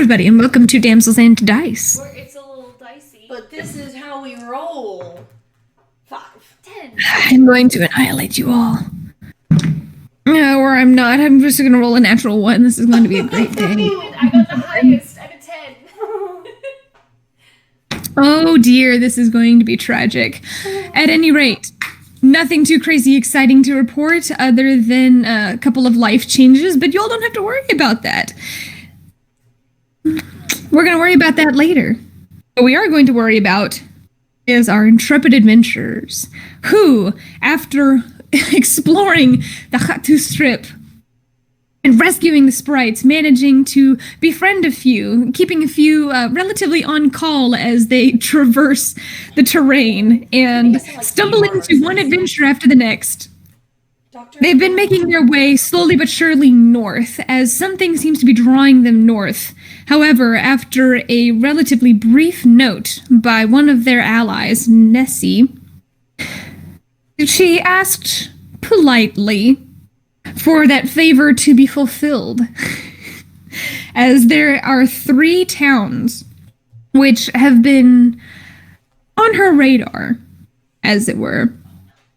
everybody, and welcome to Damsels and Dice. Where it's a little dicey. But this is how we roll. 5, 10. I'm going to annihilate you all. No, or I'm not. I'm just going to roll a natural 1. This is going to be a great day. I got the highest. I got 10. Oh dear, this is going to be tragic. At any rate, nothing too crazy exciting to report other than a couple of life changes, but y'all don't have to worry about that. We're going to worry about that later. What we are going to worry about is our intrepid adventurers, who, after exploring the Hatu Strip and rescuing the sprites, managing to befriend a few, keeping a few relatively on call as they traverse the terrain and stumble into one adventure after the next. They've been making their way slowly but surely north, as something seems to be drawing them north. However, after a relatively brief note by one of their allies, Nessie, she asked politely for that favor to be fulfilled, as there are 3 towns which have been on her radar, as it were.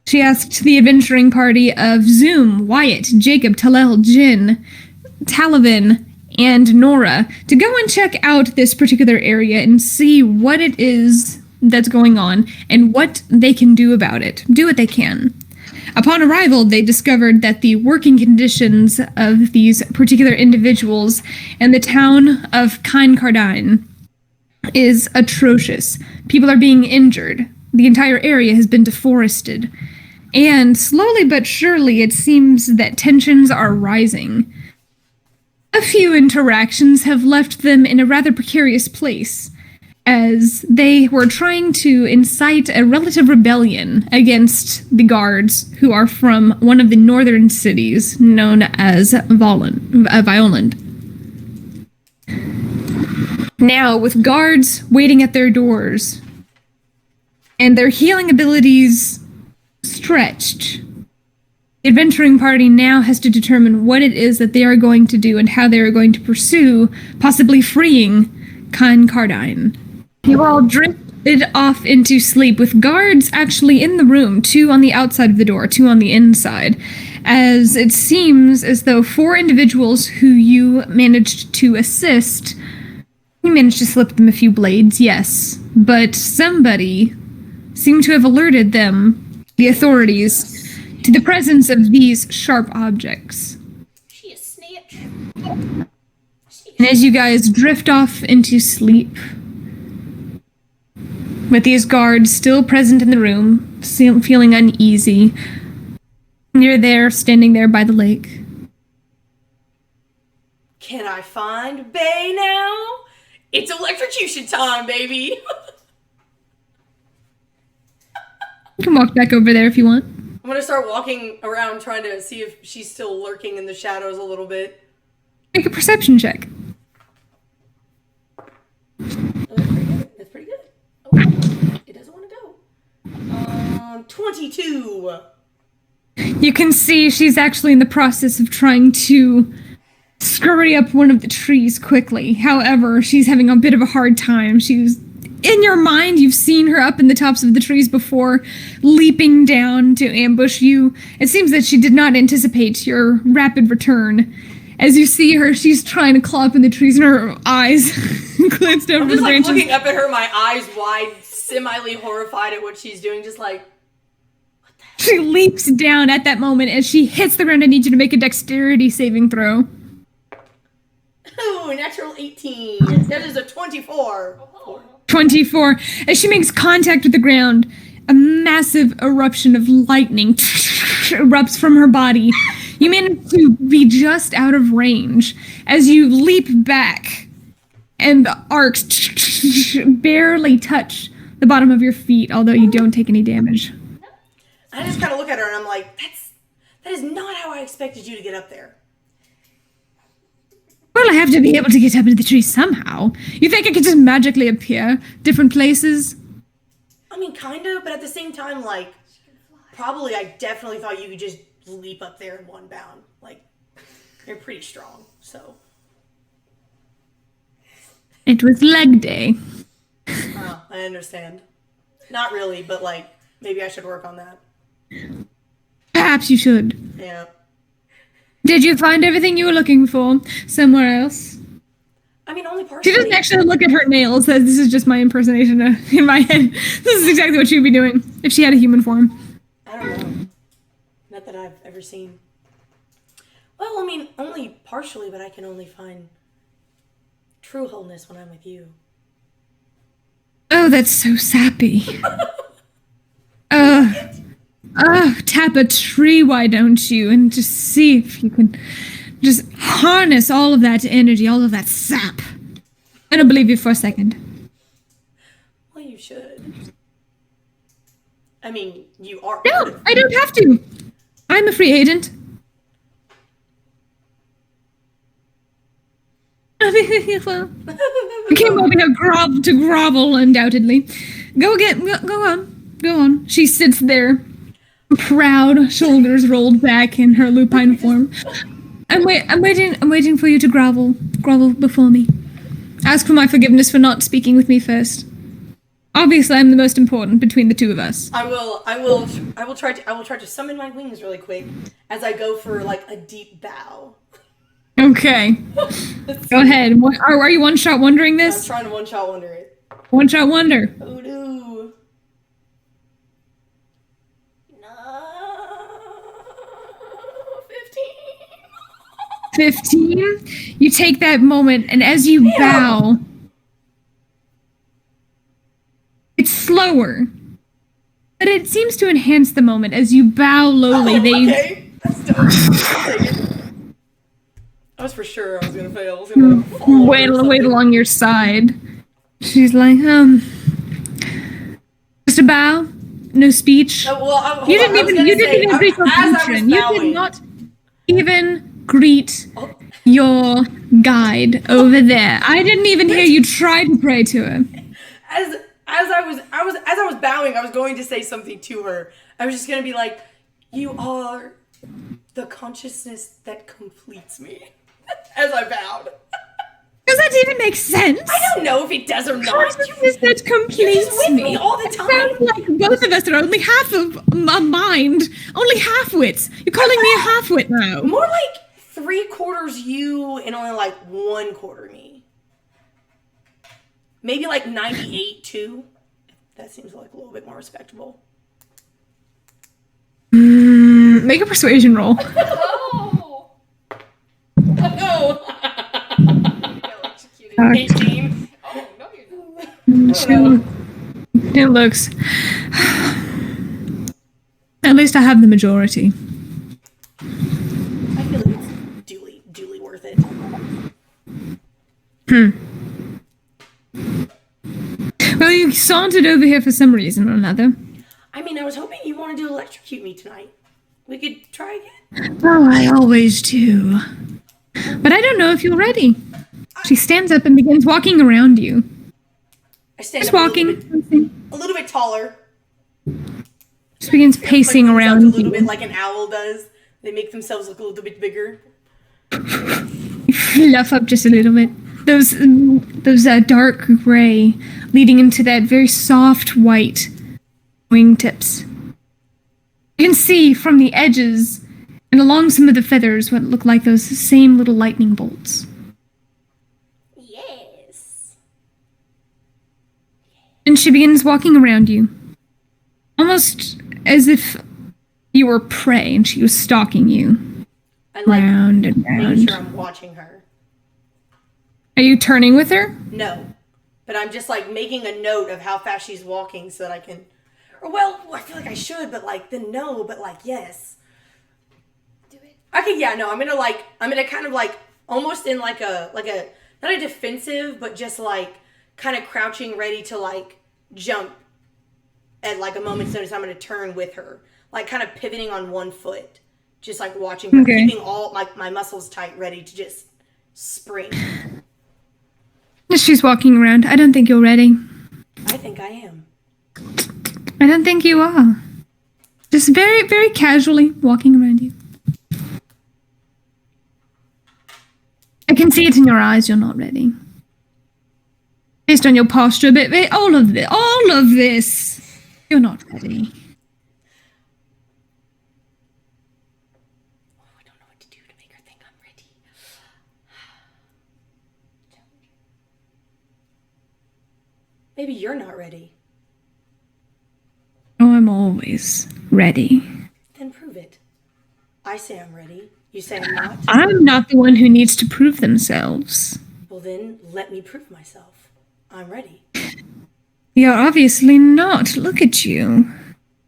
She asked the adventuring party of Zoom, Wyatt, Jacob, Talel, Jin, Talavin, and Nora to go and check out this particular area and see what it is that's going on and what they can do about it. Do what they can. Upon arrival, they discovered that the working conditions of these particular individuals in the town of Kine Cardine is atrocious. People are being injured. The entire area has been deforested. And slowly but surely, it seems that tensions are rising. A few interactions have left them in a rather precarious place, as they were trying to incite a relative rebellion against the guards who are from one of the northern cities known as Violand. Now, with guards waiting at their doors and their healing abilities stretched, the adventuring party now has to determine what it is that they are going to do and how they are going to pursue possibly freeing Kine Cardine. You all drifted off into sleep with guards actually in the room, 2 on the outside of the door, 2 on the inside, as it seems as though 4 individuals who you managed to assist, you managed to slip them a few blades, yes, but somebody seemed to have alerted them, the authorities, to the presence of these sharp objects. She a snitch. And as you guys drift off into sleep, with these guards still present in the room, feeling uneasy, you're there, standing there by the lake. Can I find Bay now? It's electrocution time, baby! You can walk back over there if you want. I'm gonna start walking around trying to see if she's still lurking in the shadows a little bit. Make a perception check. That's pretty good. Oh, it doesn't want to go. 22. You can see she's actually in the process of trying to scurry up one of the trees quickly. However, she's having a bit of a hard time. She's in your mind, you've seen her up in the tops of the trees before, leaping down to ambush you. It seems that she did not anticipate your rapid return. As you see her, she's trying to claw up in the trees, and her eyes glance down from the branches. I'm just looking up at her, my eyes wide, semi-ly horrified at what she's doing, just like, what the hell? She leaps down at that moment as she hits the ground. I need you to make a dexterity saving throw. Oh, natural 18. That is a 24. 24. As she makes contact with the ground, a massive eruption of lightning erupts from her body. You manage to be just out of range as you leap back, and the arcs barely touch the bottom of your feet, although you don't take any damage. I just kind of look at her and I'm like, that is not how I expected you to get up there. Well, I have to be able to get up into the tree somehow. You think I could just magically appear different places? I mean, kind of, but at the same time, like, probably I definitely thought you could just leap up there in one bound. Like, you're pretty strong, so. It was leg day. Oh, I understand. Not really, but like, maybe I should work on that. Perhaps you should. Yeah. Did you find everything you were looking for somewhere else? I mean, only partially. She doesn't actually look at her nails. This is just my impersonation in my head. This is exactly what she would be doing if she had a human form. I don't know. Not that I've ever seen. Well, I mean, only partially, but I can only find true wholeness when I'm with you. Oh, that's so sappy. Tap a tree, why don't you? And just see if you can just harness all of that energy, all of that sap. I don't believe you for a second. Well, you should. I mean, you are. No, I don't have to. I'm a free agent. Well, I came over here to grovel, undoubtedly. Go on. She sits there, proud, shoulders rolled back in her lupine form. I'm waiting for you to grovel before me. Ask for my forgiveness for not speaking with me first. Obviously, I'm the most important between the two of us. I will try to summon my wings really quick as I go for like a deep bow. Okay. Go ahead. Are you one-shot wondering this? I'm trying to one-shot wonder it. One-shot wonder. Oh no. No. 15. You take that moment, and as you bow, it's slower, but it seems to enhance the moment as you bow lowly. Okay. That's dope. I'll take it. I was for sure I was gonna fail. I was gonna fall wait along your side. She's like, just a bow, no speech. You didn't even greet your patron. You did not even greet your guide over there. I didn't even hear you try to pray to her. As I was bowing, I was going to say something to her. I was just gonna be like, "You are the consciousness that completes me." As I bowed. Does that even make sense? I don't know if it does or not. Consciousness that completes You're just with me all the time. It sounds like both of us are only half of a mind. Only half-wits. You're calling me a half-wit now. More like 3/4 you and only like 1/4 me. Maybe like 98 too. That seems like a little bit more respectable. Make a persuasion roll. Oh! 18. Oh, no, you're not. It looks. At least I have the majority. I feel like it's duly worth it. Well, you sauntered over here for some reason or another. I mean, I was hoping you wanted to electrocute me tonight. We could try again. Oh, I always do. But I don't know if you're ready. She stands up and begins walking around you. I stand Just up walking. a little bit taller. Just begins pacing around a little you. bit like an owl does. They make themselves look a little bit bigger. You fluff up just a little bit. Those dark gray leading into that very soft white wingtips. You can see from the edges and along some of the feathers what look like those same little lightning bolts. Yes. And she begins walking around you, almost as if you were prey and she was stalking you. I like round and making round. sure I'm watching her. Are you turning with her? No. But I'm just like making a note of how fast she's walking so that I can. Or well, I feel like I should, but like then no, but like yes. Do it. Okay, yeah, no, I'm gonna kind of like almost in like a not a defensive, but just like kind of crouching ready to like jump at like a moment's notice. I'm gonna turn with her. Like kind of pivoting on one foot. Just like watching her, Okay. keeping all my muscles tight, ready to just spring. As she's walking around, I don't think you're ready. I think I am. I don't think you are. Just very, very casually walking around you. I can see it in your eyes, you're not ready. based on your posture, but all of this, you're not ready. Oh, I don't know what to do to make her think I'm ready. Maybe you're not ready. Oh, I'm always ready. Then prove it. I say I'm ready. You say I'm not? I'm not the one who needs to prove themselves. Well, then let me prove myself. I'm ready. You're obviously not. Look at you.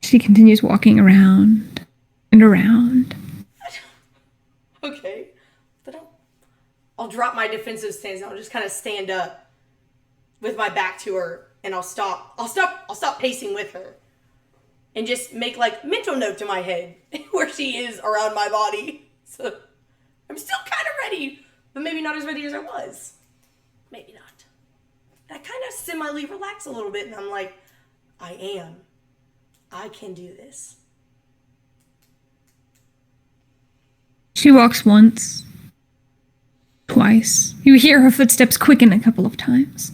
She continues walking around and around. Okay. But I'll drop my defensive stance and I'll just kind of stand up with my back to her and I'll stop pacing with her. And just make like mental note to my head where she is around my body. So I'm still kind of ready, but maybe not as ready as I was. Maybe not. And I kind of semi relax a little bit and I'm like, I can do this. She walks once, twice. You hear her footsteps quicken a couple of times.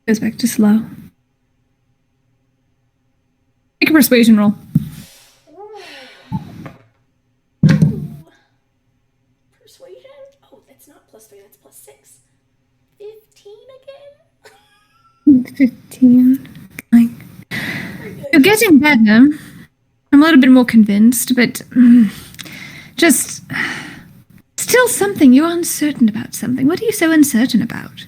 Goes back to slow. Make a persuasion roll. Ooh. Persuasion? Oh, that's not +3, that's +6. 15 again? 15. You're getting better. I'm a little bit more convinced, but just still something. You're uncertain about something. What are you so uncertain about?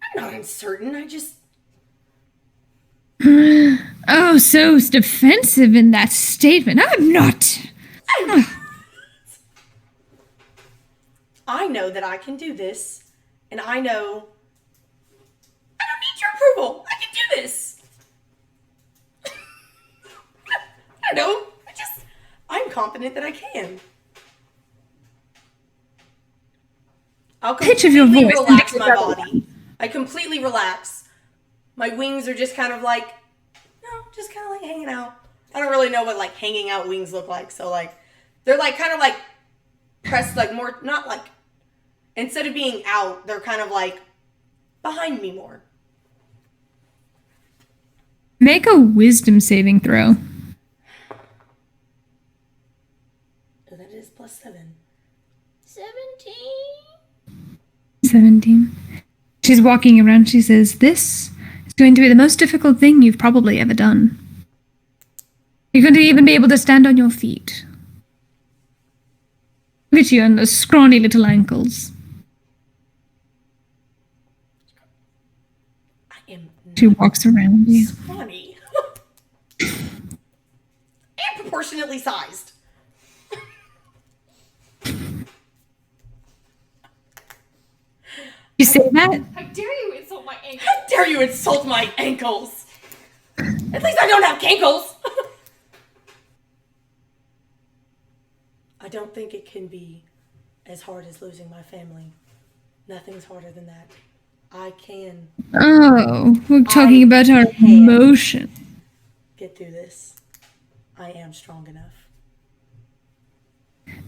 I'm not uncertain, I just... Oh, so defensive in that statement. I'm not. I know that I can do this, and I know I don't need your approval. I can do this. I know. I'm confident that I can. I'll Pitch of your completely voice relax my indicates body. I completely relax. My wings are just kind of like, just kind of like hanging out. I don't really know what like hanging out wings look like. So like, they're like kind of like pressed like more, not like, instead of being out, they're kind of like behind me more. Make a wisdom saving throw. Oh, that is +7. 17. 17. She's walking around. She says, "This is going to be the most difficult thing you've probably ever done. You're going to even be able to stand on your feet. Look at you and those scrawny little ankles." I am She walks around you. scrawny. And proportionately sized. You say that? How dare you insult my ankle? How dare you insult my ankles? At least I don't have cankles. I don't think it can be as hard as losing my family. Nothing's harder than that. I can Oh, we're talking about our emotion. get through this. I am strong enough.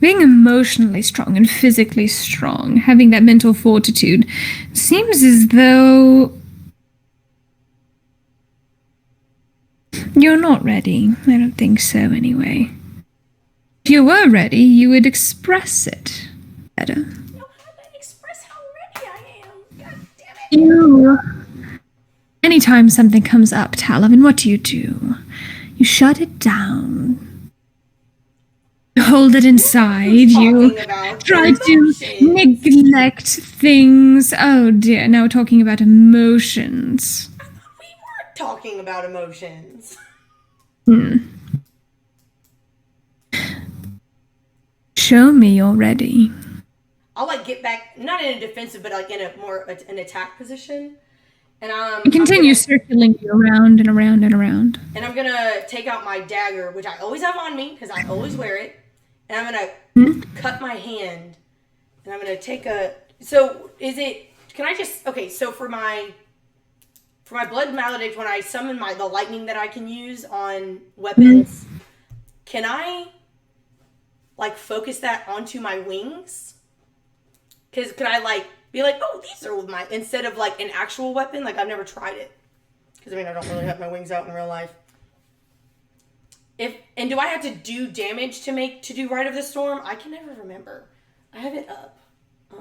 Being emotionally strong and physically strong, having that mental fortitude, seems as though you're not ready. I don't think so, anyway. If you were ready, you would express it better. No, how do I express how ready I am? God damn it. You. Anytime something comes up, Talavin, what do? You shut it down. You hold it inside. You try to neglect things. Oh dear, now we're talking about emotions. We weren't talking about emotions. Show me you're ready. I'll like get back, not in a defensive, but like in a more an attack position. And Continue circling you around and around and around. And I'm gonna take out my dagger, which I always have on me because I always wear it. And I'm gonna cut my hand. And I'm gonna take a. So is it? Can I just? Okay. So for my blood maledict, when I summon the lightning that I can use on weapons, can I like focus that onto my wings? Because could I, like, be like, oh, these are my... Instead of, like, an actual weapon? Like, I've never tried it. Because, I mean, I don't really have my wings out in real life. And do I have to do damage to do Rite of the Storm? I can never remember. I have it up.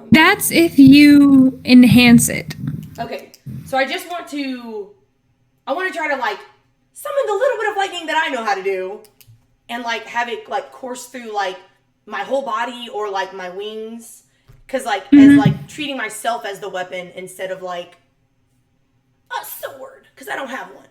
That's if you enhance it. Okay. So I just want to... I want to try to, like, summon the little bit of lightning that I know how to do. And, like, have it, like, course through, like, my whole body or, like, my wings. Because, like, as, like, treating myself as the weapon instead of, like, a sword. Because I don't have one.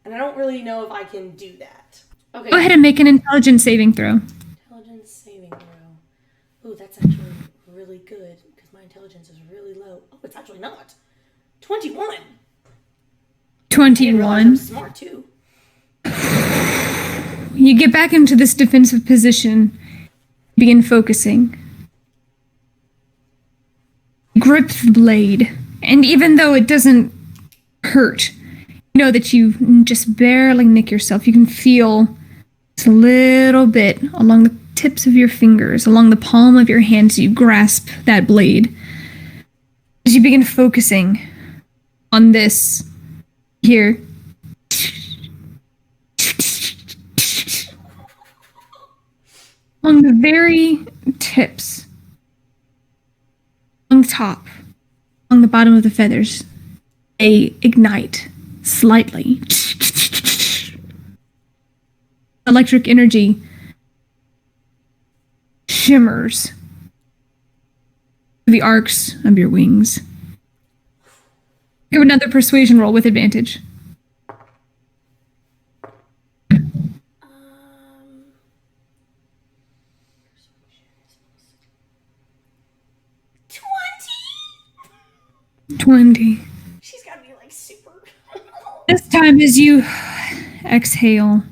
And I don't really know if I can do that. Okay. Go ahead and make an intelligence saving throw. Intelligence saving throw. Ooh, that's actually really good. Because my intelligence is really low. Oh, it's actually not. 21. 21. I'm smart, too. You get back into this defensive position. Begin focusing. Grip the blade. And even though it doesn't hurt, you know that you just barely nick yourself. You can feel just a little bit along the tips of your fingers, along the palm of your hands. You grasp that blade. As you begin focusing on this here. On the very tips, on the top, on the bottom of the feathers, they ignite slightly. Electric energy shimmers through the arcs of your wings. Give another persuasion roll with advantage. 20. She's gotta be like super. This time as you exhale,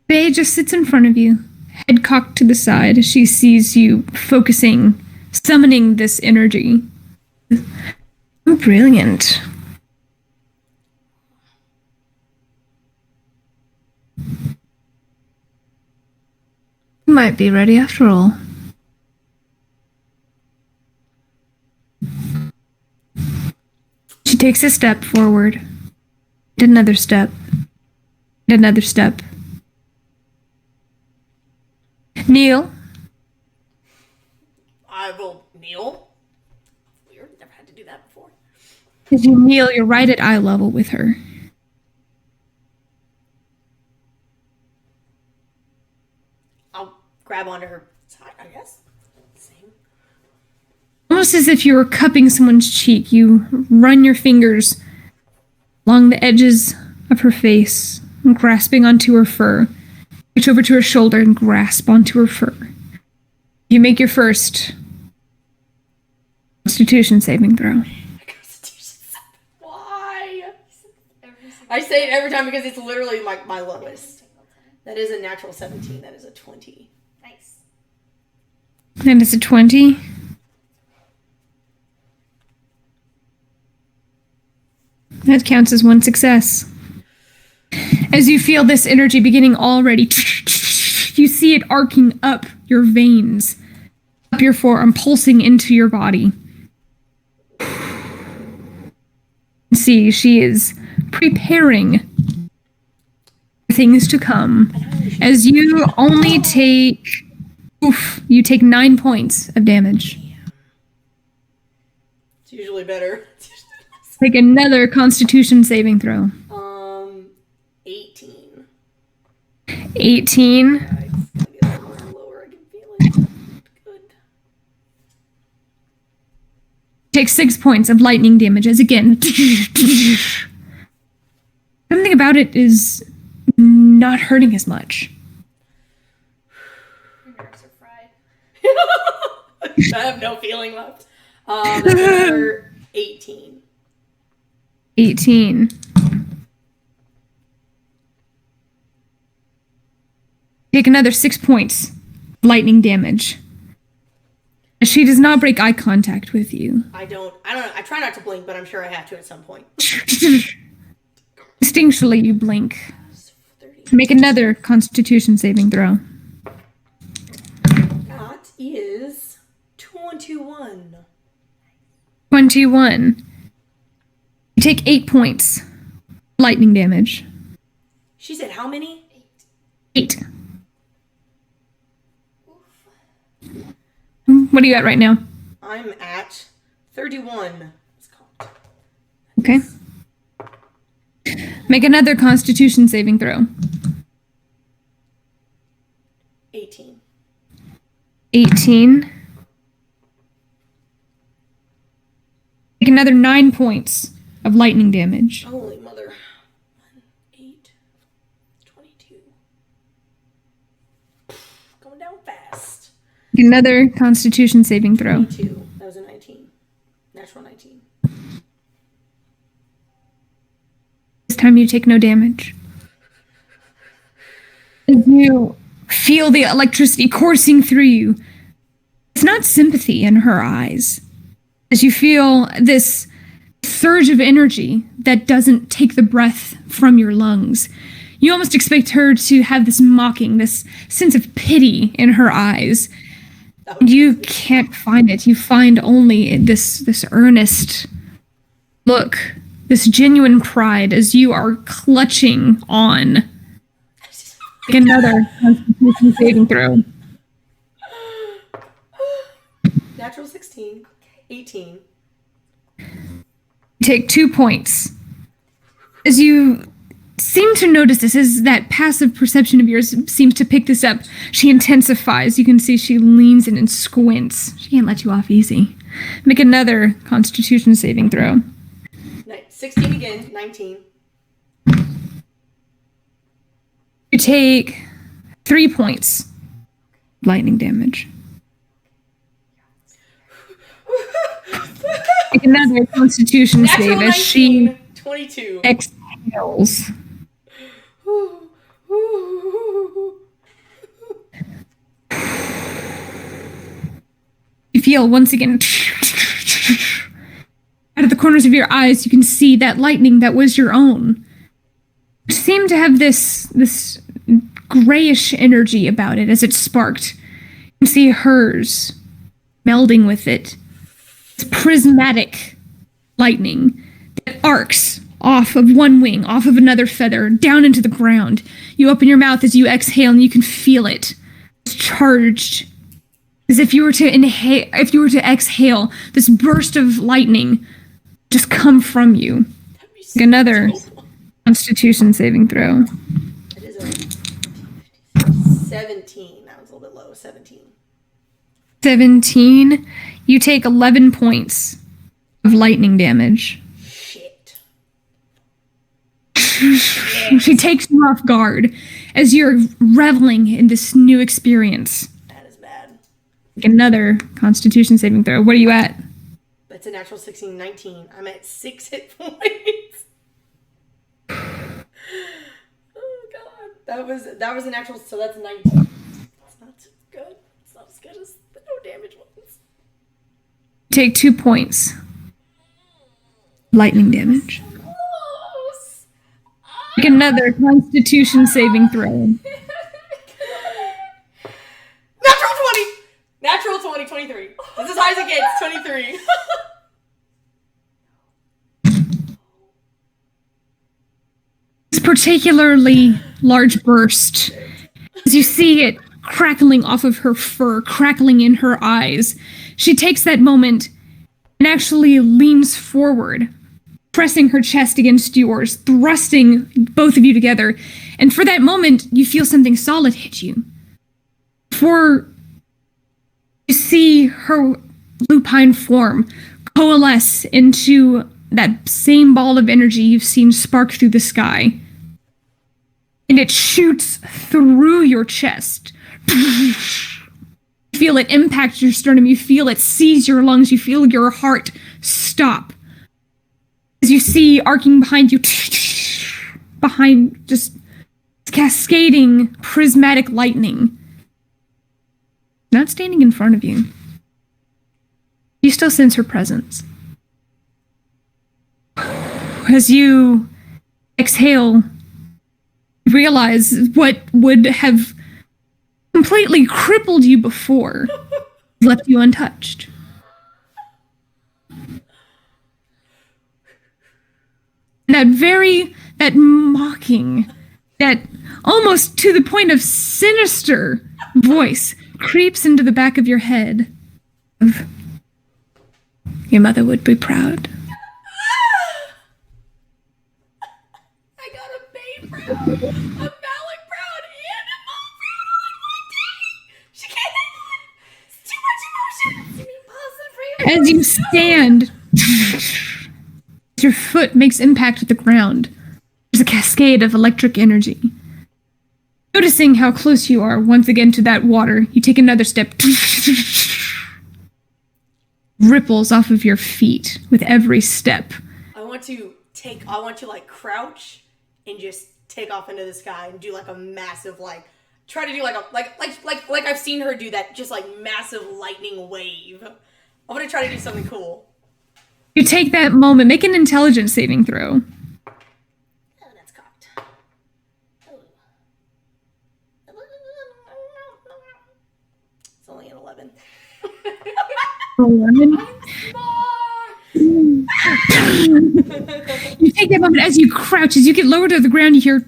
Faye just sits in front of you, head cocked to the side as she sees you focusing, summoning this energy. Oh, brilliant. You might be ready after all. She takes a step forward, and another step, and another step. Kneel. I will kneel. Weird, never had to do that before. As you kneel, you're right at eye level with her. I'll grab onto her side, I guess. Same. Almost as if you were cupping someone's cheek, you run your fingers along the edges of her face, grasping onto her fur. Reach over to her shoulder and grasp onto her fur. You make your first Constitution saving throw. Why? I say it every time because it's literally my lowest. That is a natural 17. That is a 20. Nice. And it's a 20. That counts as one success. As you feel this energy beginning already, you see it arcing up your veins, up your forearm, pulsing into your body. See, she is preparing for things to come. As you only take, you take 9 points of damage. It's usually better. Take another Constitution saving throw. 18. 18. It's gonna get lower and lower. I can feel it. Good. Take 6 points of lightning damage as again. Something about it is not hurting as much. Your nerves are fried. I have no feeling left. Another 18. 18. Take another 6 points lightning damage. She does not break eye contact with you. I don't know. I try not to blink, but I'm sure I have to at some point. Instinctually, you blink. Make another Constitution saving throw. is 21. 21. You take 8 points. Lightning damage. She said how many? 8. What are you at right now? I'm at 31. It's called. Okay. Make another Constitution saving throw. 18. 18. Take another 9 points of lightning damage. Holy mother. 1, 8, 22. Going down fast. Make another Constitution saving throw. 22. That was a 19. Natural 19. This time you take no damage. As you feel the electricity coursing through you, it's not sympathy in her eyes. As you feel this surge of energy that doesn't take the breath from your lungs, you almost expect her to have this mocking, this sense of pity in her eyes. You can't find it. You find only this earnest look, this genuine pride as you are clutching on. Make another Constitution saving throw. Natural 16. 18. Take 2 points. As you seem to notice this, as that passive perception of yours seems to pick this up, she intensifies. You can see she leans in and squints. She can't let you off easy. Make another Constitution saving throw. 16 again. 19. You take 3 points lightning damage. Make another Constitution save as she 22. exhales. You feel once again, out of the corners of your eyes, you can see that lightning that was your own. It seemed to have this grayish energy about it as it sparked. You can see hers melding with it. This prismatic lightning that arcs off of one wing, off of another feather, down into the ground. You open your mouth as you exhale and you can feel it. It's charged. As if you were to inhale, if you were to exhale, this burst of lightning just come from you. Like another Constitution saving throw. It is a 17. That was a little bit low. 17. 17. You take 11 points of lightning damage. Shit. She takes you off guard as you're reveling in this new experience. That is bad. Like another Constitution saving throw. What are you at? That's a natural 16, 19. I'm at 6 hit points. Oh god. That was a natural, so that's 19. That's not so good. It's not as good as the no damage ones. Take 2 points. Lightning damage. Close. Make another Constitution saving throw. Natural 20! Natural 20, 23. That's as high as it gets, 23. This particularly large burst, as you see it crackling off of her fur, crackling in her eyes, she takes that moment and actually leans forward, pressing her chest against yours, thrusting both of you together. And for that moment, you feel something solid hit you. For you see her lupine form coalesce into that same ball of energy you've seen spark through the sky. And it shoots through your chest. You feel it impact your sternum. You feel it seize your lungs. You feel your heart stop. As you see arcing behind you, behind just cascading prismatic lightning. Not standing in front of you. You still sense her presence. As you exhale, you realize what would have completely crippled you before left you untouched. That mocking, that almost to the point of sinister voice creeps into the back of your head. Your mother would be proud. I got a Bay proud, a Malik proud, and a Mom proud all in one day. She can't. It's too much emotion. You mean positive As you stand, your foot makes impact with the ground. There's a cascade of electric energy. Noticing how close you are once again to that water, you take another step. Ripples off of your feet with every step. I want to like crouch and just take off into the sky and do like a massive try to do like I've seen her do that, just like massive lightning wave. I'm gonna try to do something cool. You take that moment, make an intelligence saving throw. Oh, that's cocked. Oh. It's only an 11. 11. You take that moment as you crouch, as you get lower to the ground, you hear.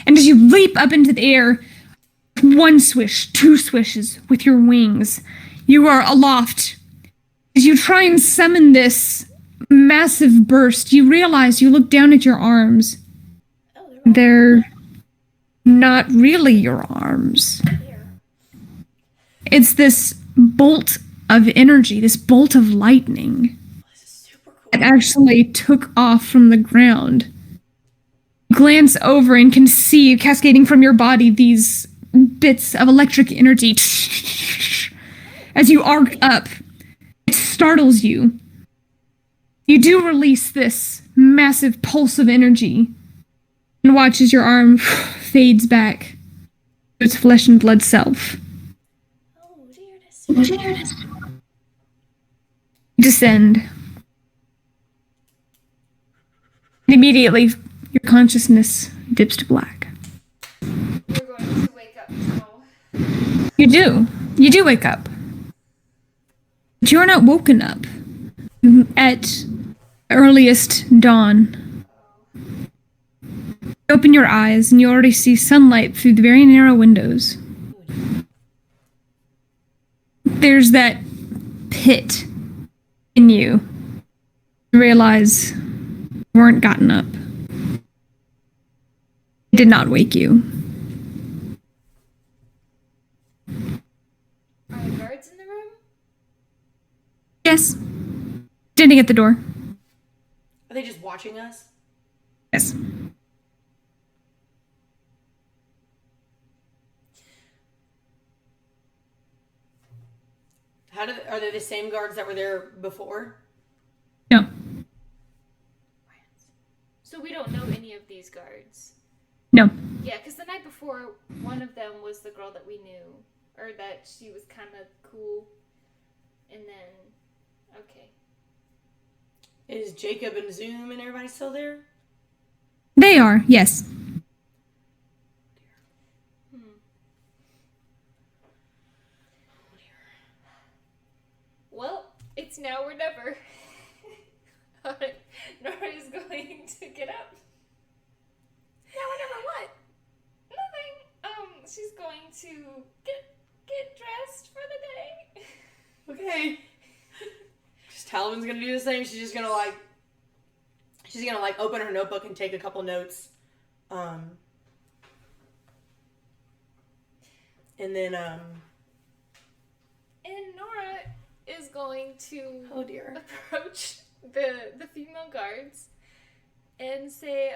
And as you leap up into the air, one swish, two swishes with your wings, you are aloft. As you try and summon this massive burst, you realize you look down at your arms. They're not really your arms. It's this bolt of energy, this bolt of lightning that actually took off from the ground. Glance over and can see cascading from your body these bits of electric energy. As you arc up, it startles you. You do release this massive pulse of energy and watch as your arm fades back to its flesh and blood self. Oh, dearness. Descend. And immediately, your consciousness dips to black. We're going to wake up now. You do. You do wake up. But you're not woken up at earliest dawn. You open your eyes and you already see sunlight through the very narrow windows. There's that pit in you. You realize you weren't gotten up. It did not wake you. Are the guards in the room? Yes. Standing at the door. Are they just watching us? Yes. Are they the same guards that were there before? No. So we don't know any of these guards. No. Yeah, because the night before, one of them was the girl that we knew. Or that she was kind of cool. And then, okay. Is Jacob and Zoom and everybody still there? They are, yes. Well, it's now or never. Nora is going to get up. Now or never what? Nothing. She's going to get dressed for the day. Okay. Just Talavin's gonna do the same. She's gonna open her notebook and take a couple notes. And then And Nora is going to oh dear. approach the female guards and say,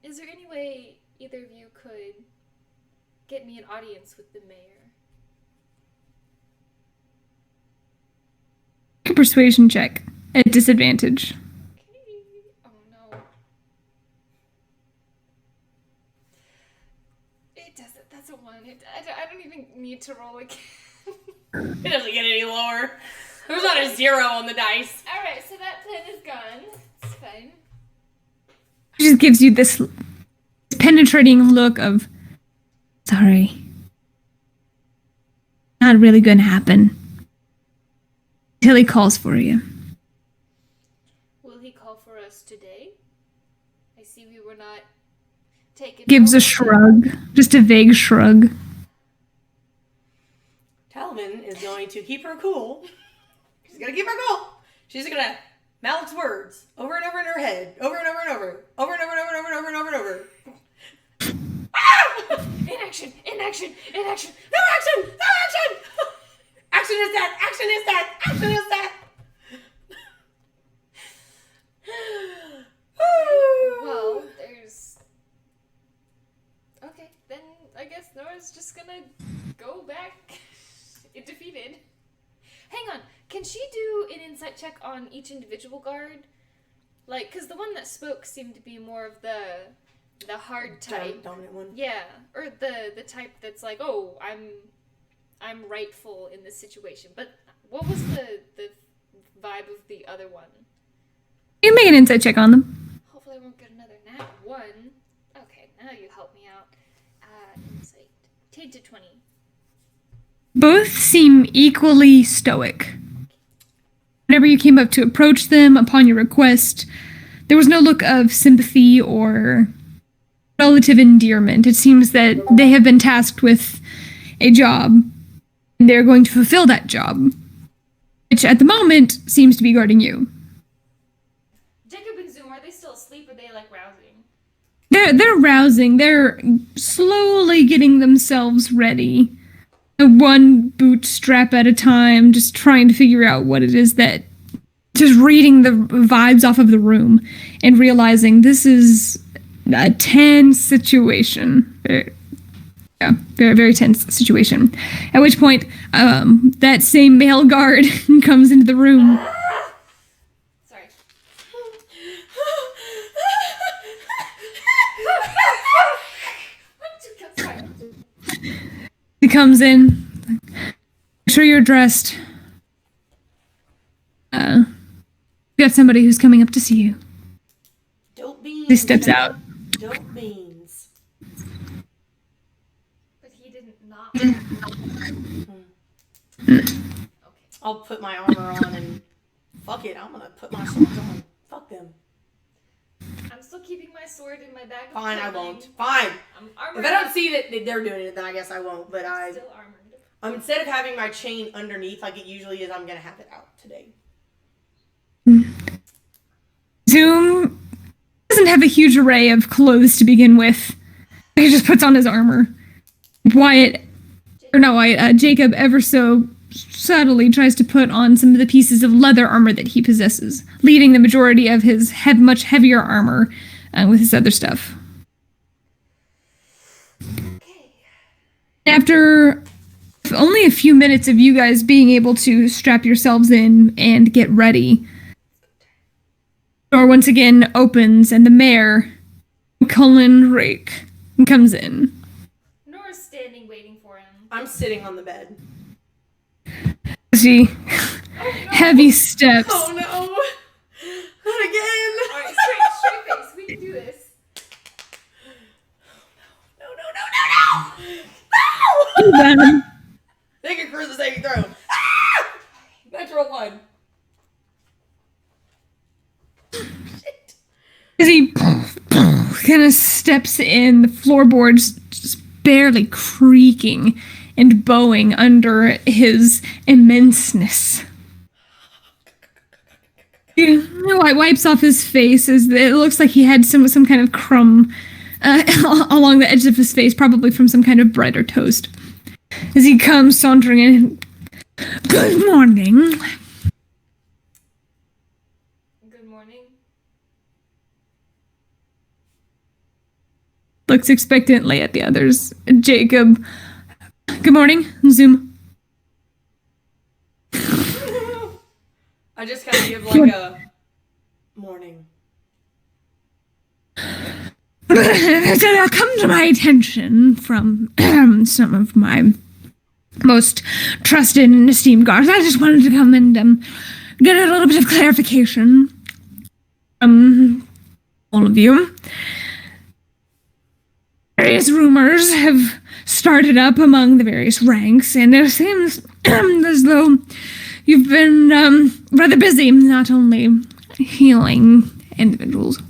is there any way either of you could get me an audience with the mayor? A persuasion check at disadvantage. Okay. Oh no. It doesn't. That's a 1. I don't even need to roll again. It doesn't get any lower. There's not a 0 on the dice. Alright, so that plan is gone. It's fine. She just gives you this penetrating look of, sorry, not really going to happen until he calls for you. Will he call for us today? I see we were not taken. Gives a shrug, just a vague shrug. Talavin is going to keep her cool. She's going to keep her cool. She's going to mouth words over and over in her head, over and over and over, over and over and over and over and over and over and over. Inaction! Inaction! Inaction! No action! No action! Action is that! Action is that! Action is that! Well, there's... Okay, then I guess Nora's just gonna go back defeated. Hang on, can she do an insight check on each individual guard? Like, because the one that spoke seemed to be more of the hard type. Dominant one. Yeah, or the type that's like, oh, I'm rightful in this situation. But what was the vibe of the other one? You make an insight check on them. Hopefully I won't get another nat 1. Okay, now you help me out. Insight. 10 to 20. Both seem equally stoic. Whenever you came up to approach them upon your request, there was no look of sympathy or relative endearment. It seems that they have been tasked with a job, and they're going to fulfill that job, which at the moment seems to be guarding you. Jacob and Zoom, are they still asleep or are they like rousing? They're rousing. They're slowly getting themselves ready. One bootstrap at a time, just trying to figure out what it is that... Just reading the vibes off of the room and realizing this is a tense situation. Very, very tense situation. At which point, that same male guard comes into the room. Sorry. He comes in. Make sure you're dressed. We got somebody who's coming up to see you. Dope beans. He steps out. Dope beans. But he didn't not. Okay. I'll put my armor on and fuck it. I'm gonna put my swords on. Fuck them. I'm still keeping my sword in my bag. Fine, I won't. Fine. I'm armored. If I don't see that they're doing it, then I guess I won't. But I'm still armored. instead of having my chain underneath like it usually is, I'm gonna have it out today. Zoom doesn't have a huge array of clothes to begin with. He just puts on his armor. Jacob ever so subtly tries to put on some of the pieces of leather armor that he possesses, leaving the majority of his much heavier armor with his other stuff. Okay. After only a few minutes of you guys being able to strap yourselves in and get ready, the door once again opens and the mayor, Cullen Rake, comes in. Nora's standing waiting for him. I'm sitting on the bed. She heavy steps. Oh no! Not again! Alright, straight face. We can do this. No! They can cruise the saving throw. Ah! Natural 1. Shit. As he kind of steps in, the floorboards just barely creaking and bowing under his immenseness. He wipes off his face as it looks like he had some kind of crumb along the edge of his face, probably from some kind of bread or toast. As he comes sauntering in, "Good morning." Good morning. Looks expectantly at the others. Jacob, "Good morning, Zoom." I just kind of give like a morning. It's come to my attention from some of my most trusted and esteemed guards. I just wanted to come and get a little bit of clarification from all of you. various rumors have started up among the various ranks, and it seems as though you've been rather busy, not only healing individuals.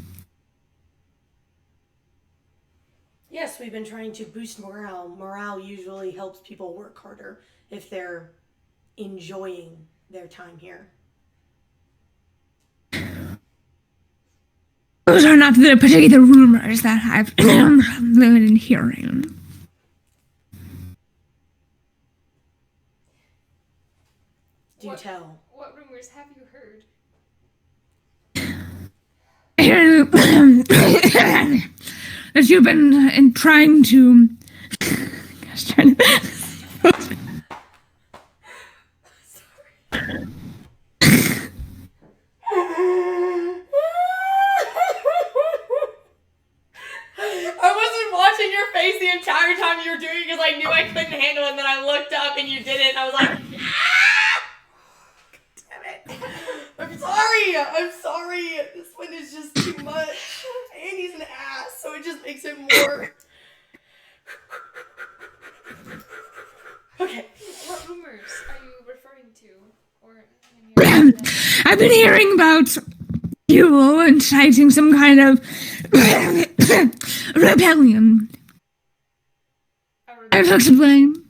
Yes, we've been trying to boost morale. Morale usually helps people work harder if they're enjoying their time here. Those are not the particular rumors that I've been hearing. Do tell. What rumors have you heard? That you've been trying to. I wasn't watching your face the entire time you were doing it because I knew I couldn't handle it, and then I looked up and you did it, and I was like, ah! Damn it. I'm sorry. This one is just too much. And he's an ass, so it just makes it more. Okay. What rumors are you referring to? Or I've been hearing about you inciting some kind of rebellion. I have to explain.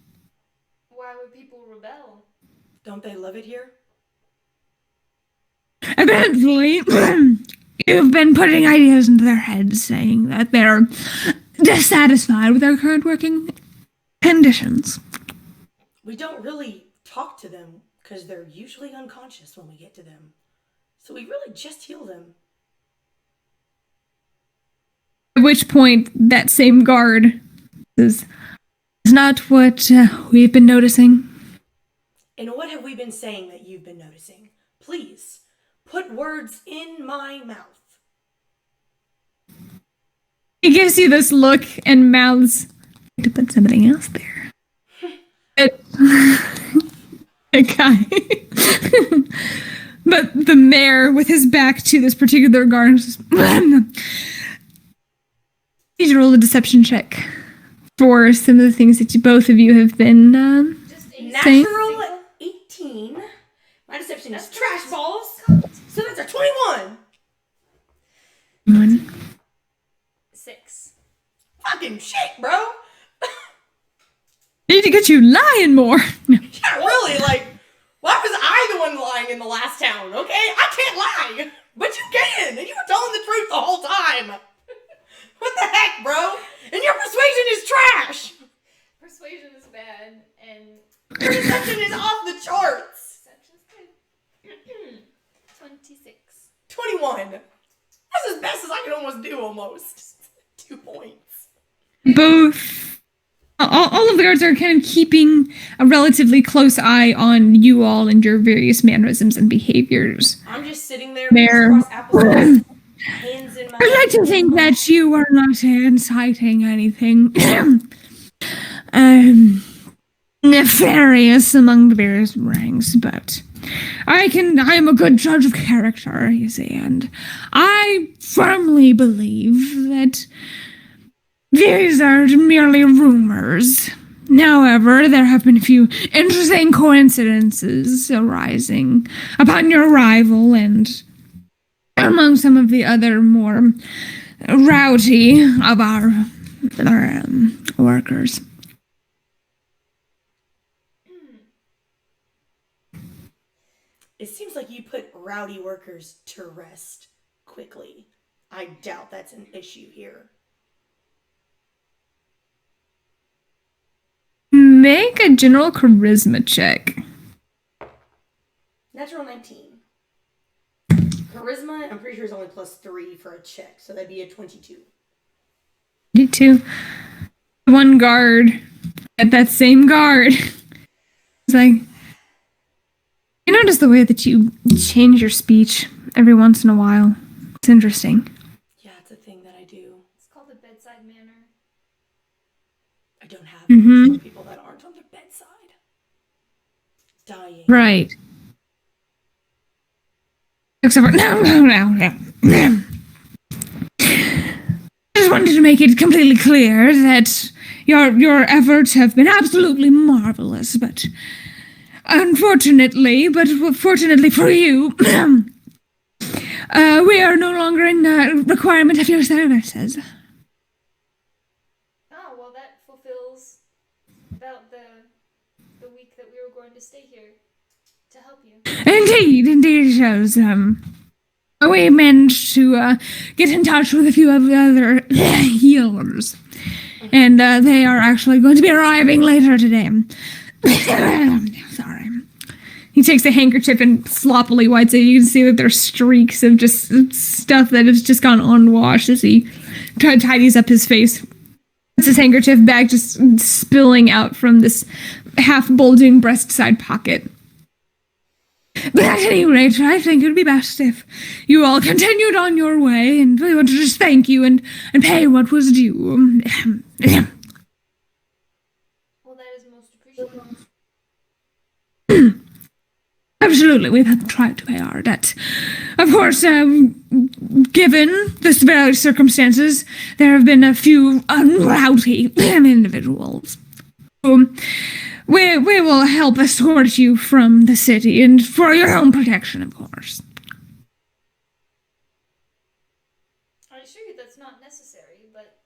Why would people rebel? Don't they love it here? Eventually, you've been putting ideas into their heads saying that they're dissatisfied with their current working conditions. We don't really talk to them because they're usually unconscious when we get to them. So we really just heal them. At which point, that same guard is not what we've been noticing. And what have we been saying that you've been noticing? Please, put words in my mouth. He gives you this look and mouths to put something else there. A guy. But the mayor, with his back to this particular guard, need to roll a deception check for some of the things that both of you have been saying. Natural 18. My deception is trash balls. So that's a 21. 6. Fucking shit, bro. Need to get you lying more. No. Yeah, really, like, why was I the one lying in the last town, okay? I can't lie. But you can. And you were telling the truth the whole time. What the heck, bro? And your persuasion is trash. Persuasion is bad, and Your deception is off the charts. deception's good. 26. 21. That's as best as I can almost do, almost. 2 points. Both. All of the guards are kind of keeping a relatively close eye on you all and your various mannerisms and behaviors. I'm just sitting there, There. across applesauce, hands in my I'd like to think that you are not inciting anything nefarious among the various ranks, but I am a good judge of character, you see, and I firmly believe that these are merely rumors. However, there have been a few interesting coincidences arising upon your arrival and among some of the other more rowdy of our workers. It seems like you put rowdy workers to rest quickly. I doubt that's an issue here. Make a general charisma check. Natural 19. Charisma, I'm pretty sure is only +3 for a check, so that'd be a 22. You too. One guard at that same guard. It's like, you notice the way that you change your speech every once in a while. It's interesting. Yeah, it's a thing that I do. It's called the bedside manner. I don't have Mm-hmm. people that aren't on their bedside. Dying. Right. Except for, no. I just just wanted to make it completely clear that your efforts have been absolutely marvelous, but unfortunately, but fortunately for you, we are no longer in requirement of your services. Oh, well, that fulfills about the week that we were going to stay here to help you. Indeed it shows. We managed to get in touch with a few of the other healers, and they are actually going to be arriving later today. Sorry. He takes a handkerchief and sloppily wipes it. You can see that there's streaks of just stuff that has just gone unwashed as he tidies up his face. Puts his handkerchief back, just spilling out from this half-bulging breast side pocket. But at any rate, I think it would be best if you all continued on your way, and we want to just thank you and pay what was due. Well, that is most appreciated. Absolutely, we've tried to pay our debt. Of course, given this very circumstances, there have been a few rowdy individuals. We will help escort you from the city, and for your own protection, of course. I assure you that's not necessary, but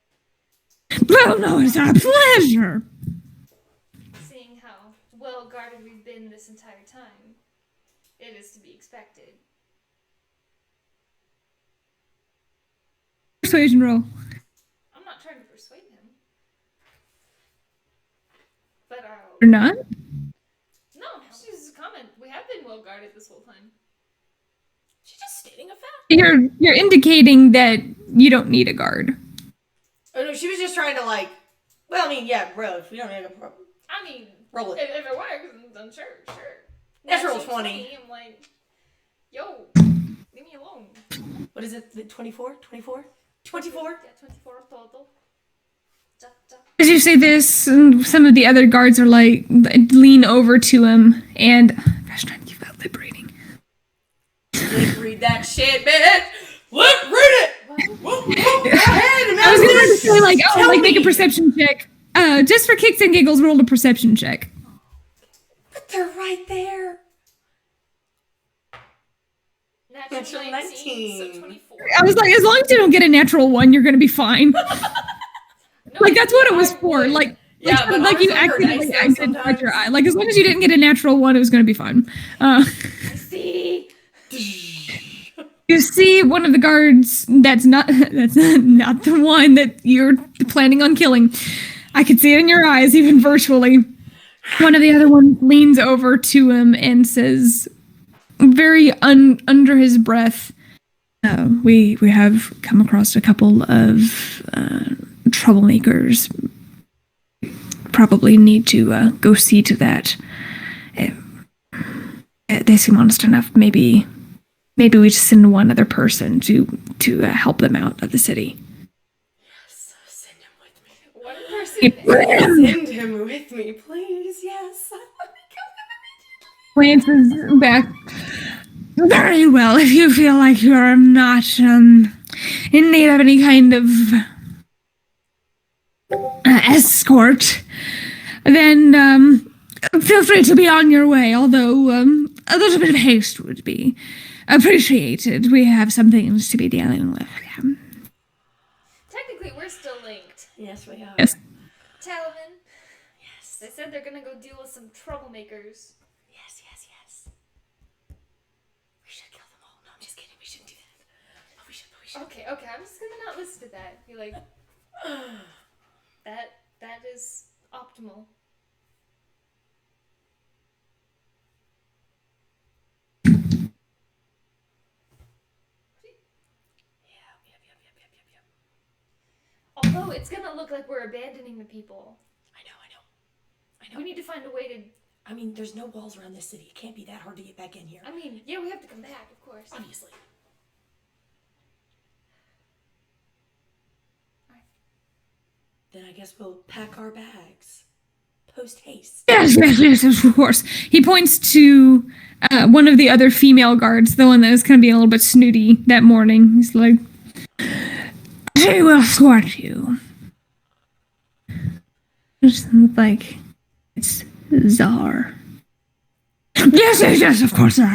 Well, no, it's our pleasure. seeing how well guarded we've been this entire time, it is to be expected. Persuasion roll. I'm not trying to persuade him. But Or not? no, she's just a comment. We have been well guarded this whole time. She's just stating a fact. You're indicating that you don't need a guard. Oh no, she was just trying to like. Well, I mean, yeah, bro. If we don't have a problem, I mean, roll it. if it works, then sure. Natural Natural 20. I'm like, yo, leave me alone. What is it? 24? 24? 24? Yeah, 24 total. Da, da. As you say this, some of the other guards are like, lean over to him, and gosh, trying to keep that lip reading. Lip read that shit, bitch! Lip read it! Go ahead, I was gonna say, like, Tell like, make a me. perception check. Just for kicks and giggles, roll a perception check. But they're right there. Natural 19, so 24. I was like, as long as you don't get a natural one, you're gonna be fine. No, Like, that's what it was I for. would. Like, Yeah, but like you ours are accidentally nice acted sometimes. with your eye. Like, as long as you didn't get a natural one, it was gonna be fine. See? You see one of the guards that's not the one that you're planning on killing. I could see it in your eyes, even virtually. One of the other ones leans over to him and says, very under his breath, we have come across a couple of troublemakers. Probably need to go see to that. They seem honest enough. Maybe we just send one other person to help them out of the city. Yes, send him with me. One person. Send him with me, please. Yes. Glances back. Very well. If you feel like you're not in need of any kind of escort, then feel free to be on your way. Although a little bit of haste would be appreciated. We have some things to be dealing with. Yeah. Technically, we're still linked. Yes, we are. Yes. Talavin, Yes. they said they're gonna go deal with some troublemakers. Yes. We should kill them all. No, I'm just kidding. We shouldn't do that. But we should. Okay, I'm just gonna not listen to that. Be like, that is optimal. Yep. Although it's gonna look like we're abandoning the people. I know. We need to find a way to. I mean, there's no walls around this city. It can't be that hard to get back in here. I mean, yeah, we have to come back, of course. Obviously. Alright. Then I guess we'll pack our bags. Post haste. Yes, of course. He points to one of the other female guards, the one that was kind of being a little bit snooty that morning. He's like, She will escort you. It's like, it's Czar. Yes, of course, sir.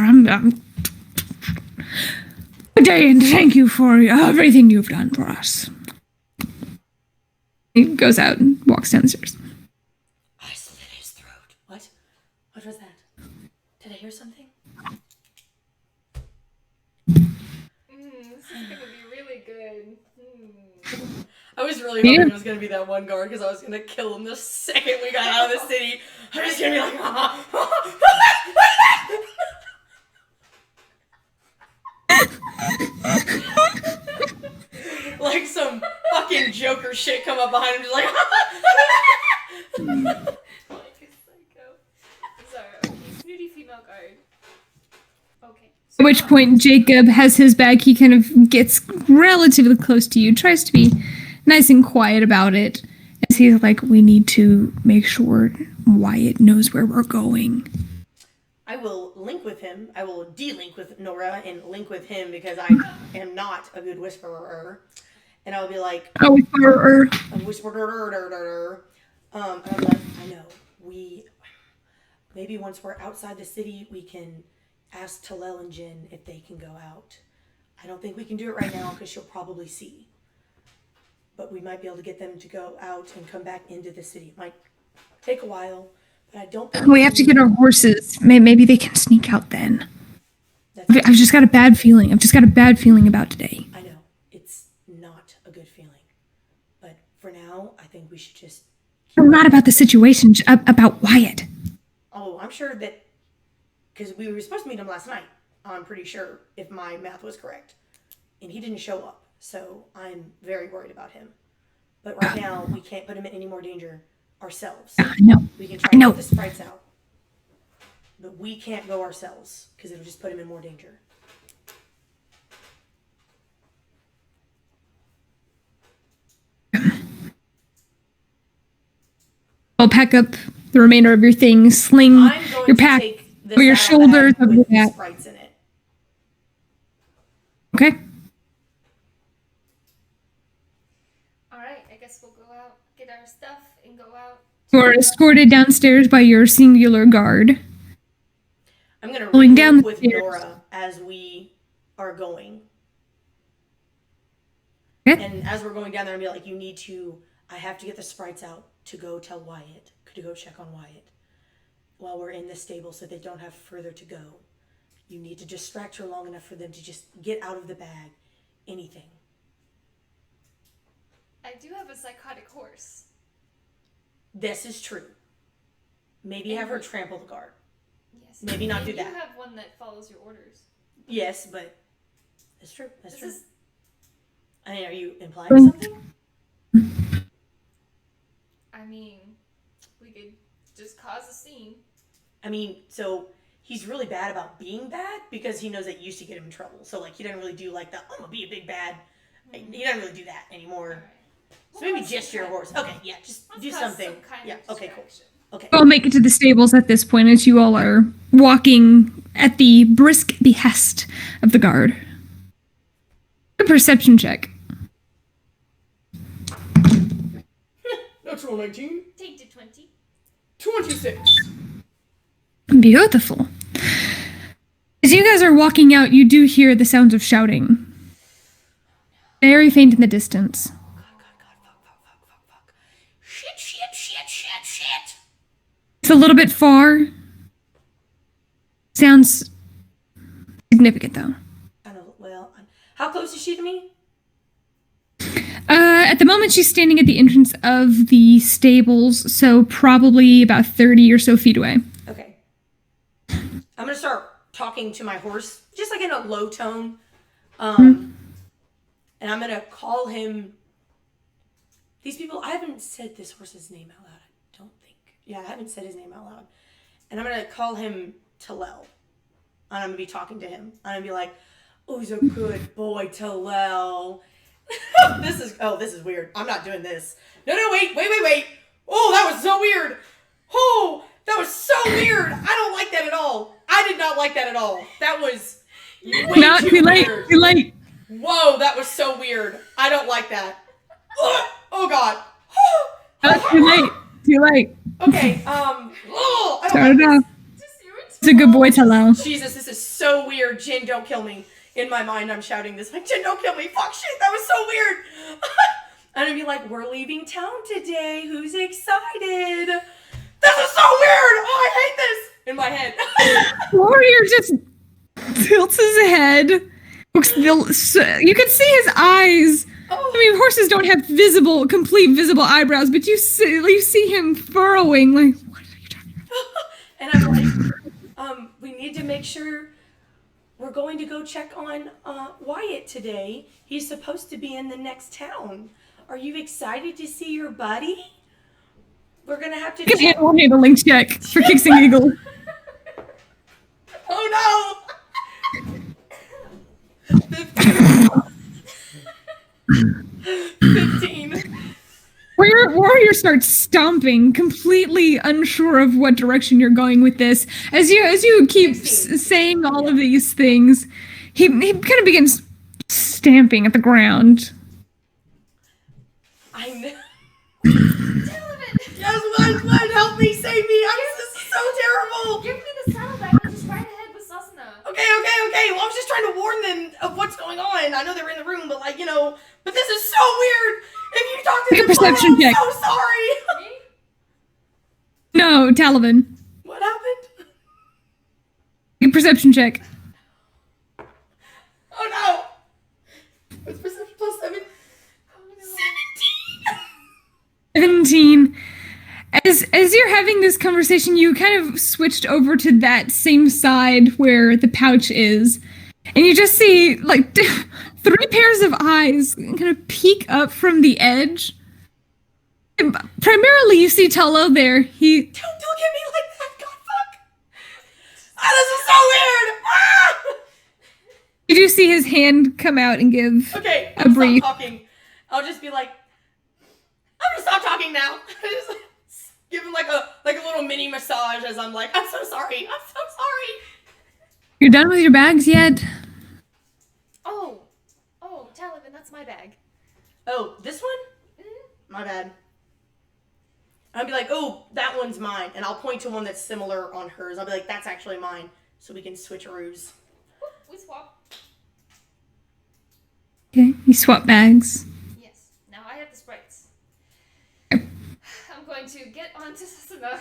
Good day, and thank you for everything you've done for us. He goes out and walks down the stairs. I slit his throat. What? What was that? Did I hear something? This is gonna be really good. I was really hoping it was gonna be that one guard because I was gonna kill him the second we got out of the city. I was gonna be like, like some fucking Joker shit come up behind him, just like, Like a psycho. Sorry, okay, snooty female guard. Okay. At which point Jacob has his bag. He kind of gets relatively close to you, tries to be nice and quiet about it, as he's like, we need to make sure Wyatt knows where we're going. I will link with him. I will de-link with Nora and link with him because I am not a good whisperer. And I'll be like, a whisperer. And I'll be like, I know, maybe once we're outside the city, we can ask Talel and Jin if they can go out. I don't think we can do it right now because she'll probably see. But we might be able to get them to go out and come back into the city. It might take a while, but I don't think We have to get our horses. Maybe they can sneak out then. I've just got a bad feeling. I've just got a bad feeling about today. I know. It's not a good feeling. But for now, I think we should just... Not about the situation, about Wyatt. Oh, I'm sure that... Because we were supposed to meet him last night. I'm pretty sure, if my math was correct. And he didn't show up. So I'm very worried about him. But right now, we can't put him in any more danger ourselves. No. We can try to get the sprites out. But we can't go ourselves, because it'll just put him in more danger. I'll pack up the remainder of your things, sling I'm going your to pack take this over your shoulders, with over the that. sprites in it. Okay. Alright, I guess we'll go out, get our stuff, and go out. You are escorted downstairs by your singular guard. I'm going to Going down the with stairs. Nora as we are going. Okay. And as we're going down there, I'll be like, I have to get the sprites out to go tell Wyatt, to go check on Wyatt while we're in the stable so they don't have further to go. You need to distract her long enough for them to just get out of the bag. Anything. I do have a psychotic horse. This is true. Maybe have her trample the guard. Yes. Maybe not do that. You have one that follows your orders. Yes, but it's true. That's true. Is... I mean, are you implying something? I mean, we could just cause a scene. I mean, so he's really bad about being bad because he knows it used to get him in trouble. So, like, he doesn't really do, like, I'm gonna be a big bad. He doesn't really do that anymore. Right. So maybe just your horse. Okay, yeah, just do something. Some kind Yeah, of okay, cool. distraction. Okay. I'll make it to the stables at this point as you all are walking at the brisk behest of the guard. A perception check. Natural 19. Take to 20. 26. Beautiful. As you guys are walking out, you do hear the sounds of shouting. Very faint in the distance. God, fuck. Shit. It's a little bit far. Sounds significant, though. I know, well, how close is she to me? At the moment, she's standing at the entrance of the stables, so probably about 30 or so feet away. Okay. I'm gonna start talking to my horse, just like in a low tone. And I'm gonna call him. These people, I haven't said this horse's name out loud, I don't think. Yeah, I haven't said his name out loud. And I'm gonna call him Talel. And I'm gonna be talking to him. And I'm gonna be like, oh, he's a good boy, Talel. This is weird. I'm not doing this. No, wait. Oh, that was so weird. Oh, that was so weird. I don't like that at all. I did not like that at all. That was way too weird. Too late. Whoa, that was so weird. I don't like that. Oh God. Too late. Too late. Okay. I don't Start like it off. this. It's a good boy, Talau. Jesus, this is so weird. Jin, don't kill me. In my mind, I'm shouting this like, Jin, don't kill me. Fuck shit, that was so weird. And I'd be like, we're leaving town today. Who's excited? This is so weird. Oh, I hate this. In my head. Warrior just tilts his head. You can see his eyes. Oh. I mean, horses don't have complete visible eyebrows, but you see him furrowing. Like, what are you talking about? And I'm like, we need to make sure we're going to go check on Wyatt today. He's supposed to be in the next town. Are you excited to see your buddy? We're gonna have to Give animal handling check for kicks and giggles. Oh no! 15. Warrior starts stomping, completely unsure of what direction you're going with this. As you keep saying all of these things, he kind of begins stamping at the ground. I know. Yes, one, help me, save me. This is so terrible. Give me the saddlebag and just ride ahead with Sasana. Okay. Well, I was just trying to warn them of what's going on. I know they were in the room, but but this is so weird. If you talk to Make a them, perception check. I'm so sorry. Me? No, Talavin. What happened? Make a perception check. Oh no. What's perception plus 7? Oh, no. 17. As you're having this conversation, you kind of switched over to that same side where the pouch is, and you just see like 3 pairs of eyes kind of peek up from the edge. And primarily, you see Tolo there. Don't look at me like that. God, fuck. This is so weird. Ah! You do see his hand come out and give Okay, a brief. Stop talking. I'll just be like, I'm gonna stop talking now. Just give him like a little mini massage as I'm like, I'm so sorry. You're done with your bags yet? Oh, Talavin, that's my bag. Oh, this one? My bad. I'll be like, oh, that one's mine. And I'll point to one that's similar on hers. I'll be like, that's actually mine. So we can switcheroos. We swap. Okay, you swap bags. Yes. Now I have the sprites. Yep. I'm going to get onto Sasana.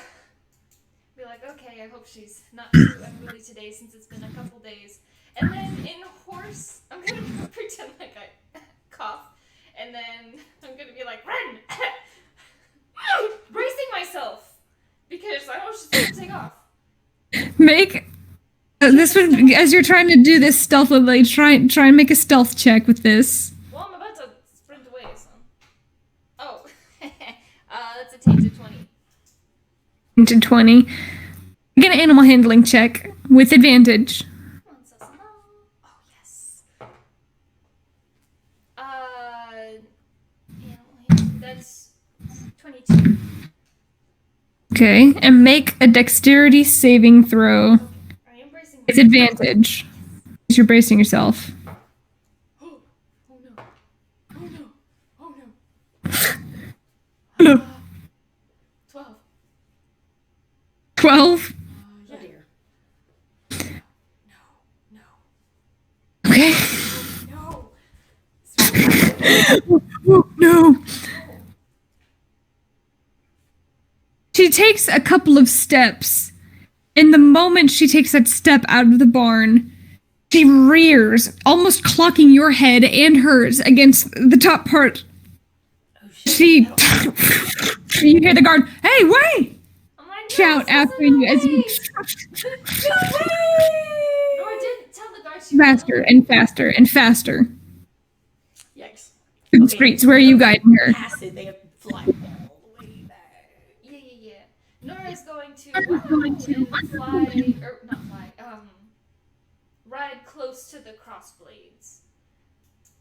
Be like, okay, I hope she's not too unruly today since it's been a couple days. And then in horse, I'm going to pretend like I cough. And then I'm going to be like, run! Bracing myself. Because I know she's going to take off. Make this would, as you're trying to do this stealthily, try and make a stealth check with this. Well, I'm about to sprint away, so. Oh. That's a tainted 20. Into 20. Get an animal handling check with advantage. Come on, Sasana. Oh, yes. That's 22. Okay, and make a dexterity saving throw. I am bracing It's advantage. Because you're bracing yourself. Oh no. Oh no. Oh no. No. 12. 12? Yeah. Oh dear. No. Okay. No. No. She takes a couple of steps, and the moment she takes that step out of the barn, she rears, almost clocking your head and hers against the top part. Oh shit. You hear the guard, "Hey, wait!" Oh my God, shout after you as you Nora did tell the guard she faster and faster and faster Yikes. through the streets. Where are you guiding her? Acid, they have to fly all the way back. Yeah. Nora is going to fly, or not fly, ride close to the crossblades.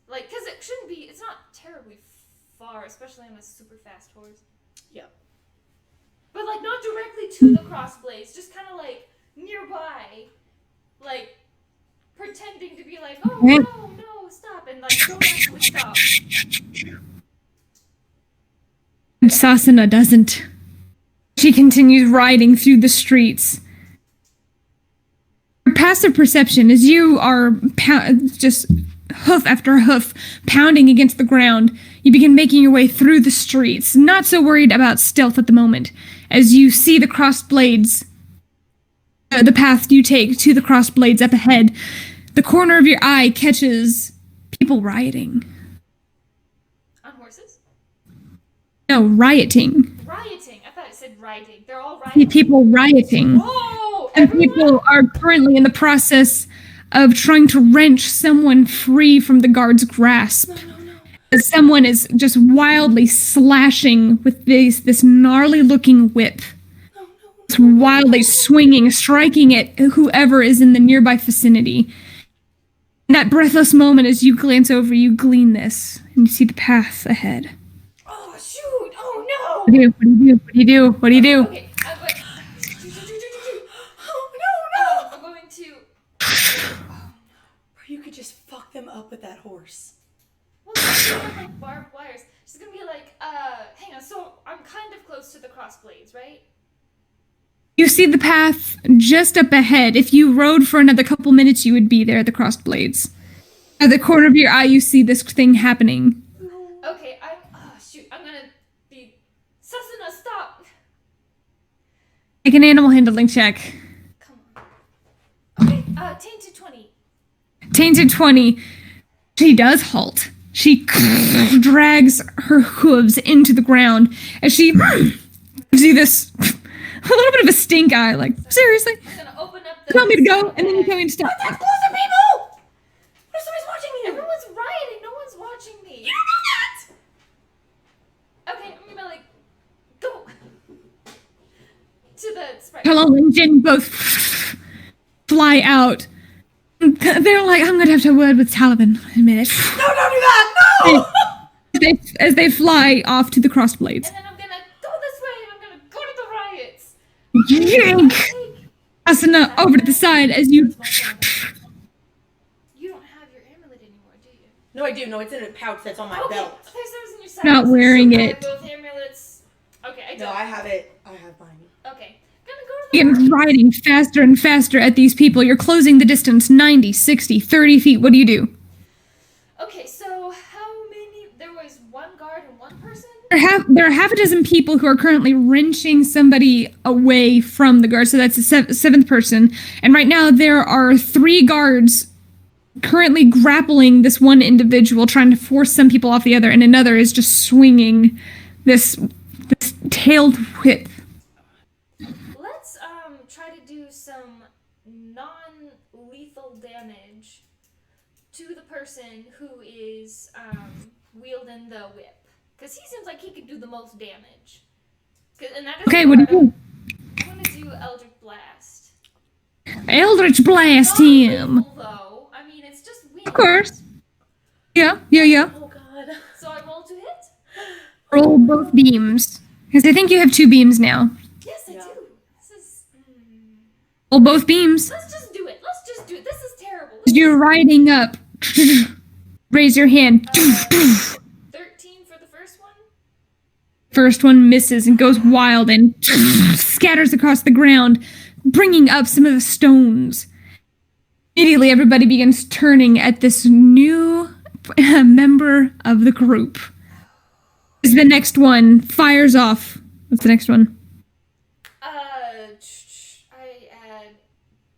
Like, because it shouldn't be, it's not terribly far, especially on a super fast horse. Yep. But, like, not directly to the crossblades, just kind of, like, nearby. Like, pretending to be like, oh, no, stop, and like don't actually stop. Sasana doesn't. She continues riding through the streets. Your passive perception, as you are just hoof after hoof pounding against the ground, you begin making your way through the streets, not so worried about stealth at the moment, as you see the crossed blades, the path you take to the crossed blades up ahead. The corner of your eye catches people rioting. On horses? No, rioting. Rioting. I thought it said riding. They're all rioting. People rioting. Oh, And everyone? people are currently in the process of trying to wrench someone free from the guard's grasp. No. As someone is just wildly slashing with this gnarly-looking whip. It's wildly swinging, striking at whoever is in the nearby vicinity. In that breathless moment, as you glance over, you glean this, and you see the path ahead. Oh, shoot. Oh, no. What do you do? What do you do? What do you do? Okay, I'm going... Oh, no. I'm going to... Or you could just fuck them up with that horse. Well, it's gonna be like barbed wires. She's gonna be like, hang on, so I'm kind of close to the crossblades, right? You see the path just up ahead. If you rode for another couple minutes, you would be there at the crossed blades. At the corner of your eye, you see this thing happening. Okay, I'm gonna be... Sasana, stop! Make an animal handling check. Come on. Okay, tainted 20. Tainted 20. She does halt. She drags her hooves into the ground as she gives you this a little bit of a stink eye, like, seriously? I'm gonna open up You tell me to go, and then you tell me to stop. That's closer, people! What if somebody's watching you? Everyone's rioting, no one's watching me. You don't know that! Okay, I'm gonna like, go! To the sprite. Hello and Jin both fly out. They're like, I'm gonna have to have a word with Talavin in a minute. No, don't do that! No! As they fly off to the crossblades. And then I'm gonna go this way, and I'm gonna go to the riots. Yank! Asana over to the side as you... You don't have your amulet anymore, do you? No, I do. No, it's in a pouch that's on my Okay, belt. okay, so it was in your side. Not wearing So I have it. both amulets. Okay, I do. No, I have it. I have mine. Okay, gonna go to the Begin riding faster and faster at these people. You're closing the distance 90, 60, 30 feet. What do you do? Okay, so how many? There was one guard and one person? There are half a dozen people who are currently wrenching somebody away from the guard, so that's the seventh person. And right now there are 3 guards currently grappling this one individual, trying to force some people off the other, and another is just swinging this tailed whip. Let's try to do some non-lethal damage to the person who is wielding the whip. Because he seems like he could do the most damage. And that is Okay, what do you do? I'm going to do Eldritch Blast. Eldritch blast him. Non-lethal, though. I mean, it's just wind. Of course. Yeah. Oh, God. So I roll to hit? Roll both beams. Because I think you have 2 beams now. Yes, I Yeah. do. This is... Roll both beams. Let's just do it. This is terrible. As you're riding up, raise your hand. 13 for the first one? First one misses and goes wild and scatters across the ground, bringing up some of the stones. Immediately, everybody begins turning at this new member of the group. As the next one fires off. What's the next one? I add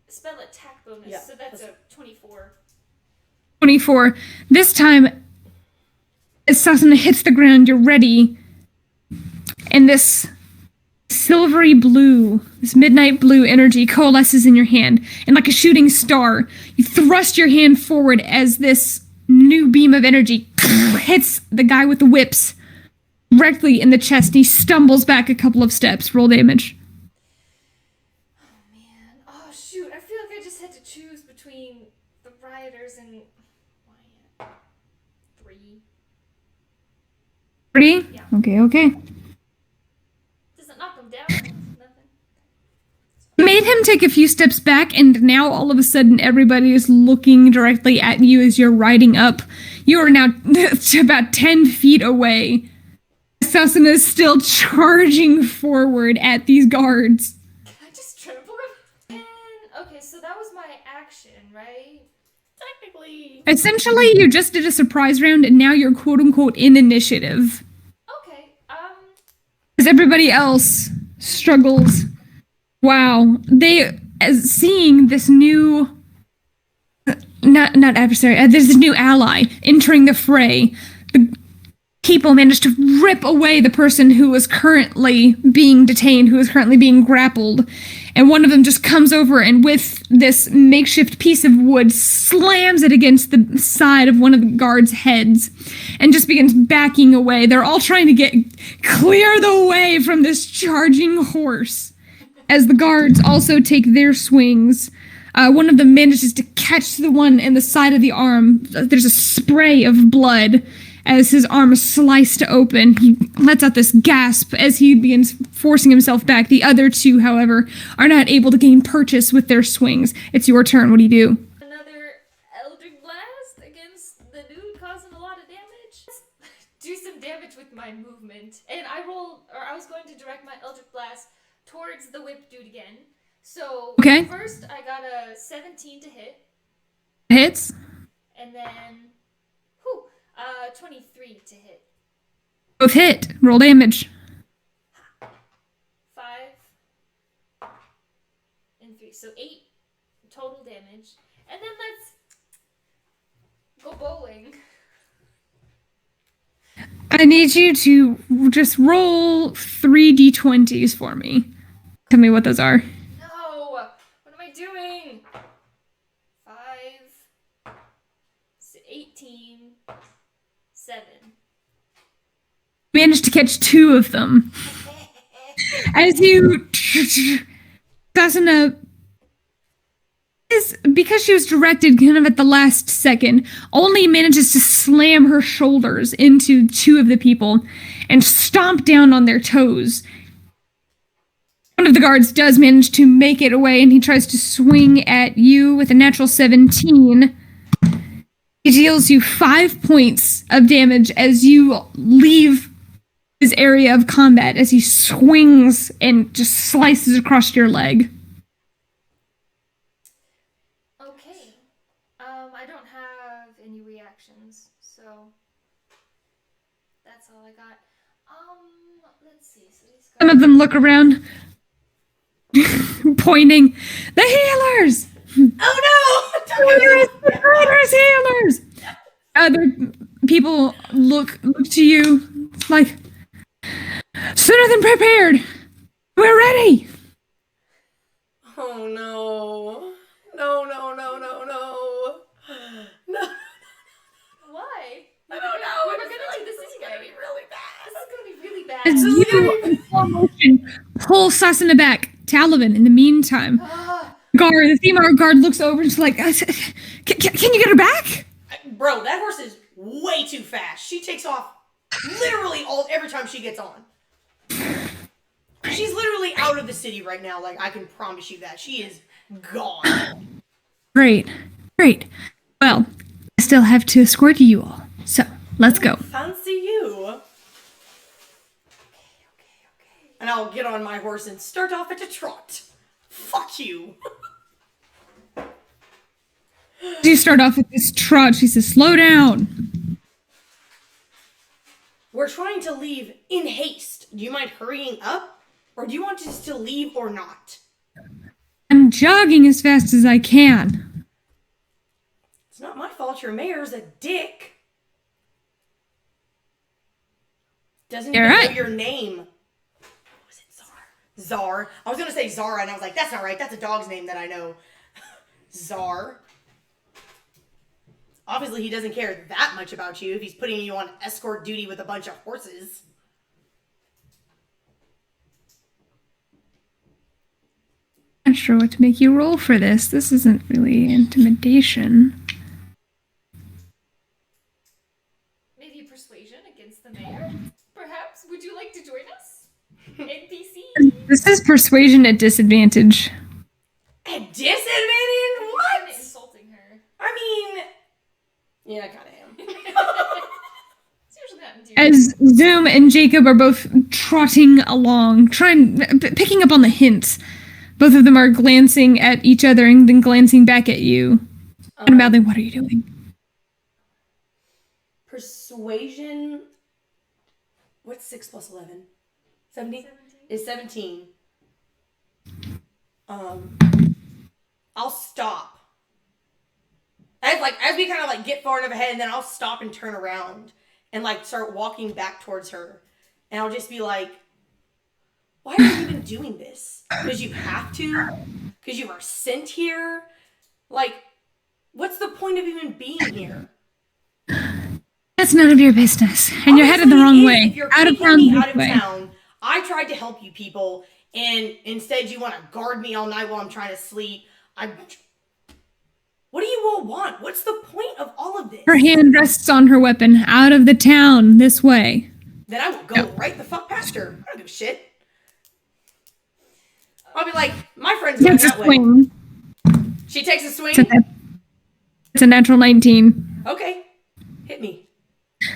spell attack bonus, Yeah, so that's a 24. 24. This time, as Sasana hits the ground, you're ready. And this silvery blue, this midnight blue energy coalesces in your hand. And like a shooting star, you thrust your hand forward as this new beam of energy hits the guy with the whips directly in the chest. He stumbles back a couple of steps. Roll damage. Oh man. Oh shoot, I feel like I just had to choose between the rioters and Wyatt. 3. 3? Yeah. Okay. Does it knock them down? Nothing. made him take a few steps back, and now all of a sudden everybody is looking directly at you as you're riding up. You are now about 10 feet away. Susana is still charging forward at these guards. Can I just trample him? And, okay, so that was my action, right? Technically. Essentially, you just did a surprise round, and now you're quote-unquote in initiative. Okay, As everybody else struggles. Wow. As seeing this new... Not adversary, there's this new ally entering the fray. The people managed to rip away the person who was currently being detained, who was currently being grappled. And one of them just comes over and with this makeshift piece of wood slams it against the side of one of the guards' heads and just begins backing away. They're all trying to clear the way from this charging horse. As the guards also take their swings, one of them manages to catch the one in the side of the arm. There's a spray of blood as his arm is sliced open. He lets out this gasp as he begins forcing himself back. The other two, however, are not able to gain purchase with their swings. It's your turn. What do you do? Another Eldritch Blast against the dude causing a lot of damage. Do some damage with my movement. And I was going to direct my Eldritch Blast towards the whip dude again. So, okay. First I got a 17 to hit. Hits. And then, 23 to hit. Both hit. Roll damage. 5 and 3. So 8 total damage. And then let's go bowling. I need you to just roll 3d20s for me. Tell me what those are. No! What am I doing? 5, 18, 7. Managed to catch 2 of them. As you... Susana is, because she was directed kind of at the last second, only manages to slam her shoulders into 2 of the people and stomp down on their toes. One of the guards does manage to make it away, and he tries to swing at you with a natural 17. He deals you 5 points of damage as you leave his area of combat as he swings and just slices across your leg. Okay. I don't have any reactions, so that's all I got. Let's see. So these Some of them look around, pointing. The healers! Oh no! Healers! Healers! Other people look to you like, sooner than prepared. We're ready. Oh no. No, no, no, no, no. No. Why? I don't know. We were I just gonna feel like do this is anyway. gonna be really bad. This is gonna be really bad. As you, in slow motion, pull Susana back. Talavin, in the meantime, the female guard looks over and she's like, can you get her back? Bro, that horse is way too fast. She takes off literally every time she gets on. She's literally out of the city right now. Like, I can promise you that. She is gone. Great. Well, I still have to escort you all. So, let's go. Fancy you. Okay. And I'll get on my horse and start off at a trot. Fuck you. You start off with this trot. She says, slow down. We're trying to leave in haste. Do you mind hurrying up? Or do you want us to leave or not? I'm jogging as fast as I can. It's not my fault your mayor's a dick. Doesn't even know your name. Was it Czar? Czar. I was going to say Zara, and I was like, that's not right. That's a dog's name that I know. Czar. Obviously, he doesn't care that much about you if he's putting you on escort duty with a bunch of horses. I'm not sure what to make you roll for this. This isn't really intimidation. Maybe persuasion against the mayor? Perhaps? Would you like to join us? NPC? This is persuasion at disadvantage. Zoom and Jacob are both trotting along, picking up on the hints. Both of them are glancing at each other and then glancing back at you. And mouthing, what are you doing? Persuasion. What's 6 plus 11? 17? Is 17. I'll stop. As we kind of like get far enough ahead, and then I'll stop and turn around and like start walking back towards her. And I'll just be like, why are you even doing this? Because you have to? Because you are sent here? Like, what's the point of even being here? That's none of your business. And you're headed the wrong way. Out of town. I tried to help you people, and instead you want to guard me all night while I'm trying to sleep. What do you all want? What's the point of all of this? Her hand rests on her weapon. Out of the town, this way. Then I will go right the fuck past her. I don't give a shit. I'll be like, my friend's going that way. She takes a swing? It's a natural 19. Okay. Hit me.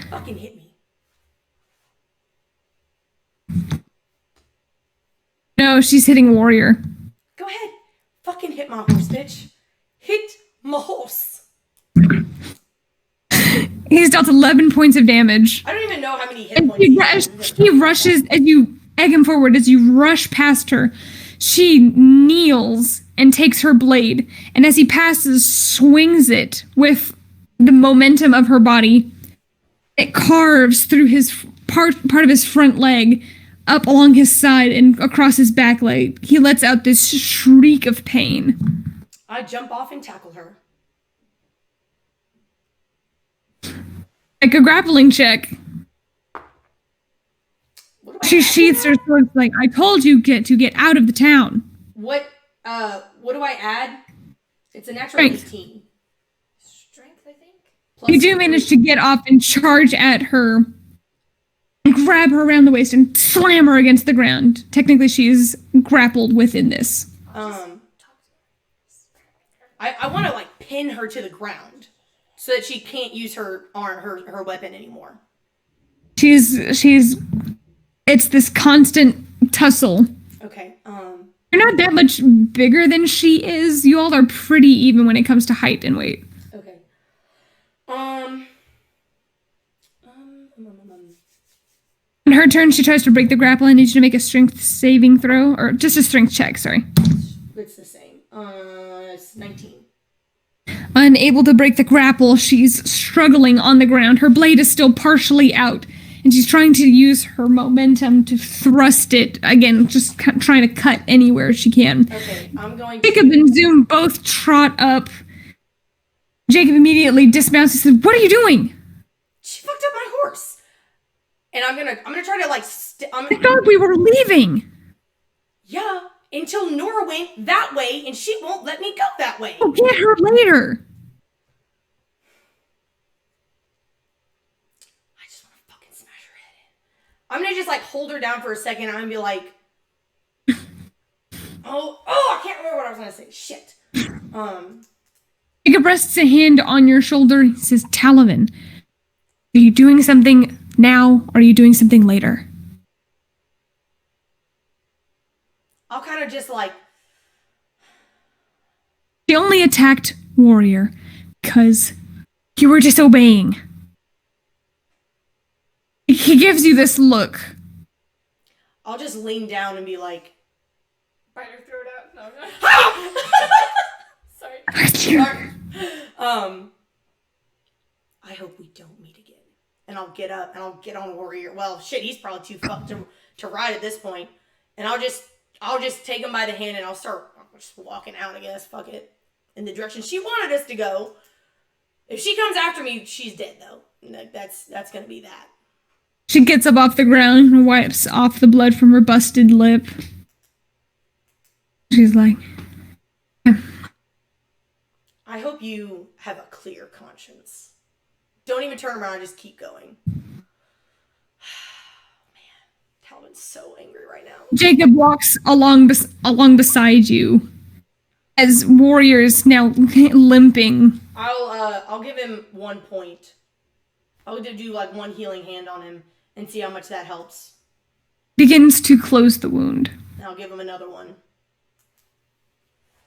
Fucking hit me. No, she's hitting warrior. Go ahead. Fucking hit my horse, bitch. Hit my horse. He's dealt 11 points of damage. I don't even know how many hit points he has. He rushes, as you egg him forward, as you rush past her. She kneels and takes her blade, and as he passes, swings it with the momentum of her body. It carves through his part of his front leg, up along his side and across his back leg. He lets out this shriek of pain. I jump off and tackle her. Like a grappling check. She sheaths her sword like, I told you to get out of the town. What do I add? It's a natural 18. Strength, I think. Plus you do manage to get off and charge at her and grab her around the waist and slam her against the ground. Technically, she's grappled within this. I want to like pin her to the ground so that she can't use her arm, her weapon anymore. It's this constant tussle. Okay. You're not that much bigger than she is. You all are pretty even when it comes to height and weight. Okay. In her turn, she tries to break the grapple. I need you to make a strength saving throw, or just a strength check, sorry. It's the same. It's 19. Unable to break the grapple, she's struggling on the ground. Her blade is still partially out, and she's trying to use her momentum to thrust it, again, just trying to cut anywhere she can. Okay, I'm going to... Jacob and Zoom both trot up. Jacob immediately dismounts and says, what are you doing? She fucked up my horse. And I'm gonna try to like... I thought we were leaving. Yeah, until Nora went that way, and she won't let me go that way. I'll get her later. I just want to fucking smash her head in. I'm gonna just like hold her down for a second, and I'm gonna be like... I can't remember what I was gonna say. Shit. Jacob rests a hand on your shoulder. He says, Talavin, are you doing something now, or are you doing something later? I'll kind of just like... She only attacked warrior because you were disobeying. He gives you this look. I'll just lean down and be like... Bite her throat out. No. Sorry. I hope we don't meet again. And I'll get up and I'll get on warrior. Well, shit, he's probably too fucked to ride at this point. And I'll just take him by the hand and I'll start just walking out, I guess. Fuck it. In the direction she wanted us to go. If she comes after me, she's dead, though. That's gonna be that. She gets up off the ground and wipes off the blood from her busted lip. She's like... I hope you have a clear conscience. Don't even turn around, just keep going. Man, Talvin's so angry right now. Jacob walks along beside you as warrior's now limping. I'll give him 1 point. I'll do like one healing hand on him, and see how much that helps. Begins to close the wound. And I'll give him another one.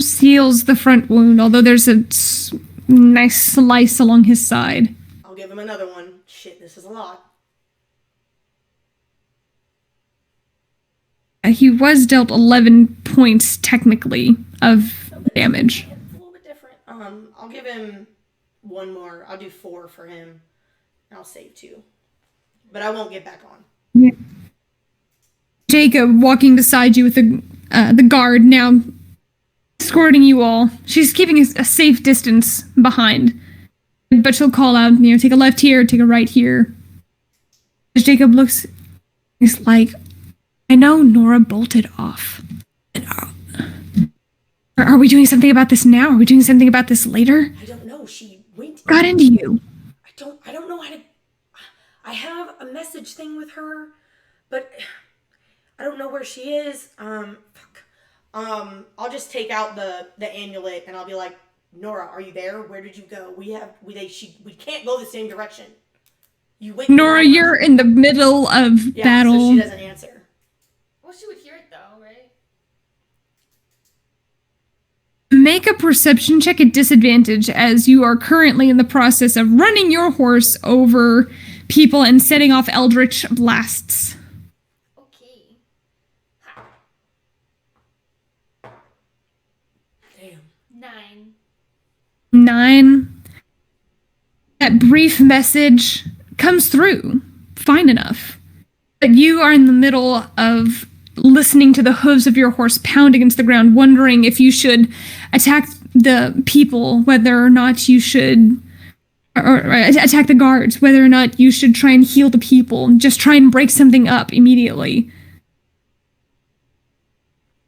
Seals the front wound, although there's a nice slice along his side. I'll give him another one. Shit, this is a lot. He was dealt 11 points, technically, of damage. It's a little bit different. I'll give him one more. I'll do 4 for him. I'll save 2. But I won't get back on. Yeah. Jacob, walking beside you with the guard, now escorting you all. She's keeping a safe distance behind. But she'll call out, take a left here, take a right here. As Jacob looks, he's like, I know Nora bolted off. Are we doing something about this now? Are we doing something about this later? I don't know. She went. Got into you. I don't know how to. I have a message thing with her, but I don't know where she is. I'll just take out the amulet and I'll be like, Nora, are you there? Where did you go? We can't go the same direction. You went. Nora, you're in the middle of battle. So she doesn't answer. Well, she would hear it though, right? Make a perception check at disadvantage as you are currently in the process of running your horse over people and setting off eldritch blasts. Okay. Ha. Damn. 9. 9. That brief message comes through fine enough. But you are in the middle of listening to the hooves of your horse pound against the ground, wondering if you should attack the people, whether or not you should, or attack the guards, whether or not you should try and heal the people, just try and break something up immediately.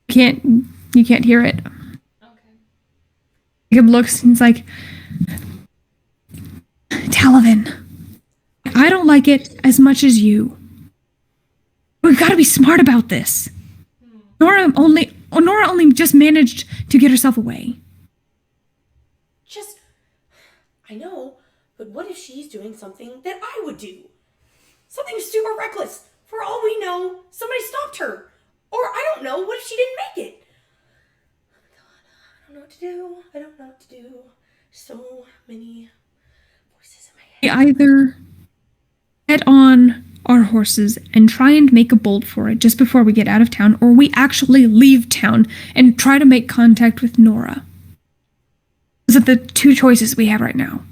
You can't hear it. Okay. Jacob looks and he's like, Talavin, I don't like it as much as you. We've got to be smart about this. Nora only just managed to get herself away. I know, but what if she's doing something that I would do? Something super reckless. For all we know, somebody stopped her. Or I don't know, what if she didn't make it? Oh my god, I don't know what to do. So many voices in my head. We either get on our horses and try and make a bolt for it just before we get out of town, or we actually leave town and try to make contact with Nora. Those are the 2 choices we have right now.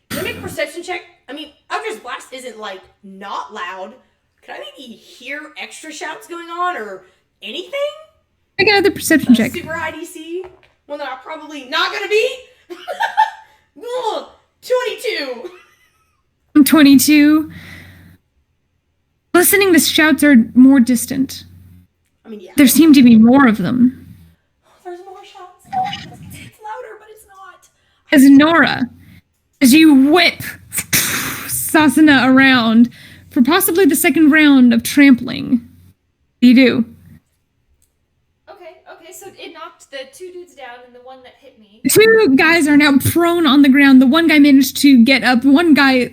Can I make a perception check? I mean, Eldritch Blast isn't, not loud. Could I maybe hear extra shouts going on or anything? Make another perception check. Super high DC? One that I'm probably not gonna be? 22. 22. Listening, the shouts are more distant. I mean, yeah. There seem to be more of them. There's more shots. It's louder, but it's not. As Nora, as you whip Sasana around for possibly the second round of trampling. What do you do? Okay, so it knocked the 2 dudes down and the one that hit me. 2 guys are now prone on the ground. The one guy managed to get up. One guy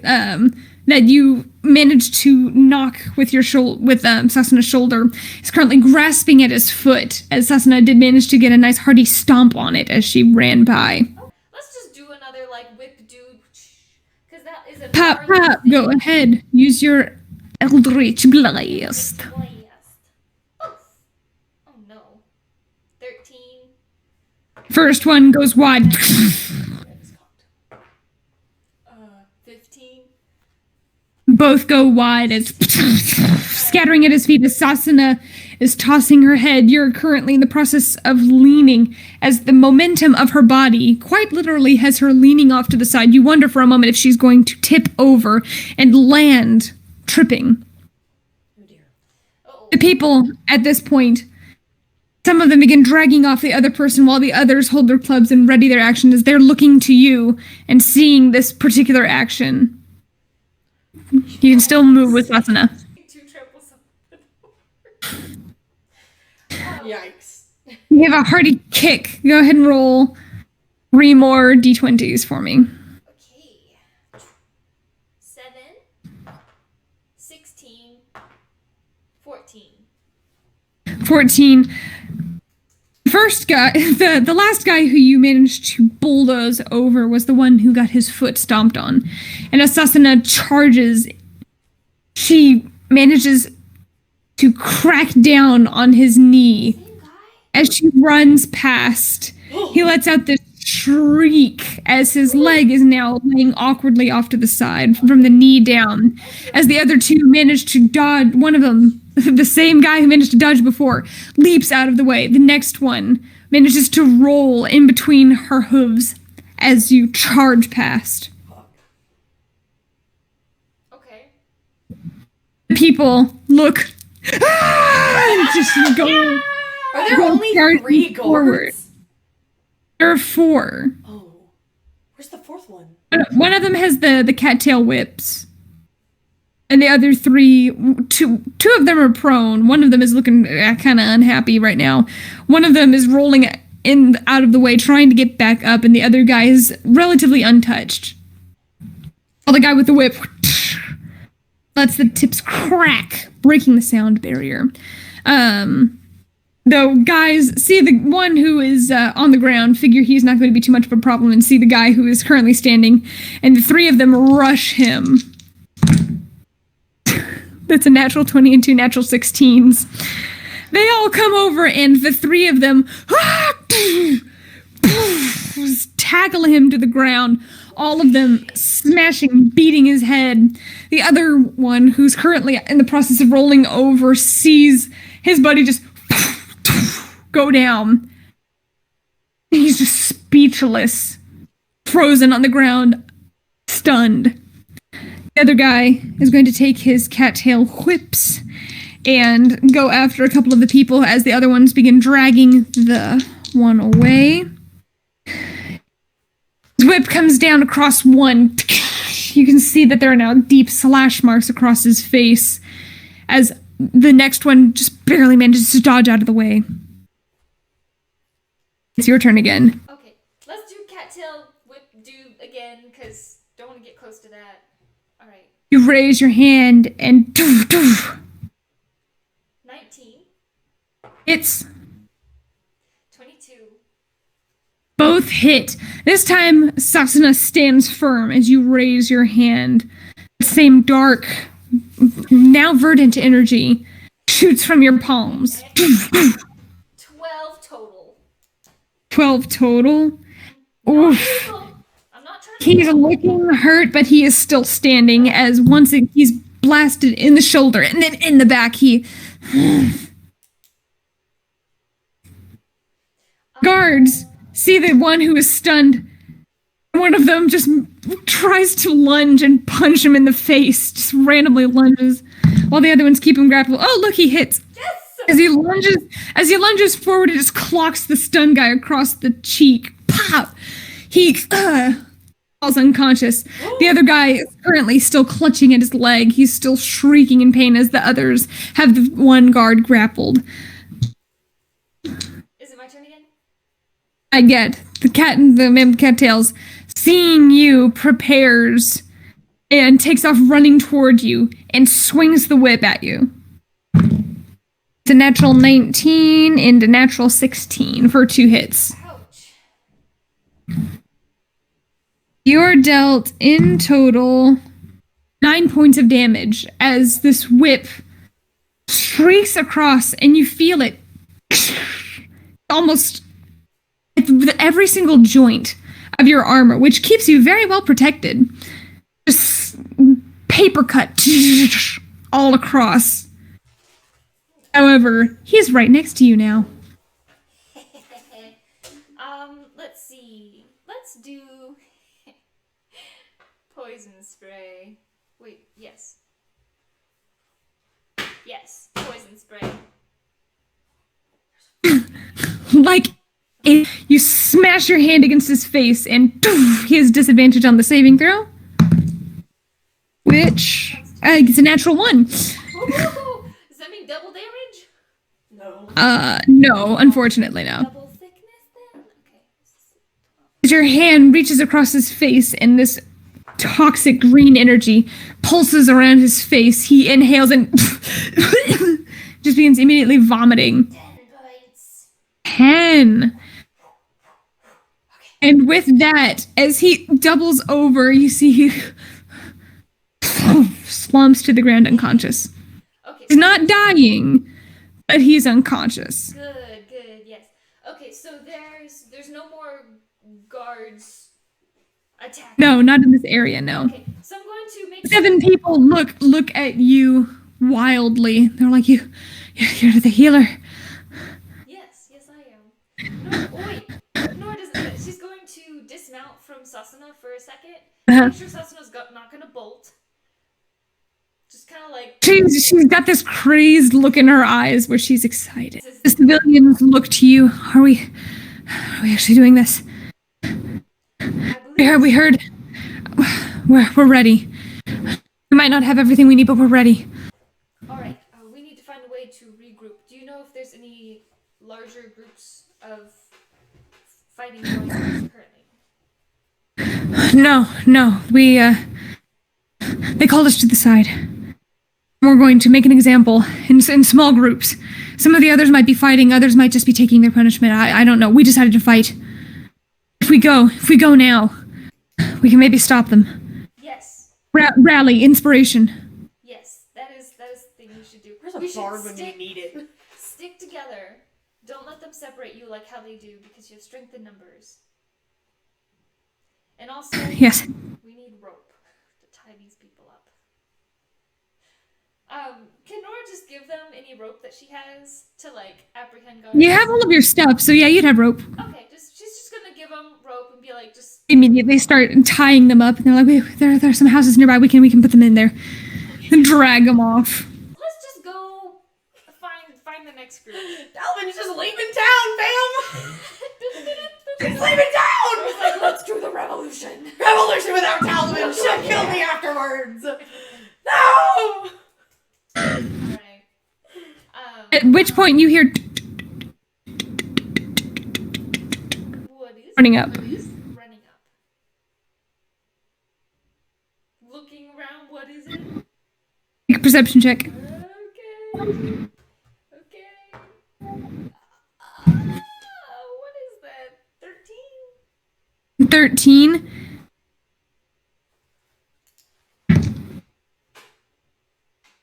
that you managed to knock with Sasana's shoulder is currently grasping at his foot, as Sasana did manage to get a nice hearty stomp on it as she ran by. Oh, let's just do another whip dude, because that is a Pop, go ahead. Use your Eldritch Blast. Oh no. 13. First one goes wide. 15. Both go wide as scattering at his feet as Sasana is tossing her head. You're currently in the process of leaning as the momentum of her body quite literally has her leaning off to the side. You wonder for a moment if she's going to tip over and land, tripping. Oh dear. The people at this point, some of them begin dragging off the other person while the others hold their clubs and ready their action as they're looking to you and seeing this particular action. You can still move with Sasana. Yikes. Oh, You have a hearty kick. Go ahead and roll 3 more d20s for me. Okay. 7, 16, 14. First guy, the last guy who you managed to bulldoze over was the one who got his foot stomped on. And Assassina charges. She manages to crack down on his knee. As she runs past, he lets out this shriek as his leg is now laying awkwardly off to the side from the knee down. As the other two manage to dodge, one of them, the same guy who managed to dodge before, leaps out of the way. The next one manages to roll in between her hooves as you charge past. Okay. People look and just go. Are there only 3 guards? Forward. There are 4. Oh. Where's the 4th one? One of them has the cattail whips. And the other 3, two of them are prone. One of them is looking kind of unhappy right now. One of them is rolling out of the way, trying to get back up, and the other guy is relatively untouched. Well, the guy with the whip lets the tips crack, breaking the sound barrier. Though guys see the one who is on the ground, figure he's not going to be too much of a problem, and see the guy who is currently standing, and the 3 of them rush him. That's a natural 20 and 2 natural 16s. They all come over, and the 3 of them tackle him to the ground, all of them smashing, beating his head. The other one, who's currently in the process of rolling over, sees his buddy just go down. He's just speechless, frozen on the ground, stunned. The other guy is going to take his cattail whips and go after a couple of the people as the other ones begin dragging the one away. His whip comes down across one. You can see that there are now deep slash marks across his face as the next one just barely manages to dodge out of the way. It's your turn again. Okay, let's do cattail whip do again, because don't want to get close to that. Alright. You raise your hand and 19. It's 22. both hit. This time, Sasana stands firm as you raise your hand. The same dark, now verdant energy shoots from your palms. 12 total. 12 total. Oof. I'm not trying to... He's looking hurt, but he is still standing as once he's blasted in the shoulder and then in the back. Guards see the one who is stunned. One of them just tries to lunge and punch him in the face, just randomly lunges, while the other ones keep him grappled. Oh, look, he hits. Yes! As he lunges forward, it just clocks the stunned guy across the cheek. Pop! He falls unconscious. The other guy is currently still clutching at his leg. He's still shrieking in pain as the others have the one guard grappled. Is it my turn again? I get the cat and the man with cattails, seeing you, prepares and takes off running toward you and swings the whip at you. It's a natural 19 and a natural 16 for 2 hits. Ouch. You're dealt in total 9 points of damage as this whip streaks across and you feel it almost every single joint of your armor, which keeps you very well protected. Just paper cut all across. However, he's right next to you now. Let's see. Let's do poison spray. Wait, yes. Yes, poison spray. Like, you smash your hand against his face and he has disadvantage on the saving throw. Which, it's a natural 1. Does that mean double damage? No, unfortunately, no. Double thickness then? Okay. As your hand reaches across his face and this toxic green energy pulses around his face, he inhales and just begins immediately vomiting. 10 points. 10. And with that, as he doubles over, you see he slumps to the ground unconscious. Okay. He's not dying, but he's unconscious. Good, yes. Okay, so there's no more guards attacking. No, not in this area, no. Okay, so I'm going to make 7 people look at you wildly. They're like, you're the healer. Yes, I am. No, wait. Nora doesn't. She's going to dismount from Susana for a second. Make sure Susana's not gonna bolt. Just kind of like. She's got this crazed look in her eyes where she's excited. The civilians look to you. Are we actually doing this? We heard. We're ready. We might not have everything we need, but we're ready. All right. We need to find a way to regroup. Do you know if there's any larger groups of fighting going on currently? No. They called us to the side. We're going to make an example in small groups. Some of the others might be fighting, others might just be taking their punishment. I don't know. We decided to fight. If we go now, we can maybe stop them. Yes. Rally, inspiration. Yes, that is the thing we should do. Where's a We bard should when you need it? Stick together. Don't let them separate you like how they do, because you have strength in numbers. And also, Yes. we need rope to tie these people up. Can Nora just give them any rope that she has to like apprehend guards? You have all of your stuff, so yeah, you'd have rope. Okay, she's just gonna give them rope and be like, just Immediately start tying them up, and they're like, there are some houses nearby. We can put them in there and drag them off. let's just go find the next group. Talavin just leaving town, fam. He's leaving town. It's like, let's do the revolution. Revolution without Talavin. She'll kill me afterwards. No. Alright. At which point you hear What is running up. running up? Looking around, what is it? Make a perception check. Okay. What is that? 13? 13.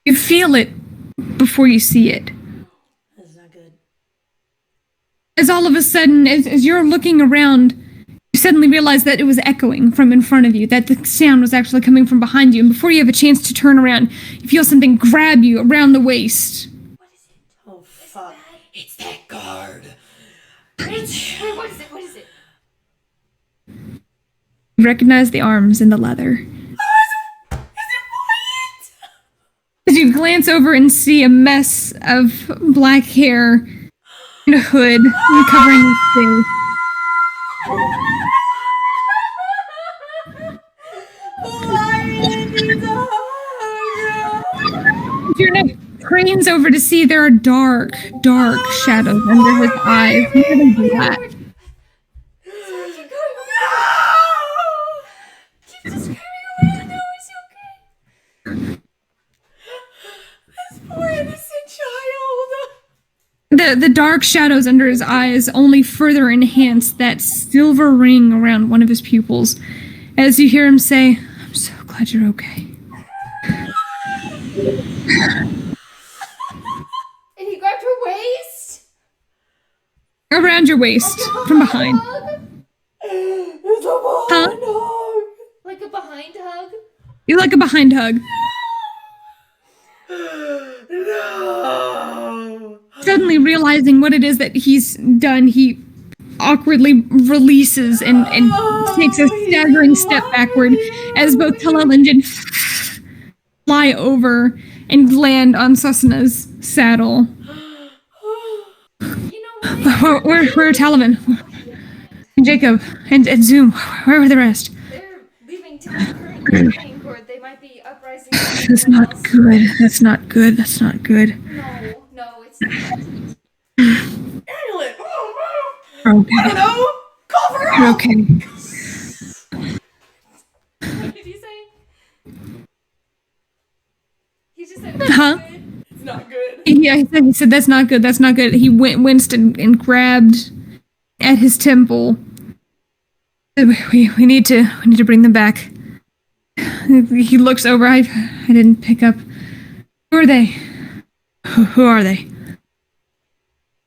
You feel it before you see it. That's not good. As all of a sudden, as you're looking around, you suddenly realize that it was echoing from in front of you, that the sound was actually coming from behind you, and before you have a chance to turn around, you feel something grab you around the waist. What is it? Oh fuck! It's that guard. Wait, what is it? What is it? You recognize the arms and the leather. As you glance over and see a mess of black hair and a hood covering his face. Your neck cranes over to see there are dark shadows under his eyes. More than black. Keep just screaming away. No, is he okay? This poor innocent child. The dark shadows under his eyes only further enhance that silver ring around one of his pupils as you hear him say, "I'm so glad you're okay." And he grabbed her waist. Around your waist, from behind. It's a behind hug. Like a behind hug. You like a behind hug. No. Suddenly realizing what it is that he's done, he awkwardly releases and takes a staggering step backward as both Talavin and fly over and land on Susana's saddle. You know what? Where are Talavin? And Jacob and Zoom. Where are the rest? They're leaving town currently playing court. They might be uprising. That's not good. That's not good. That's not good. No, it's not. Amulet. Okay. I don't know. Call for You're help. okay. What did he say? He just said, Huh? It's not good. Yeah, he said that's not good. That's not good. He winced and grabbed at his temple. We need to bring them back. He looks over. I didn't pick up. Who are they? Who are they?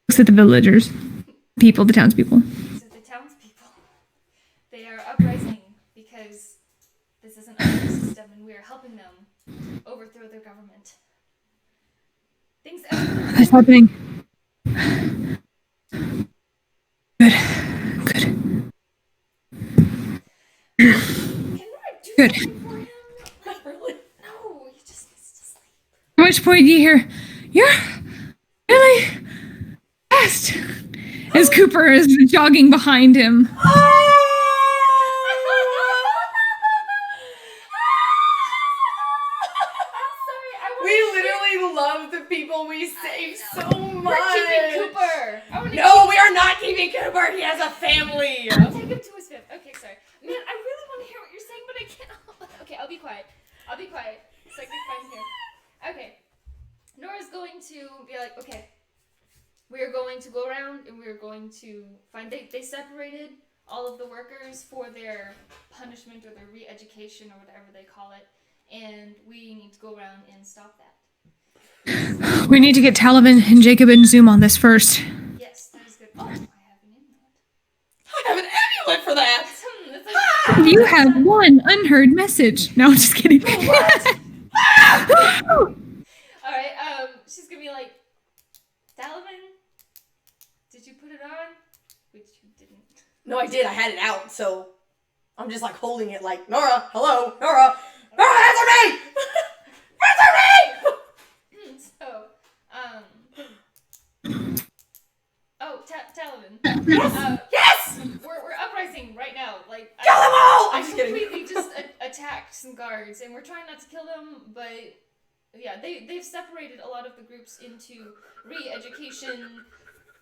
Looks at the villagers, people, the townspeople. So the townspeople, they are uprising because this is an unfair system, and we are helping them overthrow their government. Things. What's happening? Good. Can I do Good. something for him? Not really. No, he just needs to sleep. At which point you hear, "You're really fast," as Cooper is jogging behind him. We literally love the people we save so much. We're keeping Cooper. No, we are not keeping Cooper. He has a family. I'll take him to his fifth. Okay, sorry. Man, I really want to hear what you're saying, but I can't. Okay, I'll be quiet. So I can find here. Okay. Nora's going to be like, okay, we're going to go around and we're going to find. They separated all of the workers for their punishment or their re-education or whatever they call it, and we need to go around and stop that. We need to get Talavin and Jacob and Zoom on this first. Yes, that is good. Oh, I have an amulet. I have an amulet for that. That's like, You have one unheard message. No, I'm just kidding. Alright, she's gonna be like, Talavin, did you put it on? Which you didn't. No, I did. I had it out, so I'm just like holding it like, Nora, hello, Nora, answer me! Answer me! So, Talavin. Yes! We're uprising right now. Like, Kill them all! I I'm just kidding. completely just attacked some guards, and we're trying not to kill them, but yeah, they've separated a lot of the groups into re-education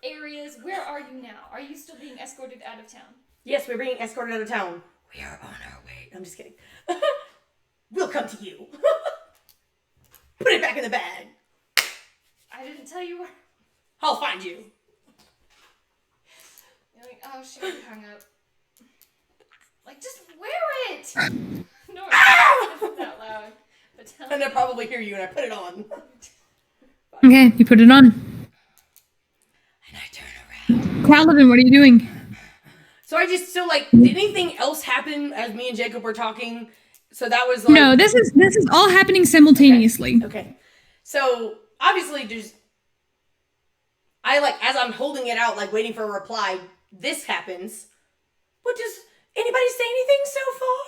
areas. Where are you now? Are you still being escorted out of town? Yes, we're being escorted out of town. We are on our way. I'm just kidding. We'll come to you. Put it back in the bag. I didn't tell you where. I'll find you. You're like, oh shit, you hung up. Like, just wear it! No, it's not that loud. But tell And they'll probably hear you and I put it on. Okay, you put it on. And I turn around. Talavin, what are you doing? So did anything else happen as me and Jacob were talking? So that was like... No, this is all happening simultaneously. Okay. So, obviously, as I'm holding it out, like, waiting for a reply, this happens. But does anybody say anything so far?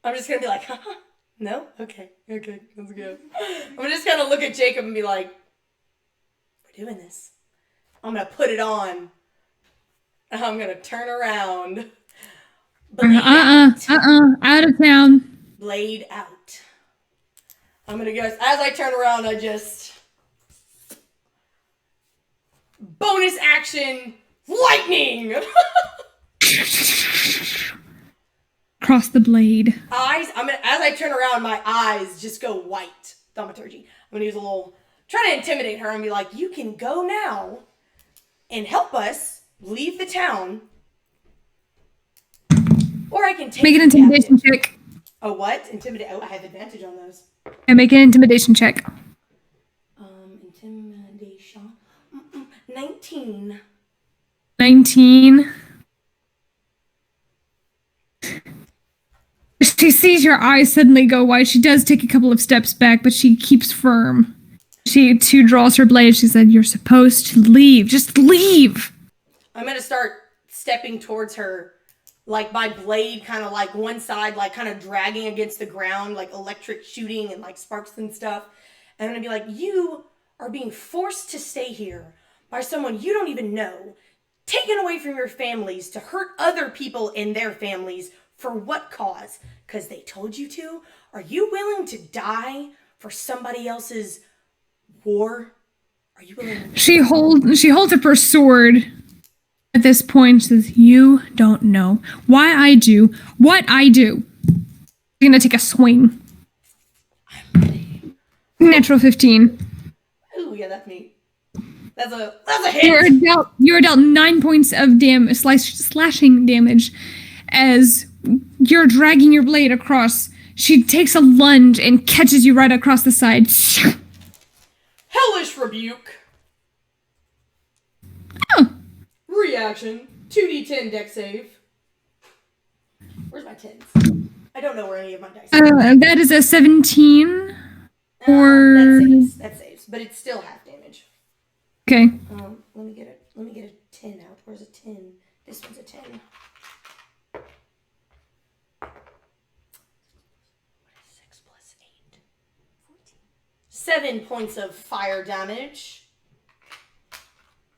I'm just gonna be like, haha, no? Okay, let's go. I'm just gonna look at Jacob and be like, we're doing this. I'm gonna put it on. I'm gonna turn around. Out of town. Blade out. I'm gonna go, as I turn around, I just... bonus action, lightning! Cross the blade. As I turn around, my eyes just go white. Thaumaturgy. I'm gonna use a little, try to intimidate her and be like, you can go now and help us leave the town. Or I can take Make an intimidation check. Oh, what? Intimidate. Oh, I have advantage on those. And make an intimidation check. Intimidation. 19. 19. She sees your eyes suddenly go white. She does take a couple of steps back, but she keeps firm. She too draws her blade. She said, "You're supposed to leave. Just leave." I'm gonna start stepping towards her, like my blade kind of like one side, like kind of dragging against the ground, like electric shooting and like sparks and stuff. And I'm gonna be like, you are being forced to stay here by someone you don't even know, taken away from your families to hurt other people and their families. For what cause? Because they told you to? Are you willing to die for somebody else's war? Are you willing to... She holds up her sword. At this point, she says, "You don't know why I do what I do." She's gonna take a swing. I'm ready. Natural 15. Ooh, Yeah, that's me. That's a hit. You're dealt 9 points of slashing damage as you're dragging your blade across. She takes a lunge and catches you right across the side. Hellish Rebuke. Oh. Reaction. 2d10 deck save. Where's my 10s? I don't know where any of my dice are. That is a 17. Or that saves, but it's still half damage. Okay. Let me get a 10 out. Where's a 10? This one's a 10. What is 6 plus 8? 14. 7 points of fire damage.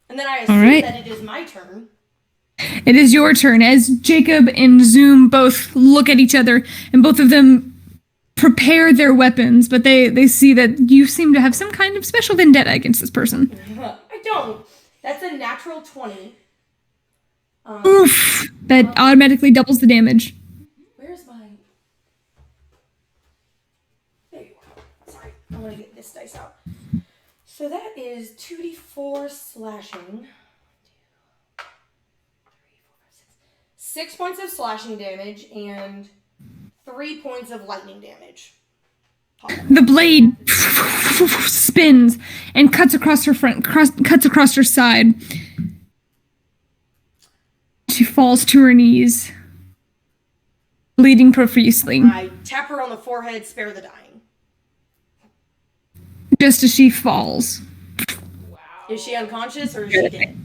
And then I assume that it is my turn. It is your turn as Jacob and Zoom both look at each other, and both of them prepare their weapons, but they see that you seem to have some kind of special vendetta against this person. I don't. That's a natural 20. Oof! That automatically doubles the damage. Where's my... There you are. Sorry, I want to get this dice out. So that is 2d4 slashing. 1, 2, 3, 4, 5, 6. 6 points of slashing damage and 3 points of lightning damage. The blade spins and cuts across her side. She falls to her knees, bleeding profusely. I tap her on the forehead, spare the dying. Just as she falls. Wow. Is she unconscious or is she dead?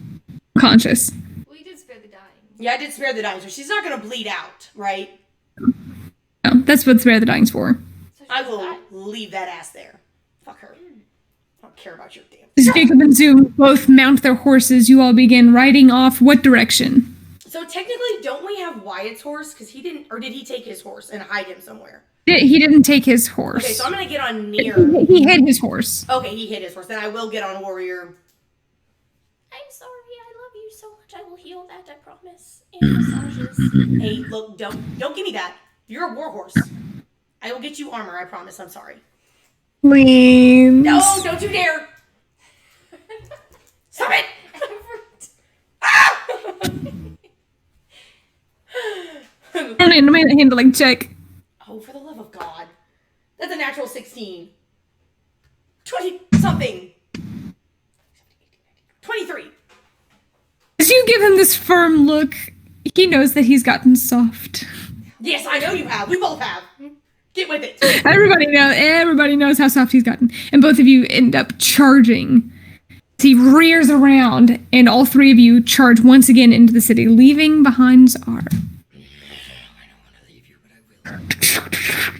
Conscious. Well, you did spare the dying. Yeah, I did spare the dying, so she's not going to bleed out, right? No, that's what spare the dying's for. So I will leave that ass there. Fuck her. I don't care about your damn. As Jacob and Zoom both mount their horses, you all begin riding off. What direction? So technically, don't we have Wyatt's horse? Because he didn't, or did he take his horse and hide him somewhere? He didn't take his horse. Okay, so I'm going to get on near. He hid his horse. Okay, he hid his horse. Then I will get on Warrior. I'm sorry, I love you so much. I will heal that, I promise. And massages. Hey, look, don't give me that. You're a war horse. I will get you armor, I promise. I'm sorry. Please. No, don't you dare. Stop it. Ah! I made a handling check. Oh, for the love of God. That's a natural 16. 20-something. 23. As you give him this firm look, he knows that he's gotten soft. Yes, I know you have. We both have. Get with it. Everybody knows how soft he's gotten. And both of you end up charging. He rears around, and all three of you charge once again into the city, leaving behind Zar. I don't want to leave you, but I will.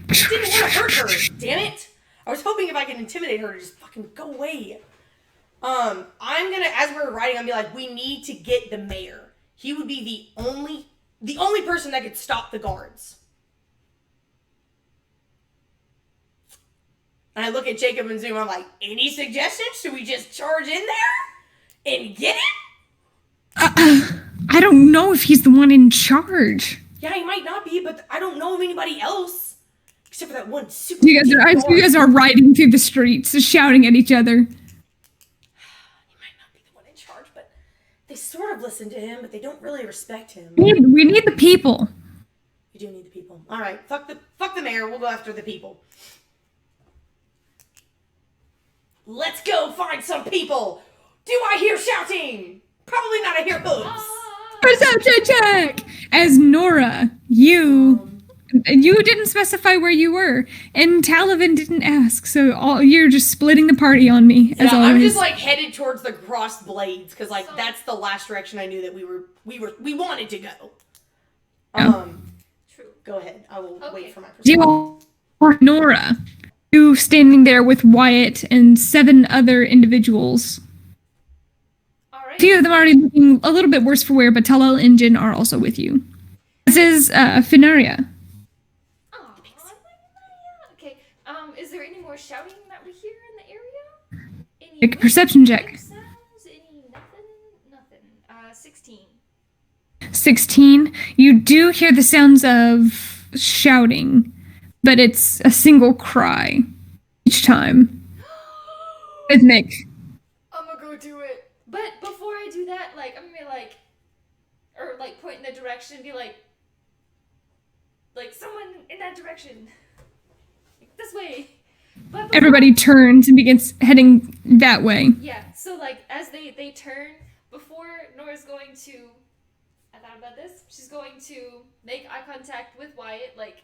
I didn't want to hurt her. Damn it. I was hoping if I could intimidate her to just fucking go away. I'm gonna, as we're riding, I'm gonna be like, we need to get the mayor. He would be the only person that could stop the guards. And I look at Jacob and Zoom, I'm like, any suggestions? Should we just charge in there and get it? I don't know if he's the one in charge. Yeah, he might not be, but I don't know of anybody else. Except for that one super You guys are riding through the streets, shouting at each other. He might not be the one in charge, but they sort of listen to him, but they don't really respect him. We need the people. You do need the people. All right, fuck the mayor. We'll go after the people. Let's go find some people. Do I hear shouting? Probably not. I hear hooves. Perception check! As Nora, you didn't specify where you were, and Talavin didn't ask, so you're just splitting the party on me. Yeah, as always. I'm just like headed towards the crossed blades because like that's the last direction I knew that we wanted to go. True. Go ahead. I will wait for my You all are Nora. You standing there with Wyatt and 7 other individuals. All right. A few of them already looking a little bit worse for wear, but Talal and Jin are also with you. This is Finaria. Oh, okay. Is there any more shouting that we hear in the area? Any Make a perception check. sounds? Any nothing? 16. 16. You do hear the sounds of shouting, but it's a single cry each time. Rhythmic. or like point in the direction and be like someone in that direction, like, this way. But Everybody turns and begins heading that way. Yeah, so like as they turn, before Nora's going to, I thought about this, she's going to make eye contact with Wyatt, like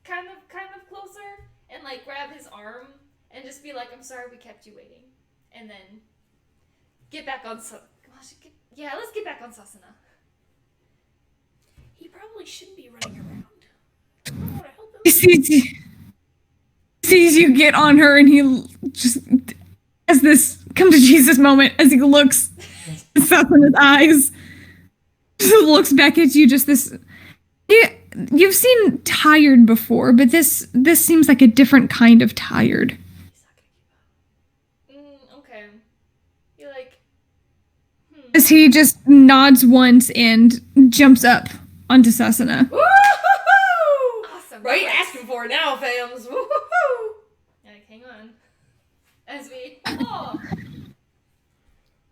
kind of closer, and like grab his arm and just be like, I'm sorry we kept you waiting. And then get back on let's get back on Sasana. He probably shouldn't be running around. I don't want to help him. He sees you get on her, and he just has this come to Jesus moment as he looks in his eyes. Just looks back at you, just this. You've seen tired before, but this seems like a different kind of tired. Okay. You're like, As he just nods once and jumps up onto Sasana. Woo-hoo-hoo! Awesome. Right, asking for it now, fams. Woo-hoo-hoo! Like, hang on. As we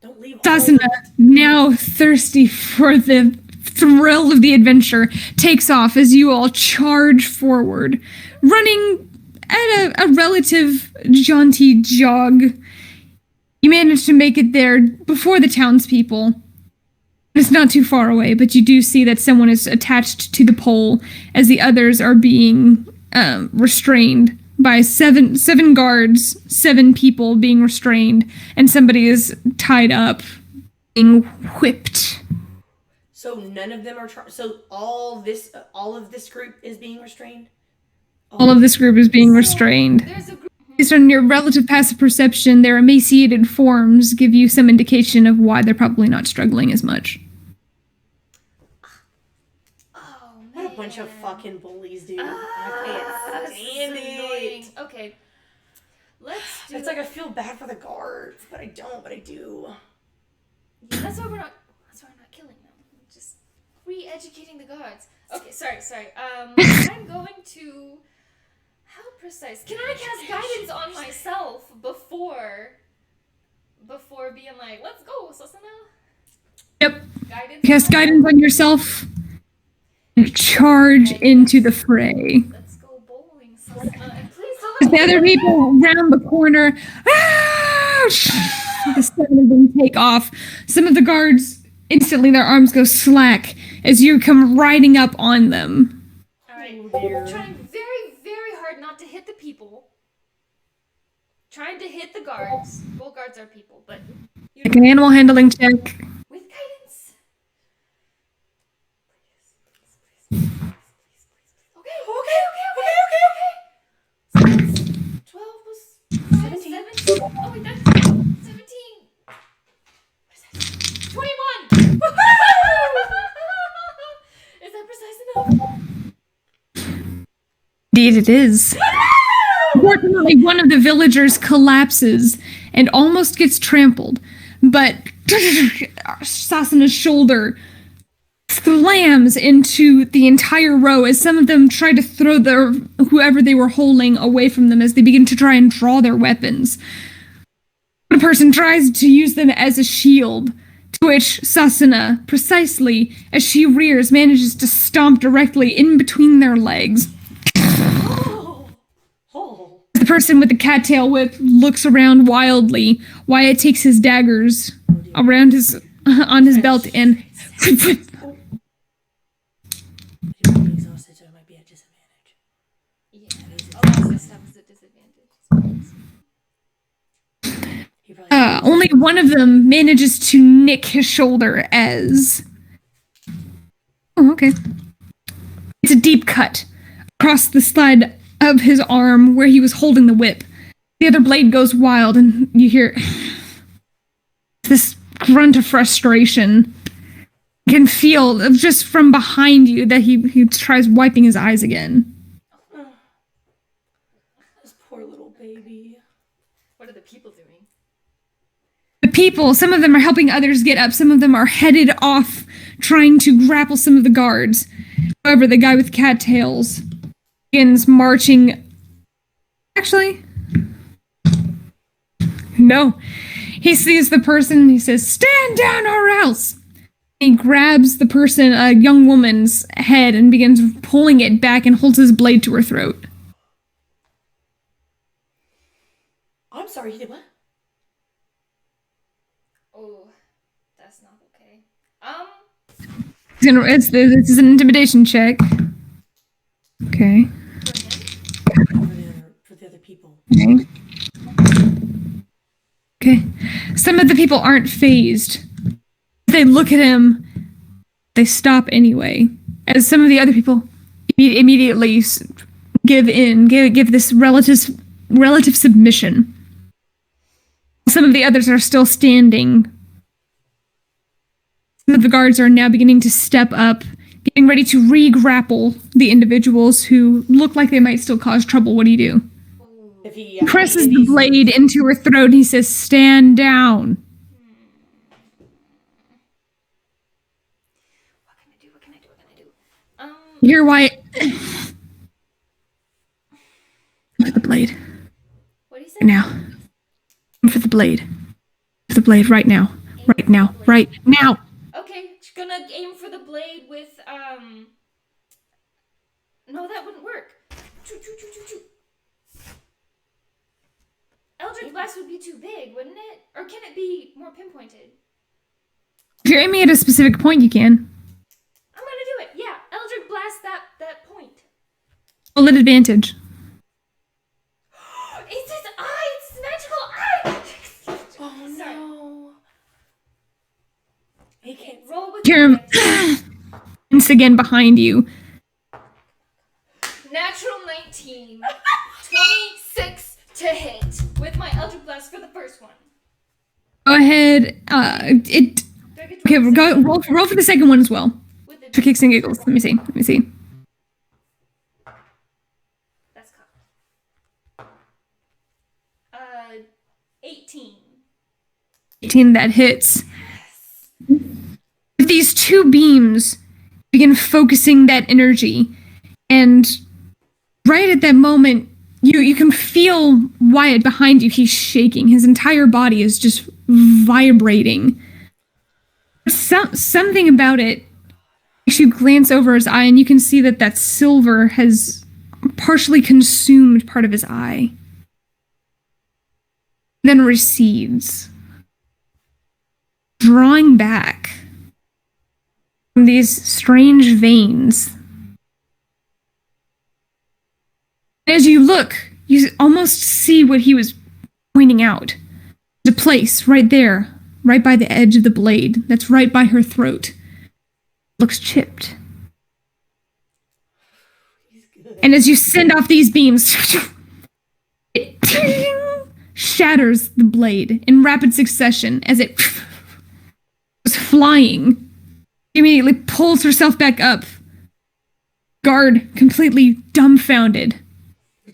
Don't leave. Sasana, now thirsty for the thrill of the adventure, takes off as you all charge forward, running at a relative jaunty jog. You manage to make it there before the townspeople. It's not too far away, but you do see that someone is attached to the pole as the others are being restrained by seven guards, 7 people being restrained, and somebody is tied up, being whipped. So none of them are. So all of this group is being restrained. All of this group is being restrained. there's a group. Based on your relative passive perception, their emaciated forms give you some indication of why they're probably not struggling as much. Oh man. What a bunch of fucking bullies, dude. I can't stand it. Okay. Let's do. It's like I feel bad for the guards, but I don't. But I do. Yeah, that's why we're not killing them. Just re-educating the guards. Okay, sorry. I'm going to. How precise? Can I cast guidance on myself before being like, let's go, Sasana? Yep. Guidance. Cast guidance on yourself and charge into the fray. Let's go bowling, Sasana. And please don't. As the other people round the corner, the 7 of them take off. Some of the guards, instantly their arms go slack as you come riding up on them. Alright, Oh, dear. trying very, very hard not to hit the people. Trying to hit the guards. Well, guards are people, but you Make an animal handling check. with guidance. Please. Okay. 12 plus 17. 17. Oh wait, that's 17. What is that? 21. Is that precise enough? Indeed it is. Unfortunately, one of the villagers collapses and almost gets trampled, but Sasana's shoulder slams into the entire row as some of them try to throw whoever they were holding away from them as they begin to try and draw their weapons. One person tries to use them as a shield, to which Sasana, precisely as she rears, manages to stomp directly in between their legs. Oh. The person with the cattail whip looks around wildly. Wyatt takes his daggers around on his belt and I'm exhausted, so I might be at disadvantage. Yeah. A lot of this stuff is a disadvantage. He probably only one of them manages to nick his shoulder as... Oh, okay. It's a deep cut across the side of his arm where he was holding the whip. The other blade goes wild and you hear this grunt of frustration. You can feel just from behind you that he tries wiping his eyes again. this poor little baby. What are the people doing? The people, some of them are helping others get up. Some of them are headed off trying to grapple some of the guards. However, the guy with cattails begins marching. Actually, no. He sees the person and he says, "Stand down or else!" He grabs the person, a young woman's head, and begins pulling it back and holds his blade to her throat. I'm sorry, he did what? Oh, that's not okay. This is an intimidation check. Okay. For the other people. Okay. Some of the people aren't phased. They look at him. They stop anyway. As some of the other people immediately give in, give this relative submission. Some of the others are still standing. Some of the guards are now beginning to step up, getting ready to re-grapple the individuals who look like they might still cause trouble. What do you do? If he Presses the blade into her throat and he says, "Stand down." What can I do? You hear Wyatt. For the blade. What do you say? Now. For the blade. For the blade right now. Right now. Right now. Okay, she's gonna aim for the blade with, No, that wouldn't work. Choo, choo, choo, choo, choo. Eldritch Blast would be too big, wouldn't it? Or can it be more pinpointed? If you're aiming at a specific point, you can. I'm gonna do it. Yeah, Eldritch Blast that point. Roll at advantage. It's his eye! It's his magical eye! Oh no. He can't roll with Hear him once again behind you. Natural 19. 26 to hit with my Eldritch Blast for the first one. Go ahead. Okay, roll for the second one as well. For kicks and giggles. Let me see. That's cocked. 18. 18, that hits. With these two beams, begin focusing that energy, and right at that moment, you can feel Wyatt behind you. He's shaking. His entire body is just vibrating. Something about it makes you glance over his eye, and you can see that silver has partially consumed part of his eye. Then recedes, drawing back from these strange veins. As you look, you almost see what he was pointing out. The place right there, right by the edge of the blade, that's right by her throat. Looks chipped. And as you send off these beams, it shatters the blade in rapid succession as it was flying. She immediately pulls herself back up. Guard completely dumbfounded.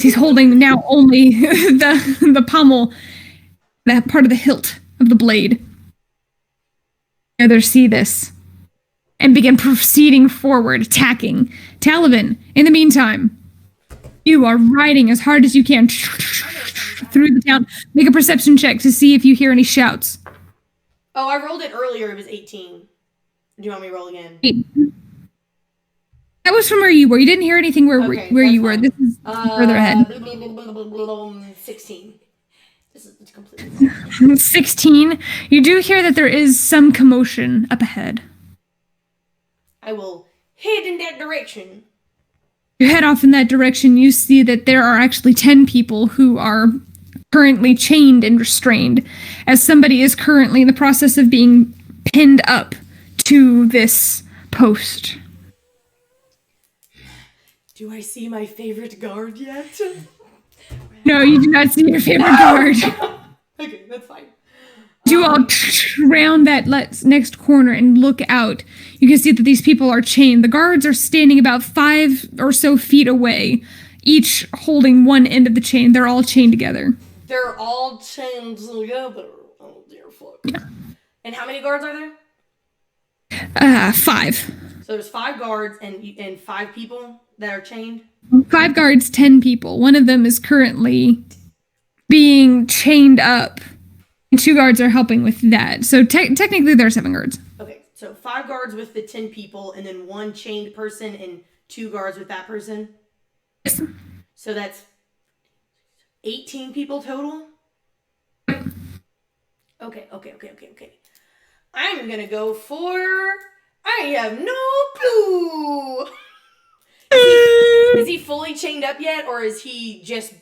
He's holding now only the pommel, that part of the hilt of the blade. The others see this and begin proceeding forward, attacking. Talavin, in the meantime, you are riding as hard as you can through the town. Make a perception check to see if you hear any shouts. Oh, I rolled it earlier. It was 18. Do you want me to roll again? 8. That was from where you were. You didn't hear anything where you were. This is further ahead. 16. This is completely 16. You do hear that there is some commotion up ahead. I will head in that direction. You head off in that direction. You see that there are actually 10 people who are currently chained and restrained, as somebody is currently in the process of being pinned up to this post. Do I see my favorite guard yet? No, you do not see your favorite guard. Okay, that's fine. You all round that next corner and look out. You can see that these people are chained. The guards are standing about 5 or so feet away, each holding one end of the chain. They're all chained together. They're all chained together. Oh, dear fuck. Yeah. And how many guards are there? 5. So there's 5 guards and 5 people that are chained? 5 guards, 10 people. One of them is currently being chained up. And 2 guards are helping with that. So technically there are 7 guards. Okay. So 5 guards with the 10 people, and then 1 chained person and 2 guards with that person. Yes. So that's 18 people total. Okay. I'm gonna go for. I have no clue. Is he fully chained up yet, or is he just?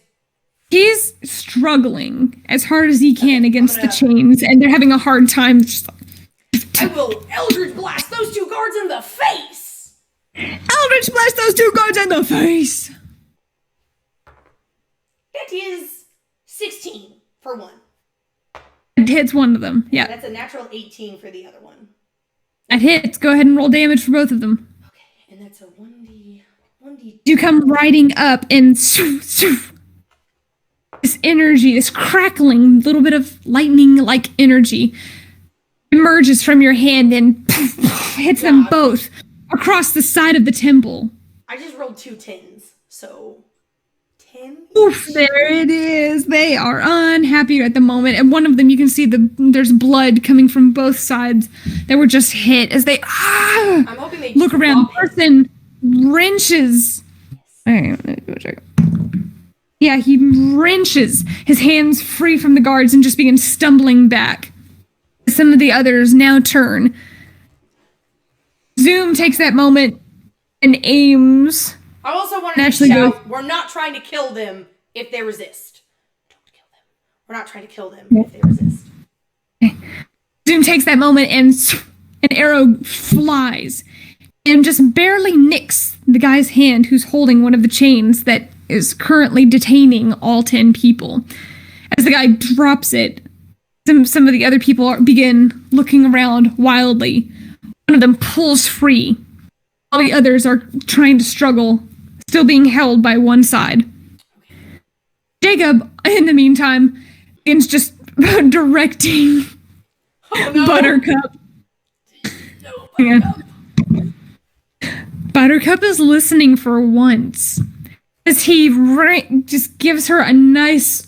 He's struggling as hard as he can against the chains, and they're having a hard time. I will Eldritch Blast those 2 guards in the face! Eldritch Blast those 2 guards in the face! That is 16 for one. It hits one of them, yeah. That's a natural 18 for the other one. It hits. Go ahead and roll damage for both of them. Okay, and that's a 1d. You come riding up, and this energy, this crackling little bit of lightning-like energy emerges from your hand and hits them both across the side of the temple. I just rolled 2 10s, so 10. Oof, there it is. They are unhappy at the moment, and one of them, you can see there's blood coming from both sides that were just hit as they I'm hoping they look around. The person wrenches. Yeah, he wrenches his hands free from the guards and just begins stumbling back. Some of the others now turn. Zoom takes that moment and aims. I also wanted to shout, we're not trying to kill them if they resist. Don't kill them. We're not trying to kill them if they resist. Okay. Zoom takes that moment and an arrow flies and just barely nicks the guy's hand who's holding one of the chains that is currently detaining all 10 people. As the guy drops it, some of the other people begin looking around wildly. One of them pulls free. All the others are trying to struggle, still being held by one side. Jacob, in the meantime, begins just directing Buttercup. No, Buttercup. Buttercup is listening for once. As he just gives her a nice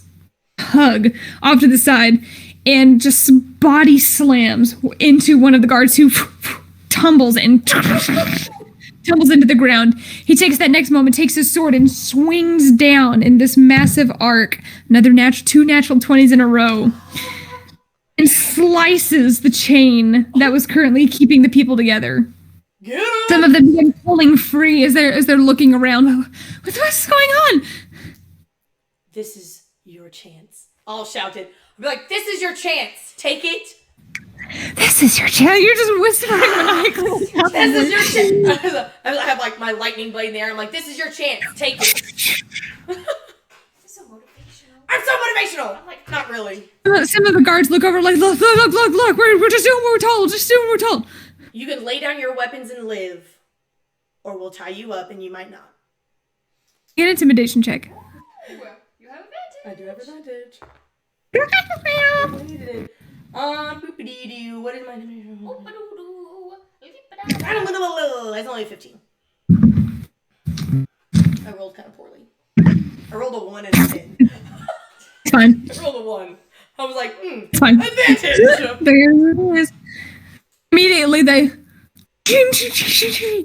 hug off to the side and just body slams into one of the guards who tumbles into the ground. He takes that next moment, takes his sword and swings down in this massive arc, another 2 natural 20s in a row, and slices the chain that was currently keeping the people together. Some of them begin pulling free as they're looking around. What's going on? This is your chance. I'll shout it. I'll be like, this is your chance. Take it. This is your chance. You're just whispering maniacally. This is your chance. I have like my lightning blade in there. I'm like, this is your chance. Take it. So motivational. I'm so motivational. I'm like, not really. Some of the guards look over like, look. We're just doing what we're told. Just doing what we're told. You can lay down your weapons and live, or we'll tie you up and you might not. Get an intimidation check. You have advantage. I do have advantage. Boopity-doo. What is my... That's only 15. I rolled kind of poorly. I rolled a 1 and a 10. It's fine. I rolled a 1. I was like, it's fine. Advantage! There it is. Immediately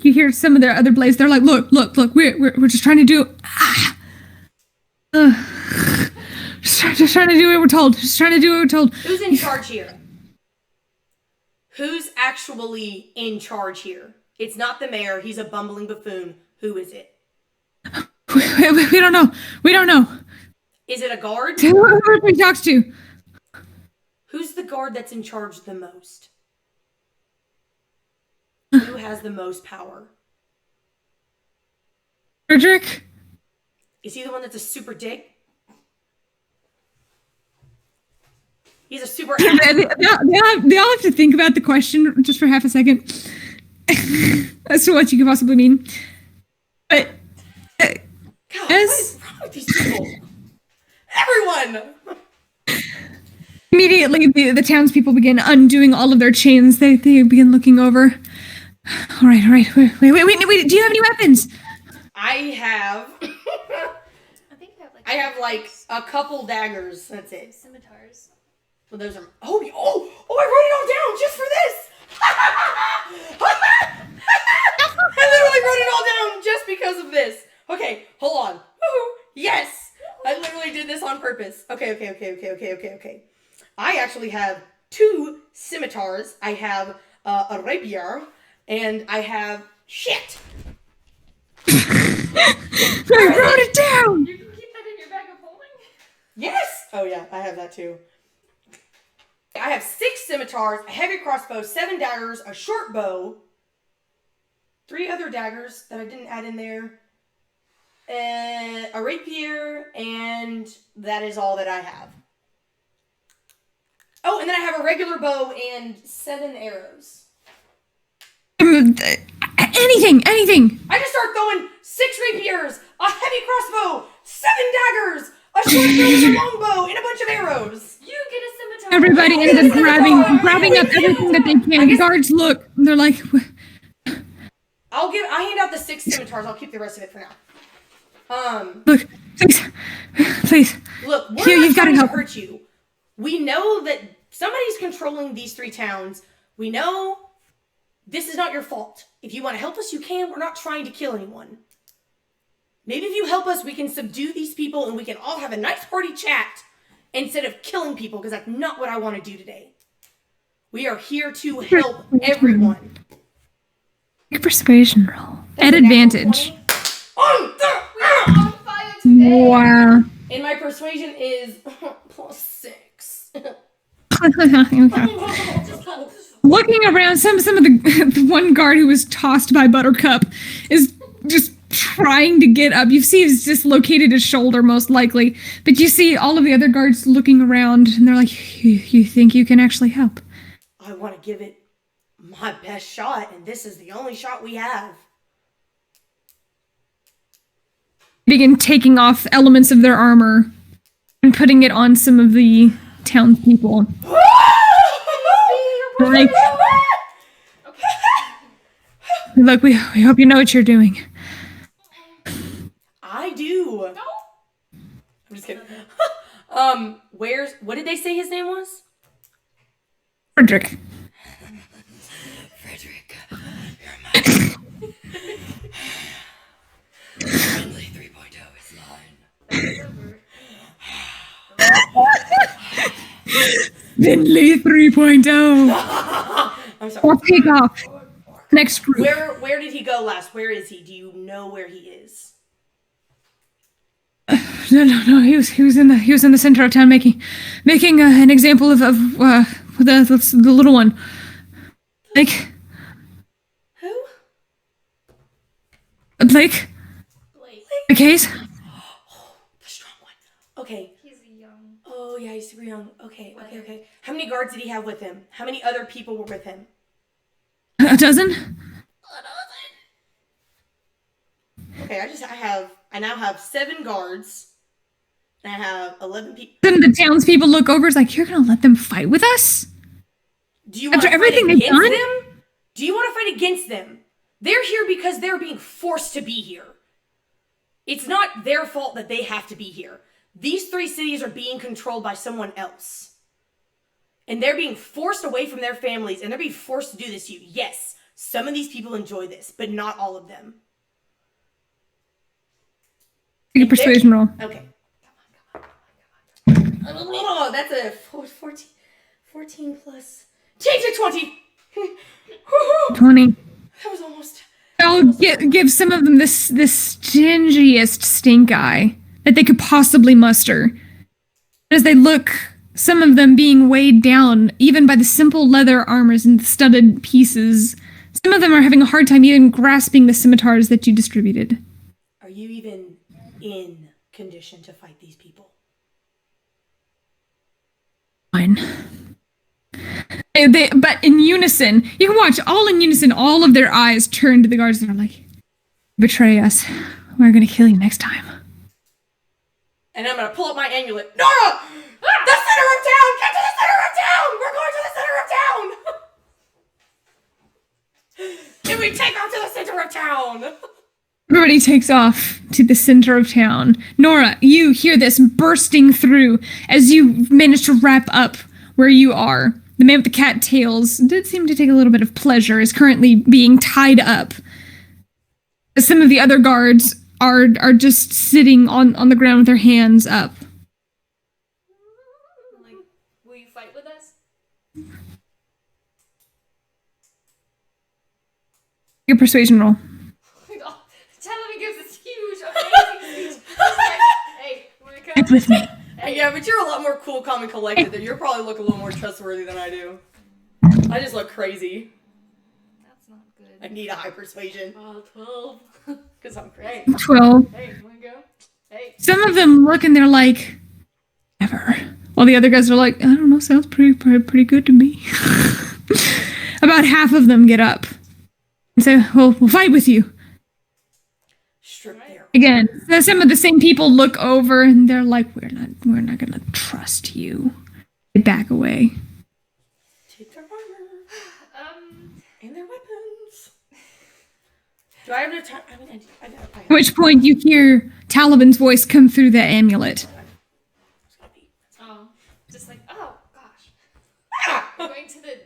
you hear some of their other blades. They're like, look, we're just trying to do just trying to do what we're told. Who's in charge here? Who's actually in charge here? It's not the mayor. He's a bumbling buffoon. Who is it? We don't know. Is it a guard? Whoever he talks to. Who's the guard that's in charge the most? Who has the most power? Frederick? Is he the one that's a super dick? He's a super ass. They all have to think about the question just for half a second as to what you could possibly mean. But God, what is wrong with these people? Everyone! Immediately, the townspeople begin undoing all of their chains. They begin looking over. All right. Wait. Do you have any weapons? I have like a couple daggers. That's it. Scimitars. Well, those are. Oh! I wrote it all down just for this. I literally wrote it all down just because of this. Okay, hold on. Woo-hoo. Yes! I literally did this on purpose. Okay. I actually have 2 scimitars. I have a rapier, and I have shit. I wrote it down! You can keep that in your bag of holding? Yes! Oh yeah, I have that too. I have 6 scimitars, a heavy crossbow, 7 daggers, a short bow, 3 other daggers that I didn't add in there, a rapier, and that is all that I have. Oh, and then I have a regular bow and 7 arrows. Anything. I just start throwing 6 rapiers, a heavy crossbow, 7 daggers, a short bow and a long bow, and a bunch of arrows. You get a scimitar. Everybody ends up grabbing up everything that they can. Guards look. They're like, I'll hand out the 6 scimitars. I'll keep the rest of it for now. look, please. Look, we're Here, not you've gotta trying to help. hurt you. We know that somebody's controlling these 3 towns. We know this is not your fault. If you want to help us, you can. We're not trying to kill anyone. Maybe if you help us, we can subdue these people and we can all have a nice party chat instead of killing people, because that's not what I want to do today. We are here to help everyone. Make a persuasion roll. At advantage. On the We're on fire today. Wow. And my persuasion is +6. Looking around, some of the one guard who was tossed by Buttercup is just trying to get up. You see he's dislocated his shoulder, most likely. But you see all of the other guards looking around, and they're like, you think you can actually help? I want to give it my best shot, and this is the only shot we have. Begin taking off elements of their armor and putting it on some of the townspeople. Like, look, we hope you know what you're doing. I do. No. I'm just kidding. What did they say his name was? Frederick. Frederick, you're mine. Friendly 3.0 is mine. Finley 3.0. I'm sorry. Or take off. Next group. Where did he go last? Where is he? Do you know where he is? No. He was in the center of town making an example of the little one. Like Who? Blake. Blake. The case. The strong one. Okay. He's young. Oh yeah, he's super young. Okay. How many guards did he have with him? How many other people were with him? A dozen. Okay, I now have 7 guards. And I have 11 people. Then the townspeople look over. It's like, you're gonna let them fight with us? Do you want After to fight everything they've against done? them? Do you want to fight against them? They're here because they're being forced to be here. It's not their fault that they have to be here. These 3 cities are being controlled by someone else. And they're being forced away from their families, and they're being forced to do this to you. Yes, some of these people enjoy this, but not all of them. Make a persuasion roll. Okay. Oh, that's a 14 plus. Change to 20. 20. That was almost. I'll give some of them this stingiest stink eye that they could possibly muster. As they look, some of them being weighed down even by the simple leather armors and studded pieces. Some of them are having a hard time even grasping the scimitars that you distributed. Are you even in condition to fight these people? Fine. But in unison, you can watch all in unison, all of their eyes turn to the guards and are like, betray us. We're going to kill you next time. And I'm going to pull up my amulet. Nora! The center of town! Get to the center of town! We're going to the center of town! And we take off to the center of town! Everybody takes off to the center of town. Nora, you hear this bursting through as you manage to wrap up where you are. the man with the cat tails did seem to take a little bit of pleasure, is currently being tied up. Some of the other guards are just sitting on the ground with their hands up. Like, will you fight with us? Your persuasion roll. Talavin gives this huge, amazing speech. Like, hey, wanna come? Fight with me. Yeah, but you're a lot more cool, calm, and collected. You'll probably look a little more trustworthy than I do. I just look crazy. That's not good. I need a high persuasion. 12. Because I'm crazy. 12. Hey, you wanna go? Hey. Some of them look and they're like, never. While the other guys are like, I don't know, sounds pretty good to me. About half of them get up and say, well, we'll fight with you. Strip there. Again, some of the same people look over and they're like, we're not gonna trust you. They back away. Take their armor. And their weapons. Do I have enough time? I mean, I At which point you hear Talavin's voice come through the amulet. Oh, just like, oh gosh. Going to the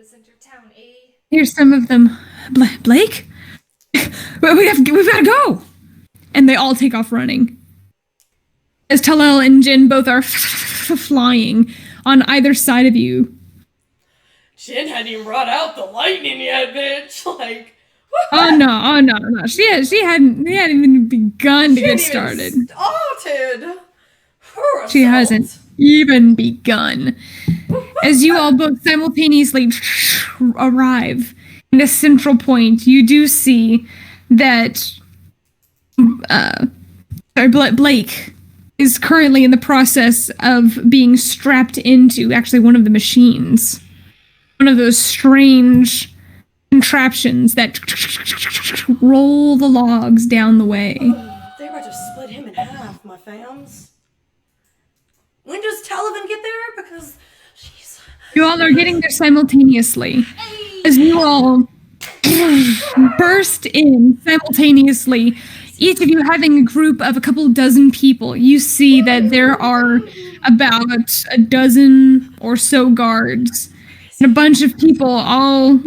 center of town, eh? Here's some of them. Blake? We've got to go! And they all take off running. As Talel and Jin both are flying on either side of you. Jin hadn't even brought out the lightning yet, bitch. Like, Oh no. She hadn't even begun to get started. Started. She hasn't even begun. As you all both simultaneously arrive in a central point, you do see that Blake is currently in the process of being strapped into actually one of the machines. One of those strange contraptions that roll the logs down the way. They're about to split him in half, my fams. When does Talavin get there? Because she's... You all are getting there simultaneously. As you all burst in simultaneously, each of you having a group of a couple dozen people, you see that there are about a dozen or so guards. And a bunch of people all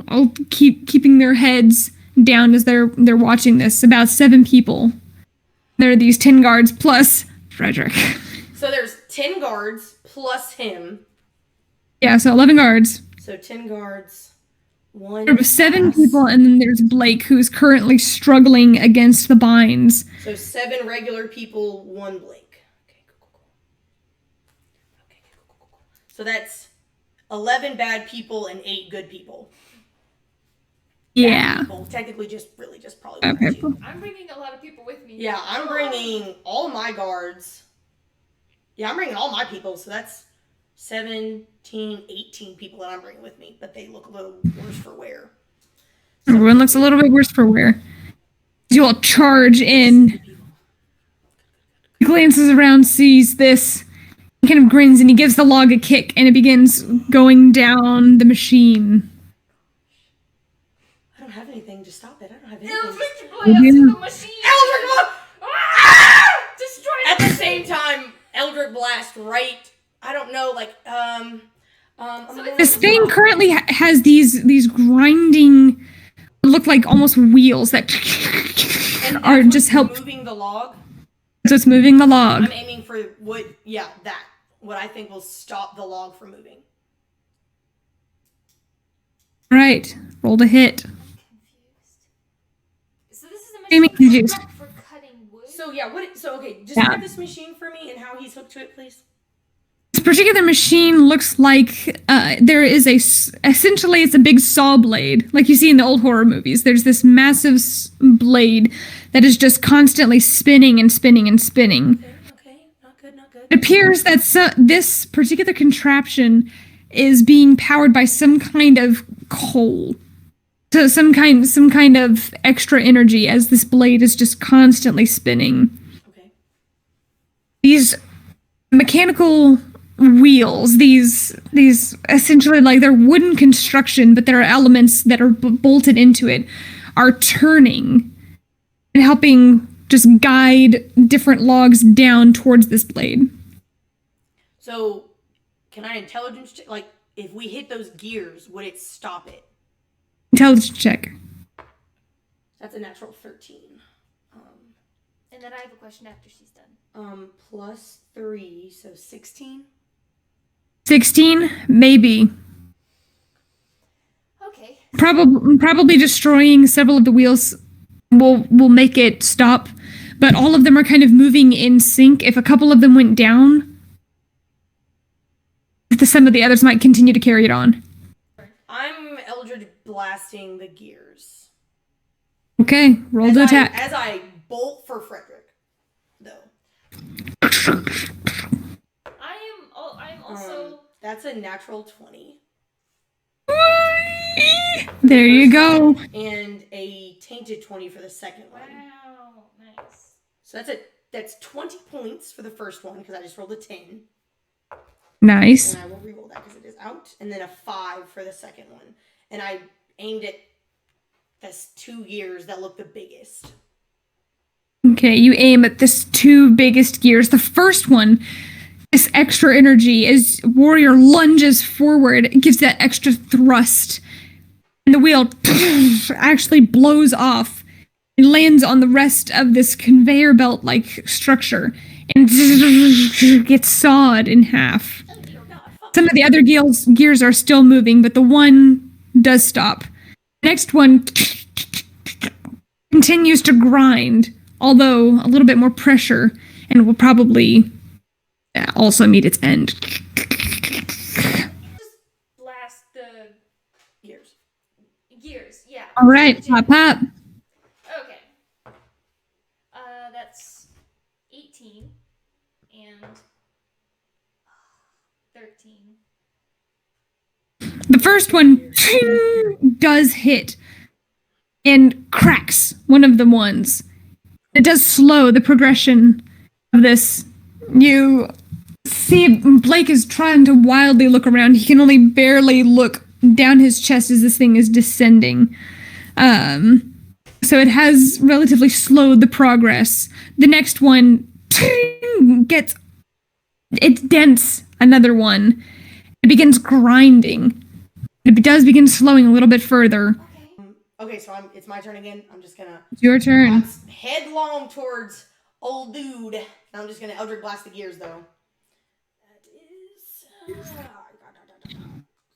keeping their heads down as they're watching this. About 7 people. There are these 10 guards plus Frederick. So there's 10 guards plus him. Yeah, so 11 guards. So 10 guards. One. There are 7 people, and then there's Blake, who's currently struggling against the binds. So 7 regular people, 1 Blake. Okay, cool. Okay, cool. So that's 11 bad people and 8 good people. Yeah. People, technically, just probably 1 Okay. or 2. I'm bringing a lot of people with me. Yeah, I'm bringing all my guards. Yeah, I'm bringing all my people, so that's 17, 18 people that I'm bringing with me, but they look a little worse for wear. Everyone looks a little bit worse for wear. You all charge in. He glances around, sees this, he kind of grins, and he gives the log a kick, and it begins going down the machine. I don't have anything to stop it. I don't have Eldritch anything. blast in the machine. Eldritch Blast! Ah! Destroy it. At the same time, Eldritch Blast, right? I don't know, like, This thing currently has these grinding, look like almost wheels that and are that's just what's help. moving the log. So it's moving the log. I'm aiming for what I think will stop the log from moving. Right. Roll to hit. So this is a Amy, machine confused. hooked up for cutting wood. So yeah, okay, Yeah. describe this machine for me and how he's hooked to it, please. This particular machine looks like there is essentially it's a big saw blade, like you see in the old horror movies. There's this massive blade that is just constantly spinning and spinning and spinning. Okay, not good. It appears that this particular contraption is being powered by some kind of coal. So some kind of extra energy as this blade is just constantly spinning. Okay. These mechanical wheels, these essentially like they're wooden construction, but there are elements that are bolted into it, are turning and helping just guide different logs down towards this blade. So, Can I intelligence check? Like, if we hit those gears, would it stop it? Intelligence check. That's a natural 13. And then I have a question after she's done. Plus 3, so 16. 16, maybe. Okay. Probably destroying several of the wheels will make it stop, but all of them are kind of moving in sync. If a couple of them went down, some of the others might continue to carry it on. I'm Eldritch blasting the gears. Okay, roll to attack. As I bolt for Frederick, though. I'm also. That's a natural 20. There you go. And a tainted 20 for the second one. Wow, nice. So that's 20 points for the first one because I just rolled a 10. Nice. And I will reroll that because it is out. And then a 5 for the second one. And I aimed at those 2 gears that look the biggest. Okay, you aim at this 2 biggest gears. The first one, this extra energy, as Warrior lunges forward, it gives that extra thrust. And the wheel actually blows off and lands on the rest of this conveyor belt-like structure and gets sawed in half. Some of the other gears are still moving, but the one does stop. The next one continues to grind, although a little bit more pressure, and will probably also meet its end. Just blast the gears, yeah. All right, pop. Okay. That's 18 and 13. The first one does hit and cracks one of the ones. It does slow the progression of this. You see Blake is trying to wildly look around. He can only barely look down his chest as this thing is descending. So it has relatively slowed the progress. The next one it dents another one. It begins grinding. It does begin slowing a little bit further. Okay, so it's my turn again. I'm just gonna... It's your turn. I'm headlong towards old dude. I'm just gonna Eldritch blast the gears, though. That is...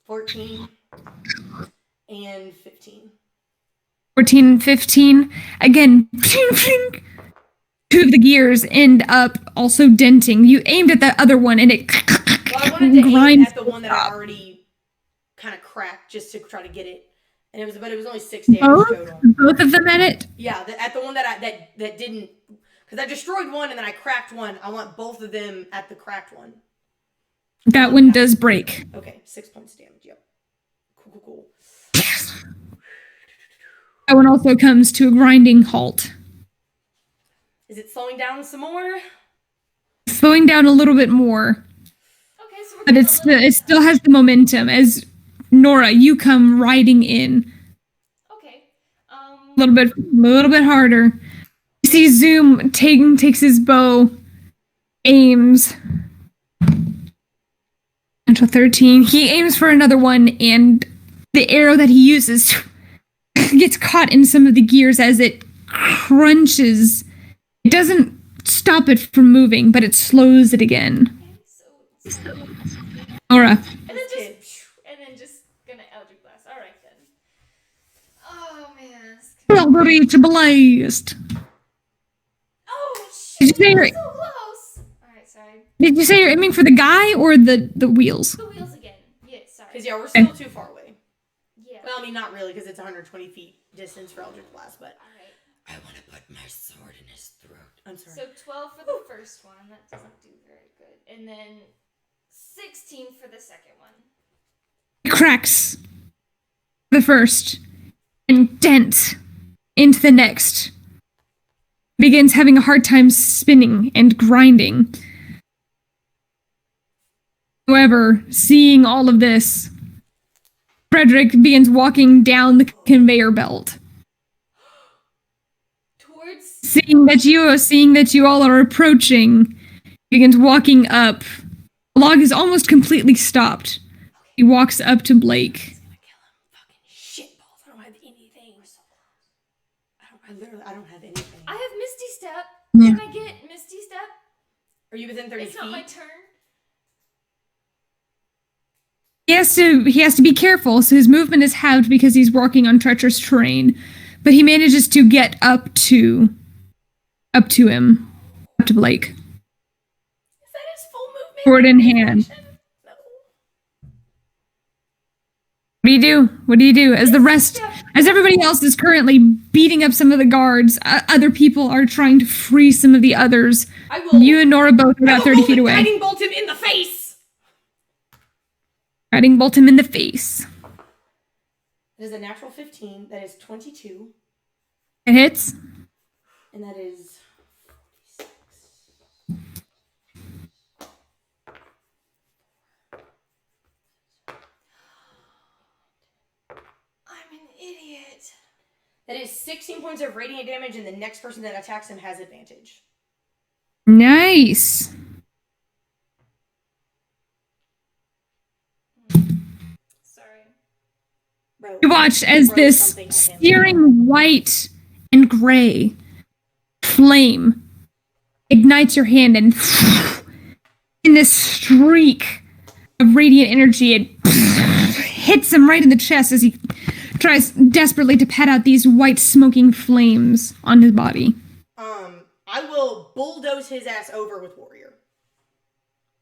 14 and 15. 14 and 15. Again, 2 of the gears end up also denting. You aimed at that other one, and it Well, I wanted to aim at the one that I already kind of cracked just to try to get it. And it was only 6 damage total. Both of them at it? Yeah, at the one that didn't, because I destroyed one and then I cracked one. I want both of them at the cracked one. That one does break. Okay, 6 points damage. Yep. Cool. That one also comes to a grinding halt. Is it slowing down some more? Slowing down a little bit more. Okay, so But it still has the momentum as Nora, you come riding in. Okay. A little bit harder. You see Zoom takes his bow, aims. Until 13. He aims for another one, and the arrow that he uses gets caught in some of the gears as it crunches. It doesn't stop it from moving, but it slows it again. Okay, so Nora. and then just gonna Eldritch blast. All right then. Oh man. Eldritch blast. Oh shit! Did you say you're, So close. All right, sorry. did you say you're aiming for the guy or the wheels? The wheels again. Yeah, sorry. Because we're still too far away. Yeah. Well, I mean, not really, because it's 120 feet distance for Eldritch Blast, but... All right. I want to put my sword in his throat. I'm sorry. So 12 for the first one. That doesn't do very good. And then 16 for the second one. It cracks the first and dents into the next. Begins having a hard time spinning and grinding. However, seeing all of this, Frederick begins walking down the conveyor belt. Towards... Seeing that you all are approaching, begins walking up The log is almost completely stopped. He walks up to Blake. It's gonna kill him. Fucking shitballs. I don't have anything. I don't have anything. I have Misty Step. Yeah. Can I get Misty Step? Are you within 30 It's feet? not my turn. He has to be careful, so his movement is halved because he's walking on treacherous terrain. But he manages to get up to him. Up to Blake. Is that his full movement? Sword in hand. No. What do you do? As everybody else is currently beating up some of the guards, other people are trying to free some of the others. I will. You and Nora both are about 30 feet away. Guiding bolt him in the face. Guiding bolt him in the face. That is a natural 15. That is 22. It hits. And that is 46. I'm an idiot. That is 16 points of radiant damage, and the next person that attacks him has advantage. Nice. Sorry. Bro, You watch as throw this something at him. searing white and gray flame ignites your hand, and in this streak of radiant energy, it hits him right in the chest as he tries desperately to pat out these white smoking flames on his body. I will bulldoze his ass over with Warrior.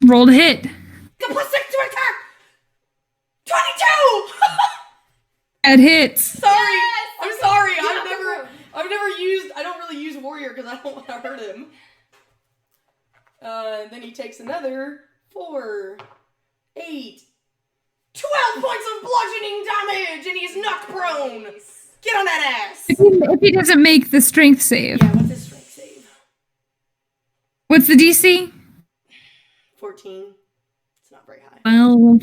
Roll to hit. Get +6 to attack! 22! That hits. Sorry. Yes! I'm sorry. Yeah. I don't really use Warrior because I don't want to hurt him. Then he takes another 4, 8, 12 points of bludgeoning damage, and he's knocked prone. Get on that ass. If he doesn't make the strength save. Yeah, what's his strength save? What's the DC? 14. It's not very high. 12.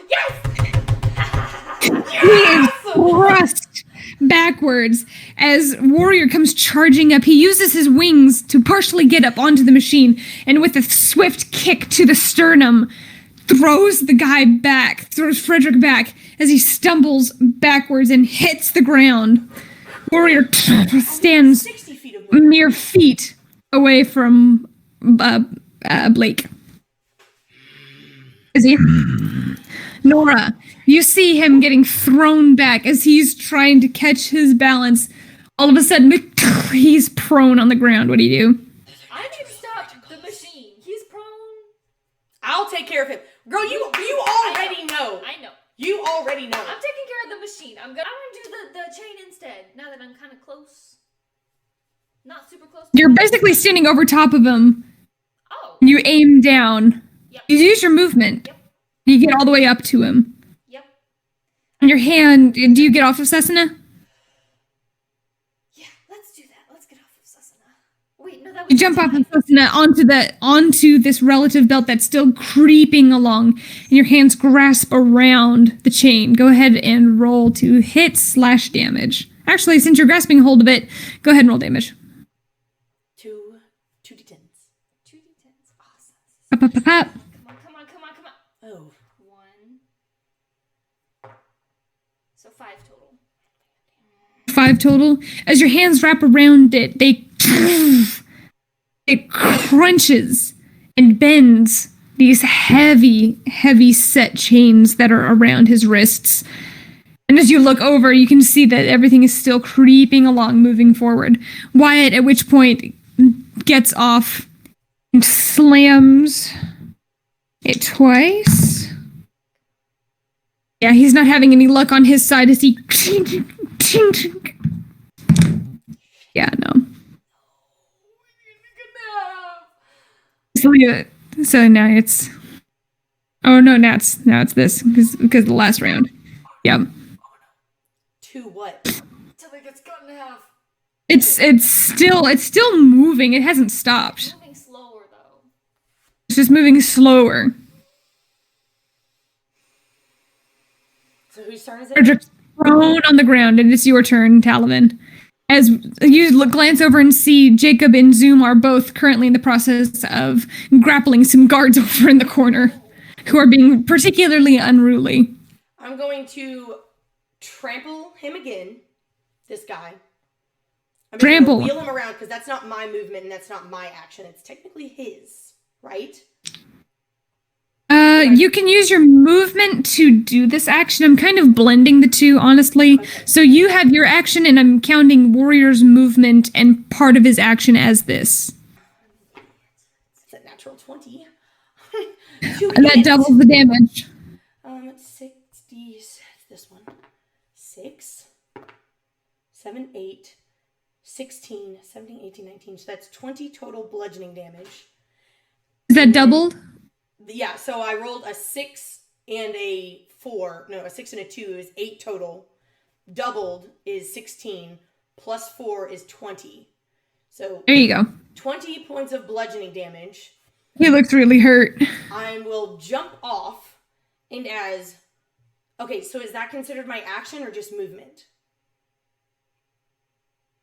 Yes! He is thrust backwards as Warrior comes charging up. He uses his wings to partially get up onto the machine, and with a swift kick to the sternum, throws Frederick back as he stumbles backwards and hits the ground. Warrior stands 60 feet of movement. mere feet away from Blake. Is he? Nora, you see him getting thrown back as he's trying to catch his balance. All of a sudden, he's prone on the ground. What do you do? I need to stop the machine. He's prone. I'll take care of him. Girl, you already know. I know. You already know. I'm taking care of the machine. I'm gonna do the chain instead. Now that I'm kind of close. Not super close. You're basically standing over top of him. Oh. You aim down. Yep. You use your movement. Yep. You get all the way up to him. Yep. On your hand, do you get off of Cessna? Yeah. Let's do that. Let's get off of Susana. Wait, no, that was. You jump off of Cessna onto this relative belt that's still creeping along, and your hands grasp around the chain. Go ahead and roll to hit / damage. Actually, since you're grasping hold of it, go ahead and roll damage. 2d10s. 2d10s. Awesome. Up, up, up, up. Come on. Oh. 1. So 5 total. 5 total. As your hands wrap around it, it crunches and bends these heavy, heavy set chains that are around his wrists. And as you look over, you can see that everything is still creeping along, moving forward. Wyatt, at which point, gets off and slams it twice. Yeah, he's not having any luck on his side as he... Yeah, no. So now it's... Oh, no, now it's this, because of the last round. Yep. 2 what? Till it gets cut in half. It's still moving. It hasn't stopped. Moving slower though. It's just moving slower. So whose turn is it? Frederick's prone on the ground, and it's your turn, Talavin. As you glance over and see Jacob and Zoom are both currently in the process of grappling some guards over in the corner who are being particularly unruly. I'm going to trample him again, this guy. I'm going to wheel him around because that's not my movement and that's not my action. It's technically his, right? You can use your movement to do this action. I'm kind of blending the two, honestly. Okay. So you have your action, and I'm counting Warrior's movement and part of his action as this. It's a natural 20. And that doubles the damage. 60. This one. 6, 7, 8, 16, 17, 18, 19. So that's 20 total bludgeoning damage. Is that doubled? Yeah, so I rolled a 6 and a 4. No, a 6 and a 2 is 8 total. Doubled is 16. Plus 4 is 20. So there you go. 20 points of bludgeoning damage. He looks really hurt. I will jump off, and as... Okay, so is that considered my action or just movement?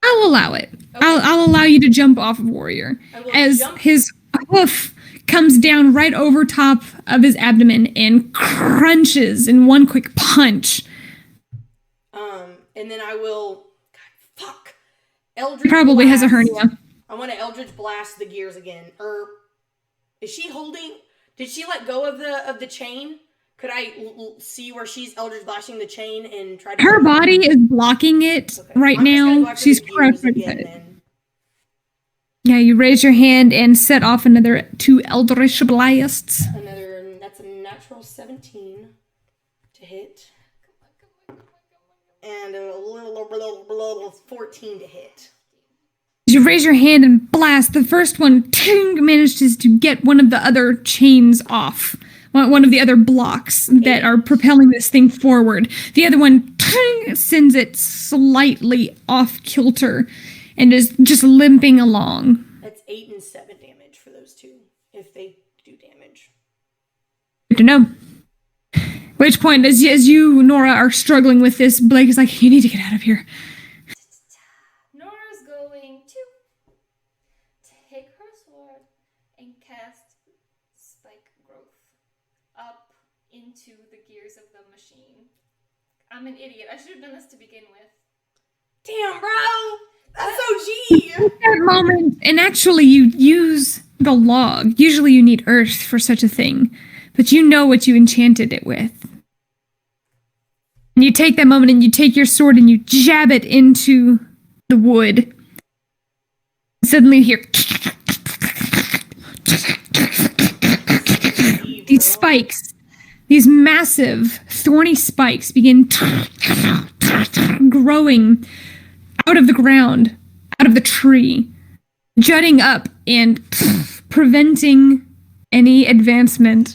I'll allow it. Okay. I'll allow you to jump off of Warrior. As his hoof comes down right over top of his abdomen and crunches in one quick punch. And then I will... God, fuck. Eldritch Probably blast. Has a hernia. I want to Eldritch blast the gears again. Is she holding... Did she let go of the chain? Could I see where she's Eldritch blasting the chain and try to... Her body is blocking it right now. She's crouched at it. Yeah, you raise your hand and set off another 2 Eldritch blasts. That's a natural 17 to hit. And a little 14 to hit. You raise your hand and blast. The first one manages to get one of the other chains off. One of the other blocks that are propelling this thing forward. The other one sends it slightly off kilter and is just limping along. That's 8 and 7 damage for those two, if they do damage. Good to know. Which point, as you, Nora, are struggling with this, Blake is like, you need to get out of here. Nora's going to take her sword and cast spike growth up into the gears of the machine. I'm an idiot. I should have done this to begin with. Damn, bro! That's so G! At that moment, and actually you use the log. Usually you need earth for such a thing, but you know what you enchanted it with. And you take that moment and you take your sword and you jab it into the wood. Suddenly you hear these spikes, these massive thorny spikes begin growing out of the ground, out of the tree, jutting up and preventing any advancement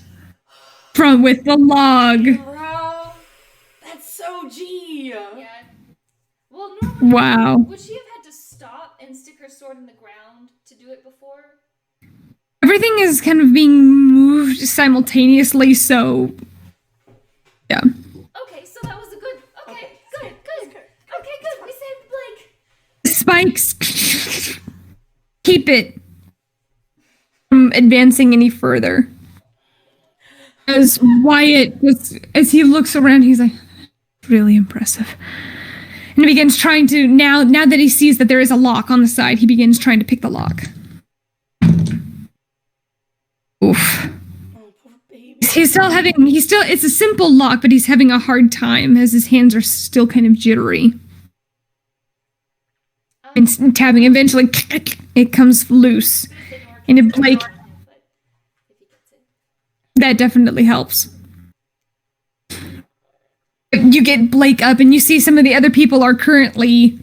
with the log. Bro, that's so G. Yeah. Well, normally, wow. Would she have had to stop and stick her sword in the ground to do it before? Everything is kind of being moved simultaneously, so yeah. Okay, so that was a good. Okay, good. Okay, good. We saved Blake. Spikes keep it from advancing any further. As Wyatt, as he looks around, he's like, really impressive. And he begins trying to, now that he sees that there is a lock on the side, he begins trying to pick the lock. Oof. Oh, poor baby. It's a simple lock, but he's having a hard time as his hands are still kind of jittery. And tapping, eventually, it comes loose. And Blake, that definitely helps. You get Blake up, and you see some of the other people are currently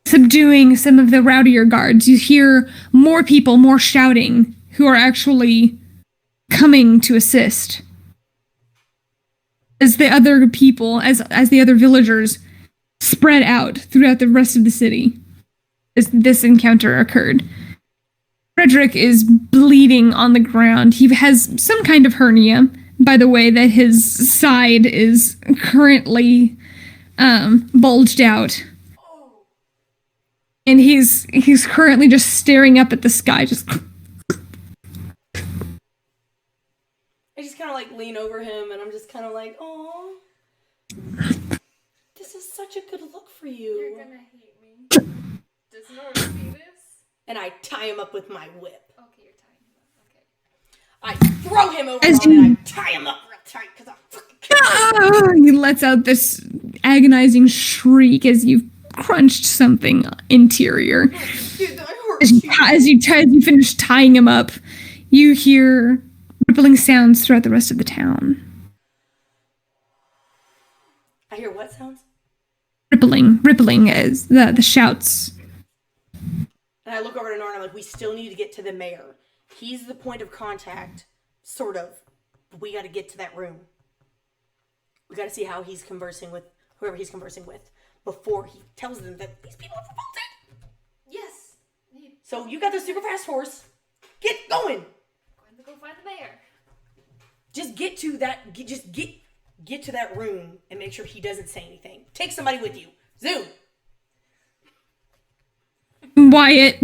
subduing some of the rowdier guards. You hear more people, more shouting, who are actually coming to assist. As the other people, as the other villagers spread out throughout the rest of the city, as this encounter occurred. Frederick is bleeding on the ground. He has some kind of hernia, by the way, that his side is currently bulged out. And he's currently just staring up at the sky, just. I just kind of like lean over him, and I'm just kind of like, "Oh, this is such a good look for you." You're gonna hate me. Does Nora see this? And I tie him up with my whip. Okay, you're tying him up. Okay. I throw him over As and you- I tie him up real tight because I'm fucking. He lets out this agonizing shriek as you've crunched something interior. Dude, I hurt you. As you finish tying him up, you hear rippling sounds throughout the rest of the town. I hear what sounds? Rippling as the shouts. And I look over to Nora and I'm like, we still need to get to the mayor. He's the point of contact, sort of. But we got to get to that room. We got to see how he's conversing with whoever he's conversing with before he tells them that these people are revolted. Yes. So you got the super fast horse. Get going. Going to go find the mayor. Just get to that. Get to that room and make sure he doesn't say anything. Take somebody with you. Zoom. Wyatt,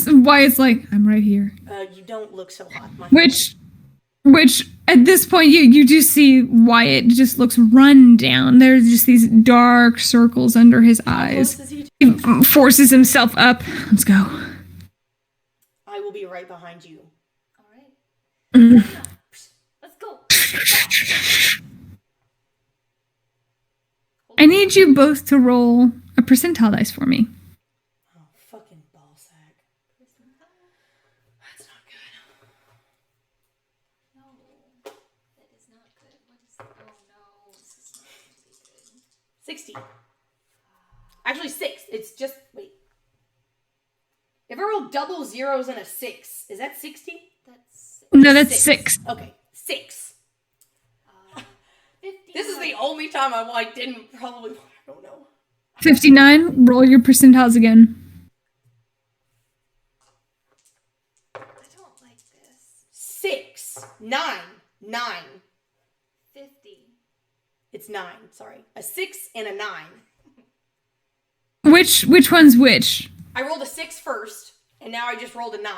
Wyatt's like, I'm right here. You don't look so hot, my Which at this point you do see Wyatt just looks run down. There's just these dark circles under his eyes. Close is he? He forces himself up. Let's go. I will be right behind you. All right. Let's go. I need you both to roll a percentile dice for me. Oh, fucking ballsack. That's not good. No, that is not good. What is? Oh no, this is not going to be good. 60. Actually, 6. It's just, wait. If I roll double zeros and a 6, is that 60? That's No, that's 6. Okay, 6. 50. This is the only time I didn't probably, I don't know. 59. Roll your percentiles again. I don't like this. 6, 9, 9. 50. It's 9, sorry. A 6 and a 9. Which one's which? I rolled a 6 first, and now I just rolled a 9.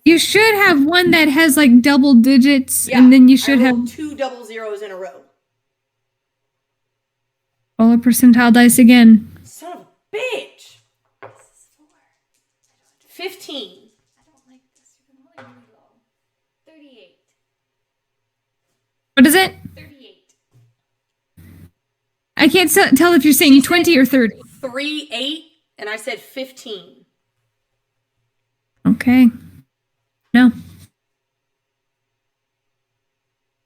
You should have one that has like double digits, Yeah, and then you should I have rolled 2 double zeros in a row. roll a percentile dice again. Son of a bitch! This is 4. 15. I don't like this. You're rolling really low. 38. What is it? 38. I can't tell if you're saying 20 or 30. 3, 8, and I said 15. Okay. No.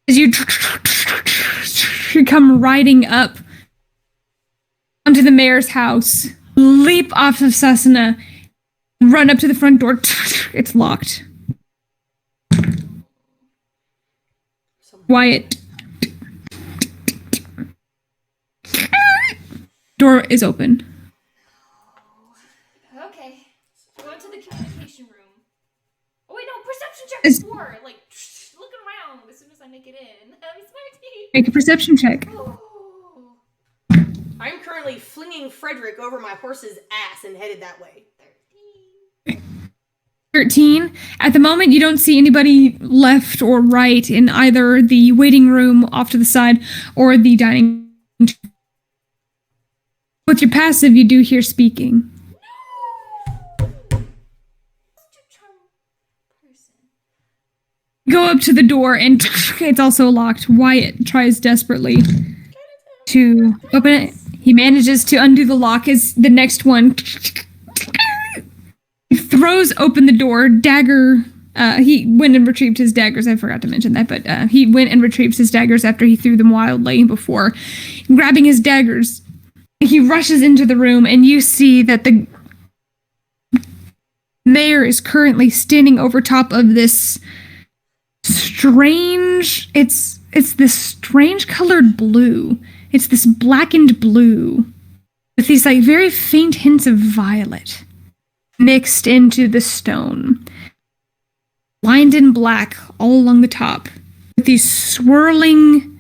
As you come riding up onto the mayor's house, leap off of Sasana, run up to the front door. It's locked. Wyatt. Door is open. Okay. Go into the communication room. Oh wait, no, perception check Is- before. Like, looking around as soon as I make it in. I'm smarty. Make a perception check. Oh. I'm currently flinging Frederick over my horse's ass and headed that way. 13. 13. At the moment, you don't see anybody left or right in either the waiting room off to the side or the dining. With your passive, you do hear speaking. Too charm person. Go up to the door and it's also locked. Wyatt tries desperately to open it. He manages to undo the lock as the next one. He throws open the door. Dagger. He went and retrieved his daggers. I forgot to mention that, but he went and retrieved his daggers after he threw them wildly before. Grabbing his daggers, he rushes into the room, and you see that the mayor is currently standing over top of this strange. It's this strange colored blue. It's this blackened blue with these like very faint hints of violet mixed into the stone. Lined in black all along the top with these swirling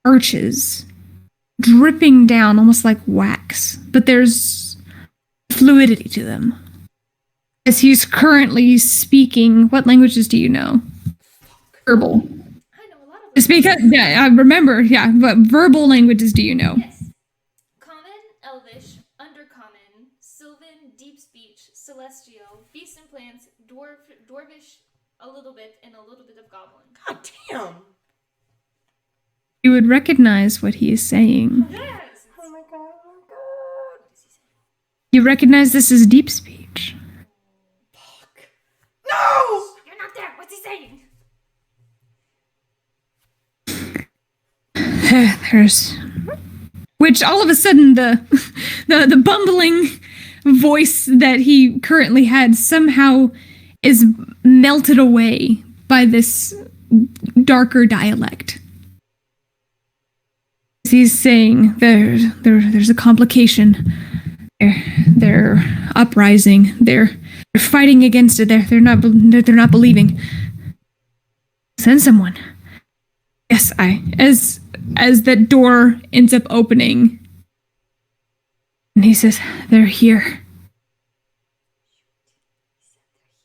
arches dripping down almost like wax. But there's fluidity to them. As he's currently speaking, what languages do you know? Verbal. I know a lot of Just because, yeah, I remember, yeah, what verbal languages do you know? Yes. Common, Elvish, Undercommon, Sylvan, Deep Speech, Celestial, Beasts and Plants, Dwarvish, a little bit, and a little bit of Goblin. God damn. You would recognize what he is saying. Yes! Oh my god, oh my god. What is he saying? You recognize this as deep speech. Fuck. No! You're not there! What's he saying? There's, which all of a sudden the bumbling voice that he currently had somehow is melted away by this darker dialect. He's saying there's a complication. They're uprising. They're fighting against it. They're not believing. Send someone. Yes, as that door ends up opening, and he says, "They're here,"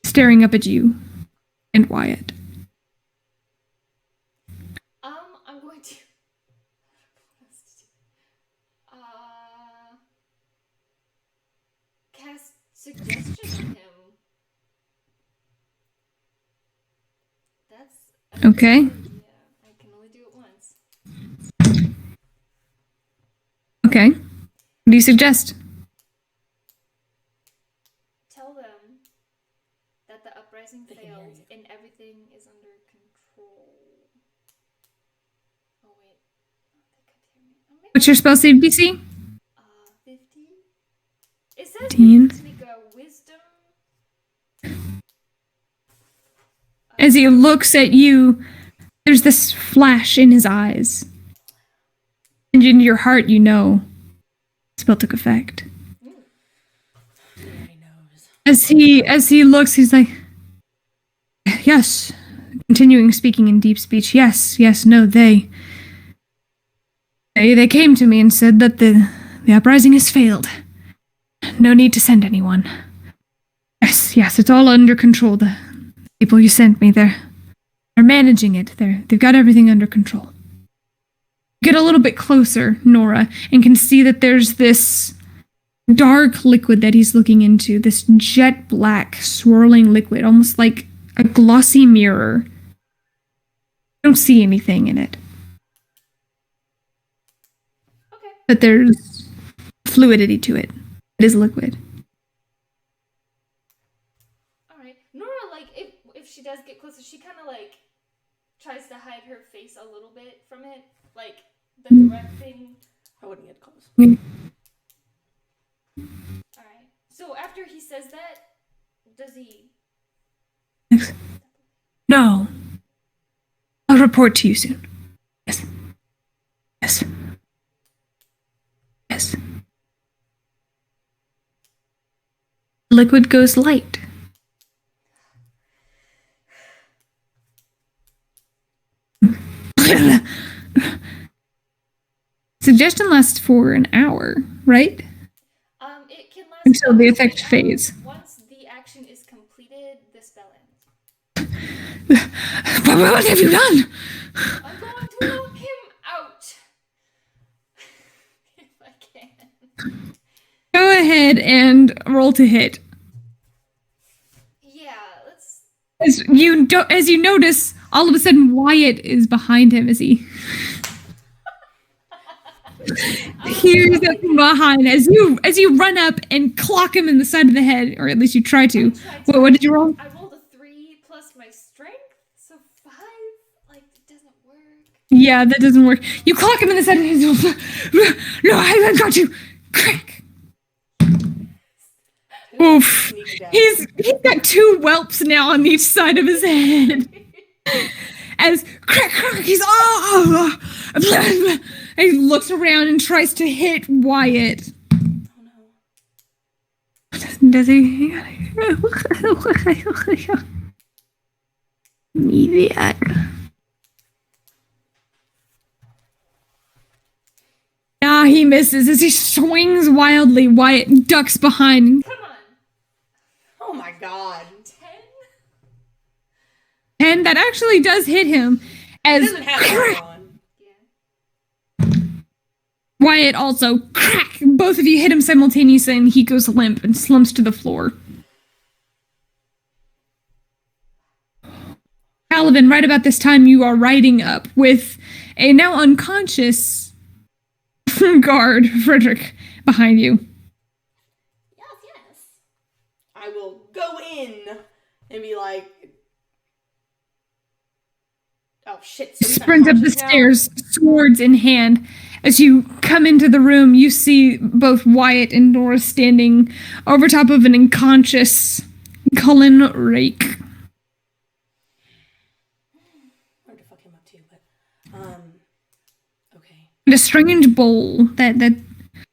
staring up at you and Wyatt. I'm going to. Cast suggestion on him. That's Okay. Yeah, I can only do it once. Okay. What do you suggest? Tell them that the uprising They can hear failed you. and everything is under control. Oh wait, they could hear me. Oh, maybe What's your spell save DC? 50. It says 15. to make a wisdom. As he looks at you, there's this flash in his eyes. And in your heart, you know the spell took effect. He knows. As he looks, he's like, yes. Continuing speaking in deep speech. Yes, no, they came to me and said that the uprising has failed. No need to send anyone. Yes, it's all under control. The people you sent me, they're managing it. They've got everything under control. Get a little bit closer, Nora, and can see that there's this dark liquid that he's looking into, this jet black swirling liquid, almost like a glossy mirror. You don't see anything in it, Okay. but there's fluidity to it. It is liquid. All right. Nora, like, if she does get closer, she kind of like tries to hide her face a little bit from it, like the direct thing. I wouldn't get close. All right. So after he says that, does he? No. I'll report to you soon. Yes. Yes. Yes. Liquid goes light. Suggestion lasts for an hour, right? It can last Until the up to effect an hour. fades. Once the action is completed, the spell ends. What have you done? I'm going to lock him out. If I can. Go ahead and roll to hit. Yeah, let's. As you notice, all of a sudden Wyatt is behind him as he hears it from behind as you run up and clock him in the side of the head, or at least you try to. What did you roll? I rolled a 3 plus my strength, so 5. Like, it doesn't work. Yeah, that doesn't work. You clock him in the side of the head. No, I got you. Crack. Oof. He's got 2 whelps now on each side of his head. As crack, he's and he looks around and tries to hit Wyatt. Oh no. Does he? Mediac. he misses as he swings wildly. Wyatt ducks behind. Come on. Oh my god. 10? And that actually does hit him. He As doesn't have armor on. Yeah. Wyatt also crack. Both of you hit him simultaneously, and he goes limp and slumps to the floor. Talavin, right about this time, you are riding up with a now unconscious guard, Frederick, behind you. Yes. I will go in and be like, oh shit. So he's Sprint up the unconscious now? stairs, swords in hand. As you come into the room, you see both Wyatt and Nora standing over top of an unconscious Cullen Rake. Hard to fuck him up too, but okay. And a strange bowl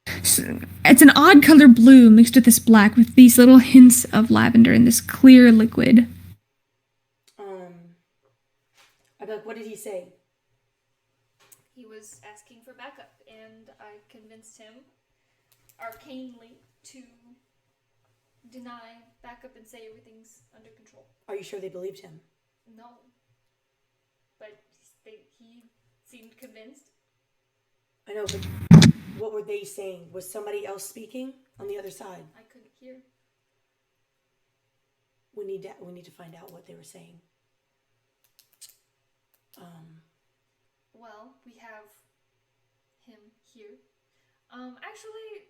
it's an odd color blue mixed with this black with these little hints of lavender in this clear liquid. I'd be like, what did he say? He was asking for backup, and I convinced him arcanely to deny backup and say everything's under control. Are you sure they believed him? No. But he seemed convinced. I know, but what were they saying? Was somebody else speaking on the other side? I couldn't hear. We need to find out what they were saying. Well, we have him here. Actually,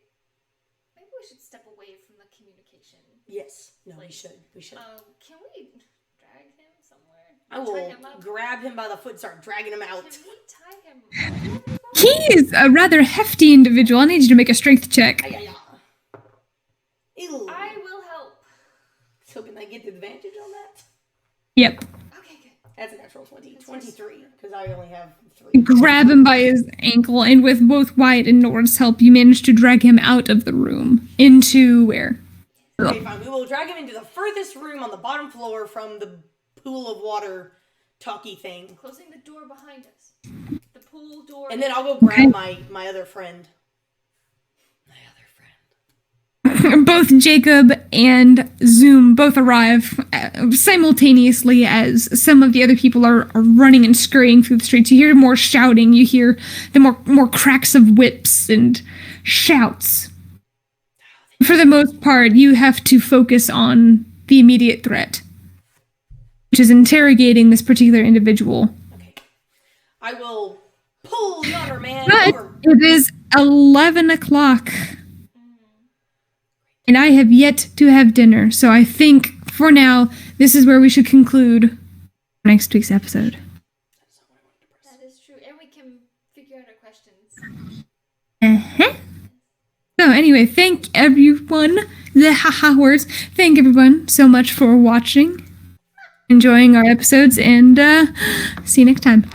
maybe we should step away from the communication. Yes. No, we Like, should. We should. Can we drag him somewhere? I Tie will him up? grab him by the foot and start dragging him out. Can we tie him up? He is a rather hefty individual. I need you to make a strength check. Ew. I will help. So can I get the advantage on that? Yep. Okay, good. That's a natural 20. 23, because I only have 3. Grab him by his ankle, and with both Wyatt and Nora's help, you manage to drag him out of the room. Into where? Okay, fine. We will drag him into the furthest room on the bottom floor from the pool of water talkie thing. Closing the door behind us. The pool door. And then I'll go grab my other friend. My other friend. Both Jacob and Zoom both arrive simultaneously as some of the other people are running and scurrying through the streets. You hear more shouting. You hear the more cracks of whips and shouts. For the most part, you have to focus on the immediate threat, which is interrogating this particular individual. Okay. I will pull yonder man But over. it is 11 o'clock. And I have yet to have dinner, so I think, for now, this is where we should conclude next week's episode. That is true. And we can figure out our questions. Uh-huh. So anyway, thank everyone, the haha words, thank everyone so much for watching, enjoying our episodes, and see you next time.